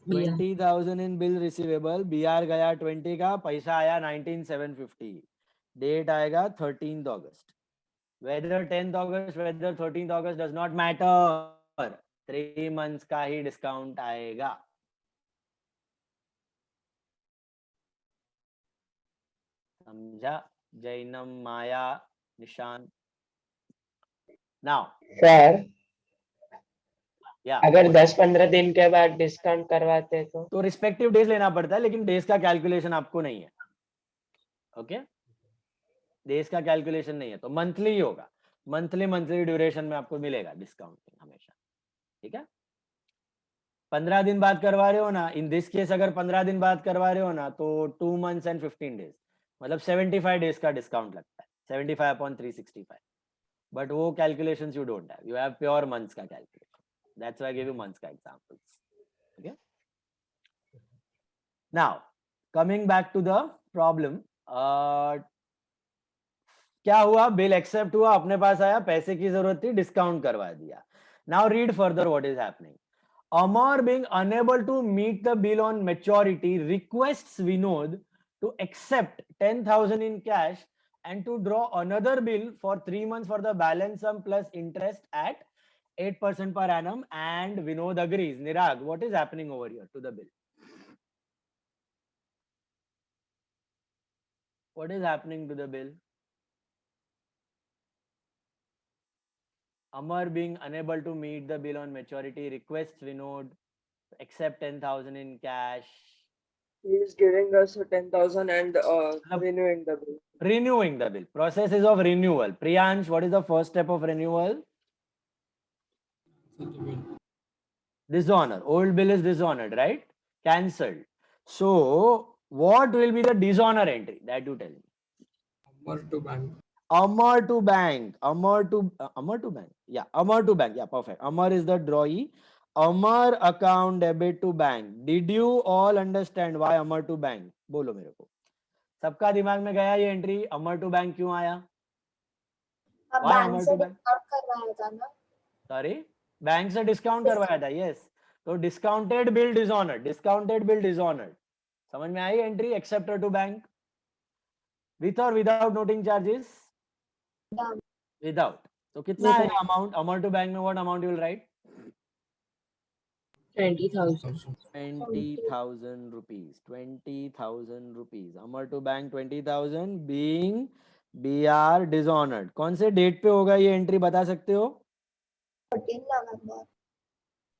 BR. 20,000 in bill receivable. BR गया 20 का, पैसा आया 19,750. डेट आएगा 13th August. Whether 10th August whether 13th August does not matter, 3 months का ही डिस्काउंट आएगा। समझा? जैनम, माया, निशान। नाउ सर या अगर 10-15 दिन के बाद डिस्काउंट करवाते तो रिस्पेक्टिव डेज लेना पड़ता है, लेकिन डेज का कैलकुलेशन आपको नहीं है। ओके, डेज का कैलकुलेशन नहीं है, तो मंथली ही होगा। मंथली ड्यूरेशन में आपको मिलेगा डिस्काउंट हमेशा। ठीक है, 15 दिन बाद करवा रहे हो ना, इन दिस केस अगर 15 दिन बाद करवा रहे हो ना, तो 2 months and 15 days, मतलब 75 डेज का डिस्काउंट लगता है, 75 upon 365। बट वो calculations you don't have, you have pure months का calculation. That's why I give you months का examples. Okay, now coming back to the problem, क्या हुआ? बिल एक्सेप्ट हुआ, अपने पास आया, पैसे की जरूरत थी, डिस्काउंट करवा दिया। Now read further what is happening. Amar, being unable to meet the bill on maturity, requests Vinod to accept 10,000 in cash and to draw another bill for 3 months for the balance sum plus interest at 8% per annum, and Vinod agrees. Nirag, what is happening over here to the bill? What is happening to the bill? Amar being unable to meet the bill on maturity requests Vinod to accept 10,000 in cash. He is giving us 10,000 and renewing the bill. Renewing the bill. Process is of renewal. Priyansh, what is the first step of renewal? Dishonor. Old bill is dishonored, right? Cancelled. So what will be the dishonor entry? That you tell me. Amar to bank. Amar to bank. Amar to bank. Yeah, Amar to bank. Yeah, perfect. Amar is the drawee. Amar account debit to bank. Did you all understand why Amar to bank? बोलो मेरे को. सबका दिमाग में गया ये entry. Amar to bank क्यों आया? Why बैंक Amar से to bank? डिस्काउंट करवाया था ना. सॉरी, बैंक से डिस्काउंट करवाया था. यस, तो discounted bill dishonoured. Discounted bill dishonoured. समझ में आई entry? Acceptor to bank with और विदाउट नोटिंग चार्जेस? विदाउट. तो कितना आएगा अमाउंट? अमर टू बैंक में what amount you will write? 20,000. 20,000 rupees. 20,000 rupees. Amar to bank 20,000 being BR dishonored. कौन से डेट पे होगा ये एंट्री बता सकते हो? 13 November.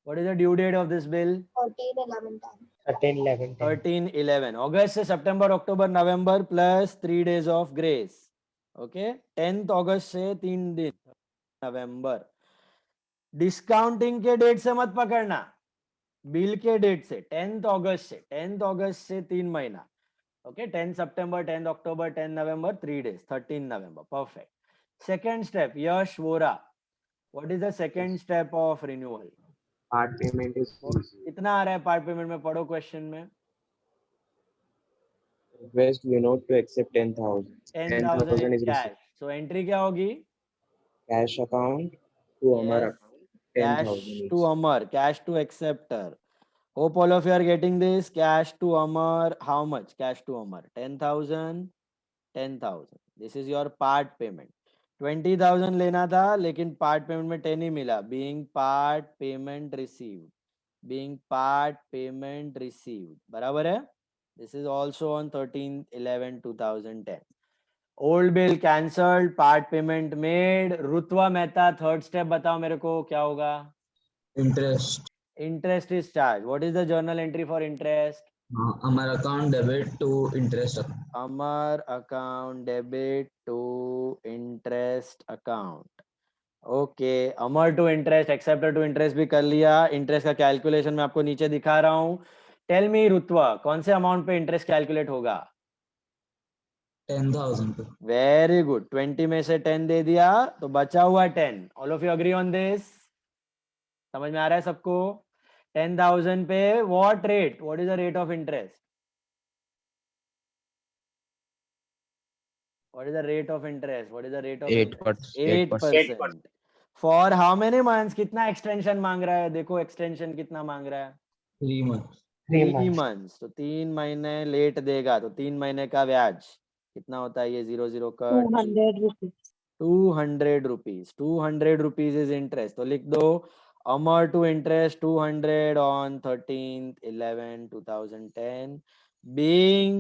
What is the due date of this bill? 13/11/10. 13/11. अगस्त से सितंबर, अक्टूबर, नवंबर प्लस 3 days of grace. ओके, 10th अगस्त से 3 दिन नवंबर. डिस्काउंटिंग के डेट से मत पकड़ना, बिल के डेट से. 10th अगस्त से. 10th अगस्त से 3 महीना. Okay, 10 September, 10 October, 10 November, 3 days, 13 November. Perfect. Second step, Yash Vora. What is the second step of renewal? Part payment is कितना आ रहा है पार्ट पेमेंट में? पढ़ो क्वेश्चन में. request Vinod to accept 10,000. 10,000 is cash. received. So entry क्या होगी? Cash account to Amar Yes. account. Cash 10,000 to Amar, cash to acceptor. Hope all of you are getting this. Cash to Amar, how much? Cash to Amar 10,000. 10,000. This is your part payment. 20,000 लेना था लेकिन part payment में 10 ही मिला. Being part payment received. Being part payment received. बराबर है? This is also on 13/11/2010. Old bill cancelled, part payment made. Rutva Mehta, third step बताओ मेरे को क्या होगा? Interest. Interest is charge. What is the journal entry for interest? Amar account debit to interest account. Amar account debit to interest account. Okay, Amar to interest, acceptor to interest भी कर लिया. Interest का calculation मैं आपको नीचे दिखा रहा हूं. टेल मी रुतवा, कौन से अमाउंट पे इंटरेस्ट कैलकुलेट होगा? 10,000 पे. Very good. 20 में से 10 दे दिया तो बचा हुआ 10. All of you agree on this? समझ में आ रहा है सबको? 10,000 पे what rate? What is the rate of interest? What is the rate of interest? What is the rate of 8%. For how many months? कितना एक्सटेंशन मांग रहा है? देखो एक्सटेंशन कितना मांग रहा है? 3 months. 3 months. तो 3 महीने लेट देगा तो 3 महीने का ब्याज कितना होता है? ये 0 का 200 rupees. 200 rupees. 200 rupees is interest. तो लिख दो Amar to interest 200 on 13/11/2010 being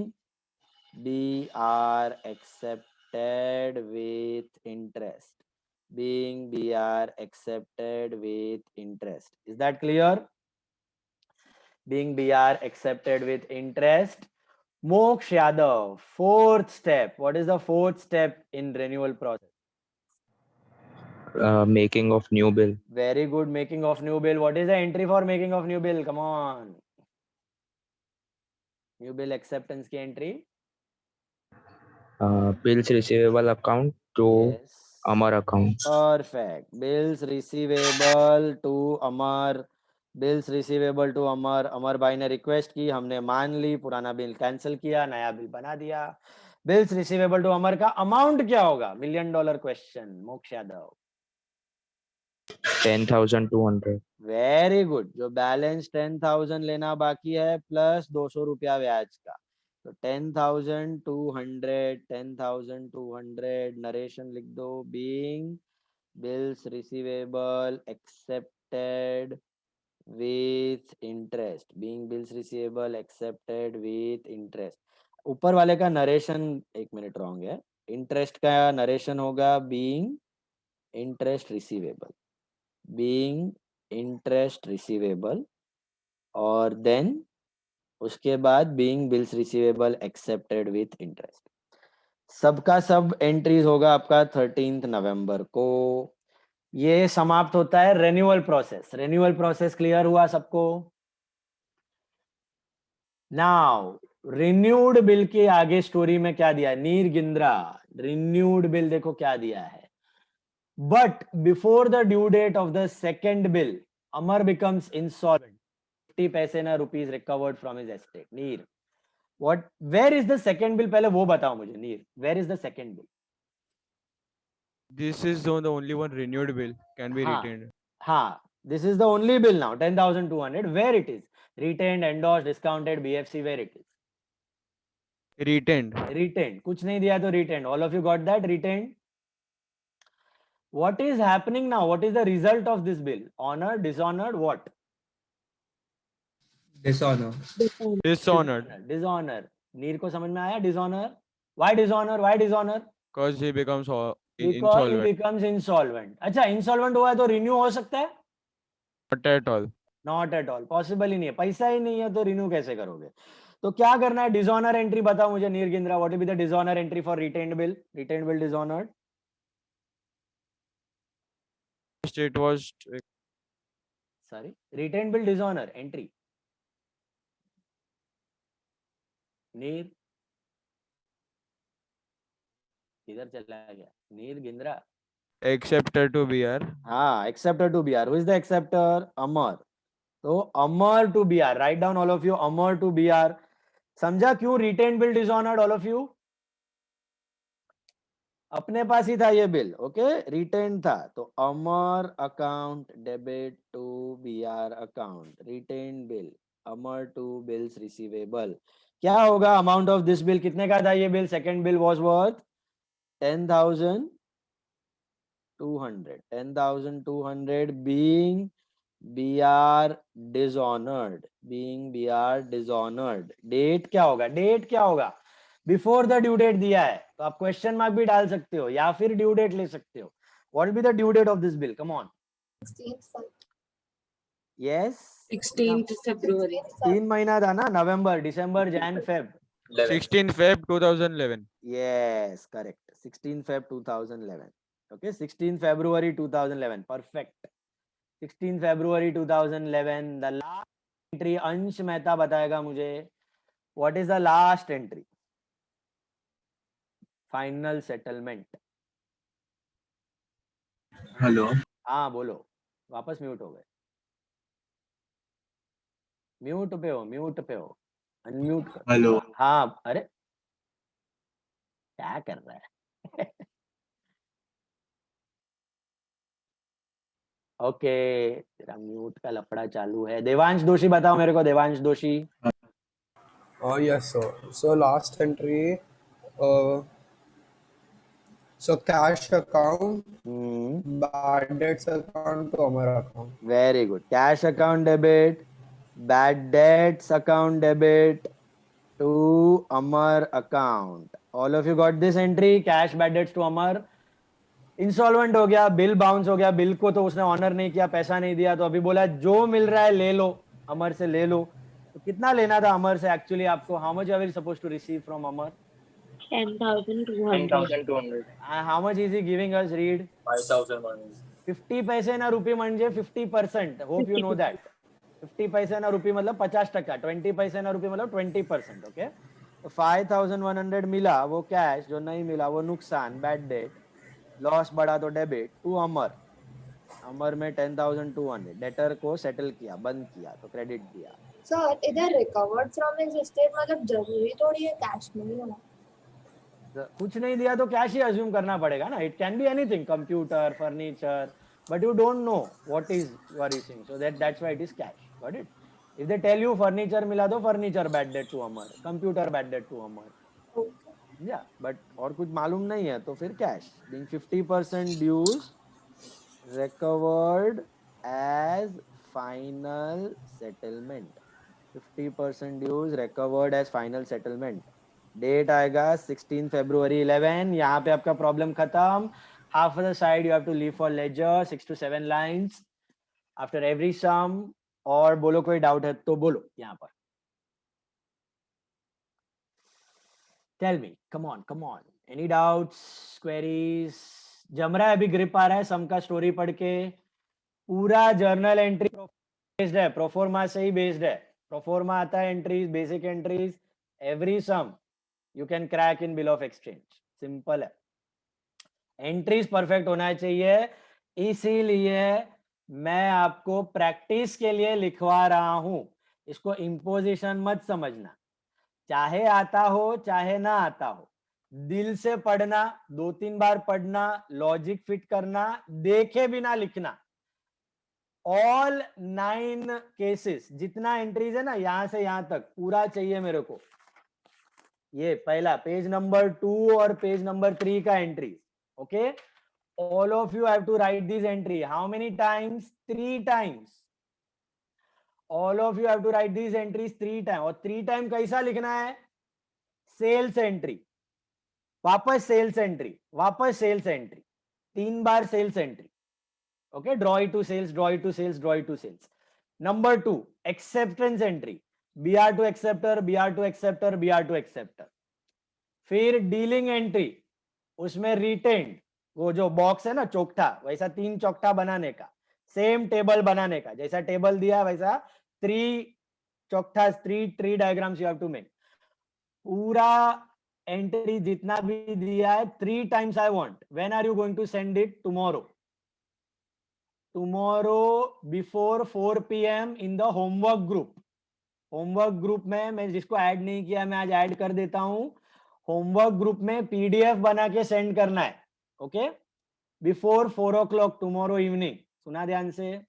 BR accepted with interest. Being BR accepted with interest. Is that clear? Being BR accepted with interest. Moksh Yadav, fourth step. What is the fourth step in renewal process? Making of new bill. Very good. Making of new bill. What is the entry for making of new bill? Come on. New bill acceptance की entry. Bills receivable account to Yes. Amar account. Perfect. Bills receivable to Amar. Bills receivable to Amar. अमर भाई ने request की, हमने मान ली, पुराना bill cancel किया, नया bill बना दिया. बिल्स रिसीवेबल टू अमर का अमाउंट क्या होगा? $1 million क्वेश्चन. मोक्ष यादव. 10,200. Very good. जो बैलेंस 10,000 लेना बाकी है प्लस 200 रुपया ब्याज का. तो 10,200. 10,200 नरेशन लिख दो. Being bills receivable accepted with interest. Being bills receivable accepted with interest. ऊपर वाले का नरेशन 1 मिनट रॉन्ग है. इंटरेस्ट का नरेशन होगा being interest receivable, being interest receivable, और then उसके बाद being bills receivable accepted with interest. सबका सब एंट्रीज होगा आपका 13 नवंबर को. ये समाप्त होता है renewal process. Renewal process clear हुआ सबको? नाउ रिन्यूड बिल के आगे स्टोरी में क्या दिया है? नीर गिंद्रा, रिन्यूड बिल देखो क्या दिया है. But before the due date of the second bill Amar becomes insolvent. 50 पैसे ना rupees recovered from his estate. Neer, what, where is the second bill? पहले वो बताओ मुझे Neer, where is the second bill? This is the only one renewed bill can be हाँ, retained. हाँ, this is the only bill now, 10,200. Where it is? Retained, endorsed, discounted, BFC, where it is? Retained. Retained. कुछ नहीं दिया तो retained. All of you got that? Retained. What is happening now? What is the result of this bill? Honored, dishonored, what? Dishonor. Dishonored. Dishonor. नीर को समझ में आया? Dishonor. Why dishonor? Why dishonor? Because he becomes Because he insolvent. becomes insolvent. अच्छा, insolvent हुआ है तो renew हो सकता है? Not at all. Not at all. Possible ही नहीं है. पैसा ही नहीं है तो renew कैसे करोगे? तो क्या करना है? Dishonor entry बताओ मुझे नीर गिंद्रा. What will be the dishonor entry for retained bill? Retained bill dishonored. It was Sorry, retained bill dishonor entry. नीर किधर चला गया? नीर गिंद्रा. accepted to BR. हाँ, acceptor to BR. Who is the acceptor? Amar. तो Amar to BR. Write down all of you. Amar to BR. समझा क्यों retained bill dishonored? All of you. अपने पास ही था ये बिल. ओके, रिटेन था तो Amar account debit to BR account. Retain bill Amar to bills receivable. क्या होगा? अमाउंट ऑफ दिस बिल कितने का था ये bill? Second bill was worth 10,200. 10,200 being BR dishonored. Being BR dishonored. Date क्या होगा? डेट क्या होगा? बिफोर द ड्यू डेट दिया है तो आप क्वेश्चन मार्क भी डाल सकते हो या फिर ड्यू डेट ले सकते हो. What will be the due date of this bill? Come on. 16th yes, 16th February. 3 महीना था ना, November, December, Jan, Feb. 16 Feb 2011. Yes, correct. 16 Feb 2011. Okay, 16 February 2011. Perfect. 16 February 2011. The last entry, अंश मेहता बताएगा मुझे. What is the last entry? Final settlement. Hello. हाँ बोलो. वापस mute हो गए. म्यूट पे हो, म्यूट पे हो. अनम्यूट करो. हेलो. हाँ, अरे क्या कर रहा है? ओके, तेरा म्यूट का लफड़ा चालू है. देवांश दोषी बताओ मेरे को. देवांश दोषी. Yes, sir. So last entry, so cash account, bad debts account to Amar account. Very good. Cash account debit, bad debts account debit to Amar account. All of you got this entry? Cash bad debts to Amar. Insolvent हो गया, bill bounce हो गया. Bill को तो उसने honour नहीं किया, पैसा नहीं दिया, तो अभी बोला जो मिल रहा है ले लो, अमर से ले लो. तो कितना लेना था अमर से एक्चुअली आपको? How much are we supposed to receive from Amar? 10,200. How much is he giving us? Read. 5,000. 50 पैसे ना रुपये म्हणजे 50%. Hope you know that. 50 पैसे ना रुपये मतलब 50%. 20 पैसे ना रुपये मतलब 20%. ओके, तो 5,100 मिला वो कैश, जो नहीं मिला वो नुकसान, बैड डेट. लॉस बढ़ा तो डेबिट टू अमर. अमर में 10,200 डेटर को सेटल किया, बंद किया, तो क्रेडिट दिया. सर इधर रिकवर्ड फ्रॉम हिज एस्टेट मतलब जरूरी थोड़ी है कैश नहीं होना. कुछ नहीं दिया तो कैश ही अज्यूम करना पड़ेगा ना. It can be anything, computer, furniture, but you don't know what is you are receiving, so that's why it is cash. Got it? If they tell you furniture मिला तो furniture bad debt to Amar, computer bad debt to Amar. या but और कुछ मालूम नहीं है तो फिर cash. Being 50% dues recovered as final settlement. 50% dues recovered as final settlement. Date आएगा 16 फरवरी 11. यहाँ पे आपका प्रॉब्लम खत्म. half of the side you have to leave for ledger, 6 to 7 lines after every sum. और बोलो कोई डाउट है तो बोलो यहाँ पर. Tell me, come on. Any doubts, queries? जम रहा है अभी, ग्रिप आ रहा है सम का स्टोरी पढ़ के. पूरा जर्नल एंट्री बेस्ड है, प्रोफॉर्मा से ही बेस्ड है. प्रोफॉर्मा आता है entries, basic entries, every sum you can crack in bill of exchange. Simple है. एंट्रीज परफेक्ट होना चाहिए, इसीलिए मैं आपको प्रैक्टिस के लिए लिखवा रहा हूं. इसको इम्पोजिशन मत समझना. चाहे आता हो चाहे ना आता हो, दिल से पढ़ना, 2-3 बार पढ़ना, लॉजिक फिट करना, देखे बिना लिखना. ऑल 9 केसेस, जितना एंट्रीज है ना यहां से यहां तक पूरा चाहिए मेरे को. ये पहला पेज नंबर 2 और पेज नंबर 3 का entry. Okay, all of you have to write this entry. How many times? 3 times. All of you have to write these entries 3 times. और 3 टाइम कैसा लिखना है? सेल्स एंट्री, वापस सेल्स एंट्री, वापस sales entry, 3 बार sales entry. Okay, draw it to sales, draw it to sales, draw it to sales. Number 2 acceptance entry, BR to acceptor, BR to acceptor, BR to acceptor. फिर dealing entry, उसमें retained, वो जो box है ना चौकठा, वैसा 3 चौकठा बनाने का, same table बनाने का, जैसा टेबल दिया वैसा 3 चौकठा, 3 tree diagrams you have to make. पूरा एंट्री जितना भी दिया है 3 times I want. When are you going to send it? Tomorrow. Tomorrow before 4 PM in the homework group. Homework group में मैं जिसको ऐड नहीं किया मैं आज ऐड कर देता हूं. होमवर्क ग्रुप में PDF बना के सेंड करना है. Okay, before 4 o'clock tomorrow evening. सुना ध्यान से.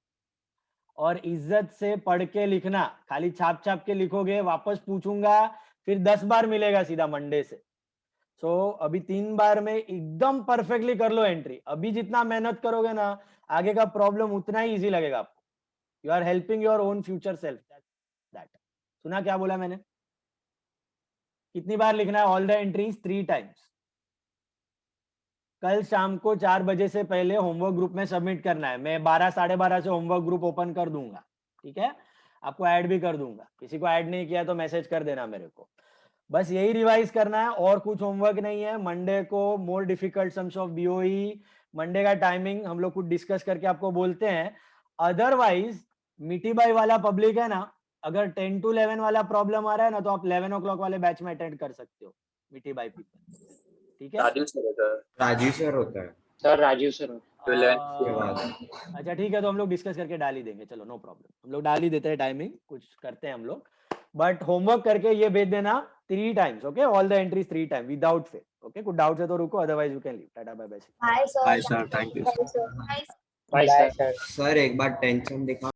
और इज्जत से पढ़ के लिखना. खाली छाप छाप के लिखोगे, वापस पूछूंगा, फिर 10 बार मिलेगा सीधा मंडे से. सो अभी 3 बार में एकदम परफेक्टली कर लो एंट्री. अभी जितना मेहनत करोगे ना, आगे का प्रॉब्लम उतना ही इजी लगेगा आपको. You are helping your own future self. That. सुना क्या बोला मैंने? कितनी बार लिखना है? All the entries 3 times. कल शाम को 4 बजे से पहले होमवर्क ग्रुप में सबमिट करना है. मैं 12 साढ़े 12 से होमवर्क ग्रुप ओपन कर दूंगा. ठीक है, आपको ऐड भी कर दूंगा. किसी को ऐड नहीं किया तो मैसेज कर देना मेरे को. बस यही रिवाइज करना है और कुछ होमवर्क नहीं है. मंडे को more difficult sums of BOE. Monday का टाइमिंग हम लोग कुछ डिस्कस करके आपको बोलते हैं. अदरवाइज मिठी बाई वाला पब्लिक है ना, अगर 10 to 11 वाला प्रॉब्लम आ रहा है ना, तो आप 11 o'clock वाले बैच में अटेंड कर सकते हो. मिठी बाई पीपल. ठीक है, राजीव सर होता है. राजीव सर होता है. Sir Rajiv sir. अच्छा ठीक है, तो हम लोग डिस्कस करके डाल ही देंगे. चलो नो प्रॉब्लम, हम लोग डाल ही देते हैं. टाइमिंग कुछ करते हैं हम लोग, बट होमवर्क करके ये भेज देना 3 times. Okay, all the entries 3 time without fail. Okay, कुछ डाउट है तो रुको, otherwise you can leave. Tata bye bye. Hi sir. Bye sir, thank you. Bye sir. Bye sir. Sir एक बार टेंशन दिखा.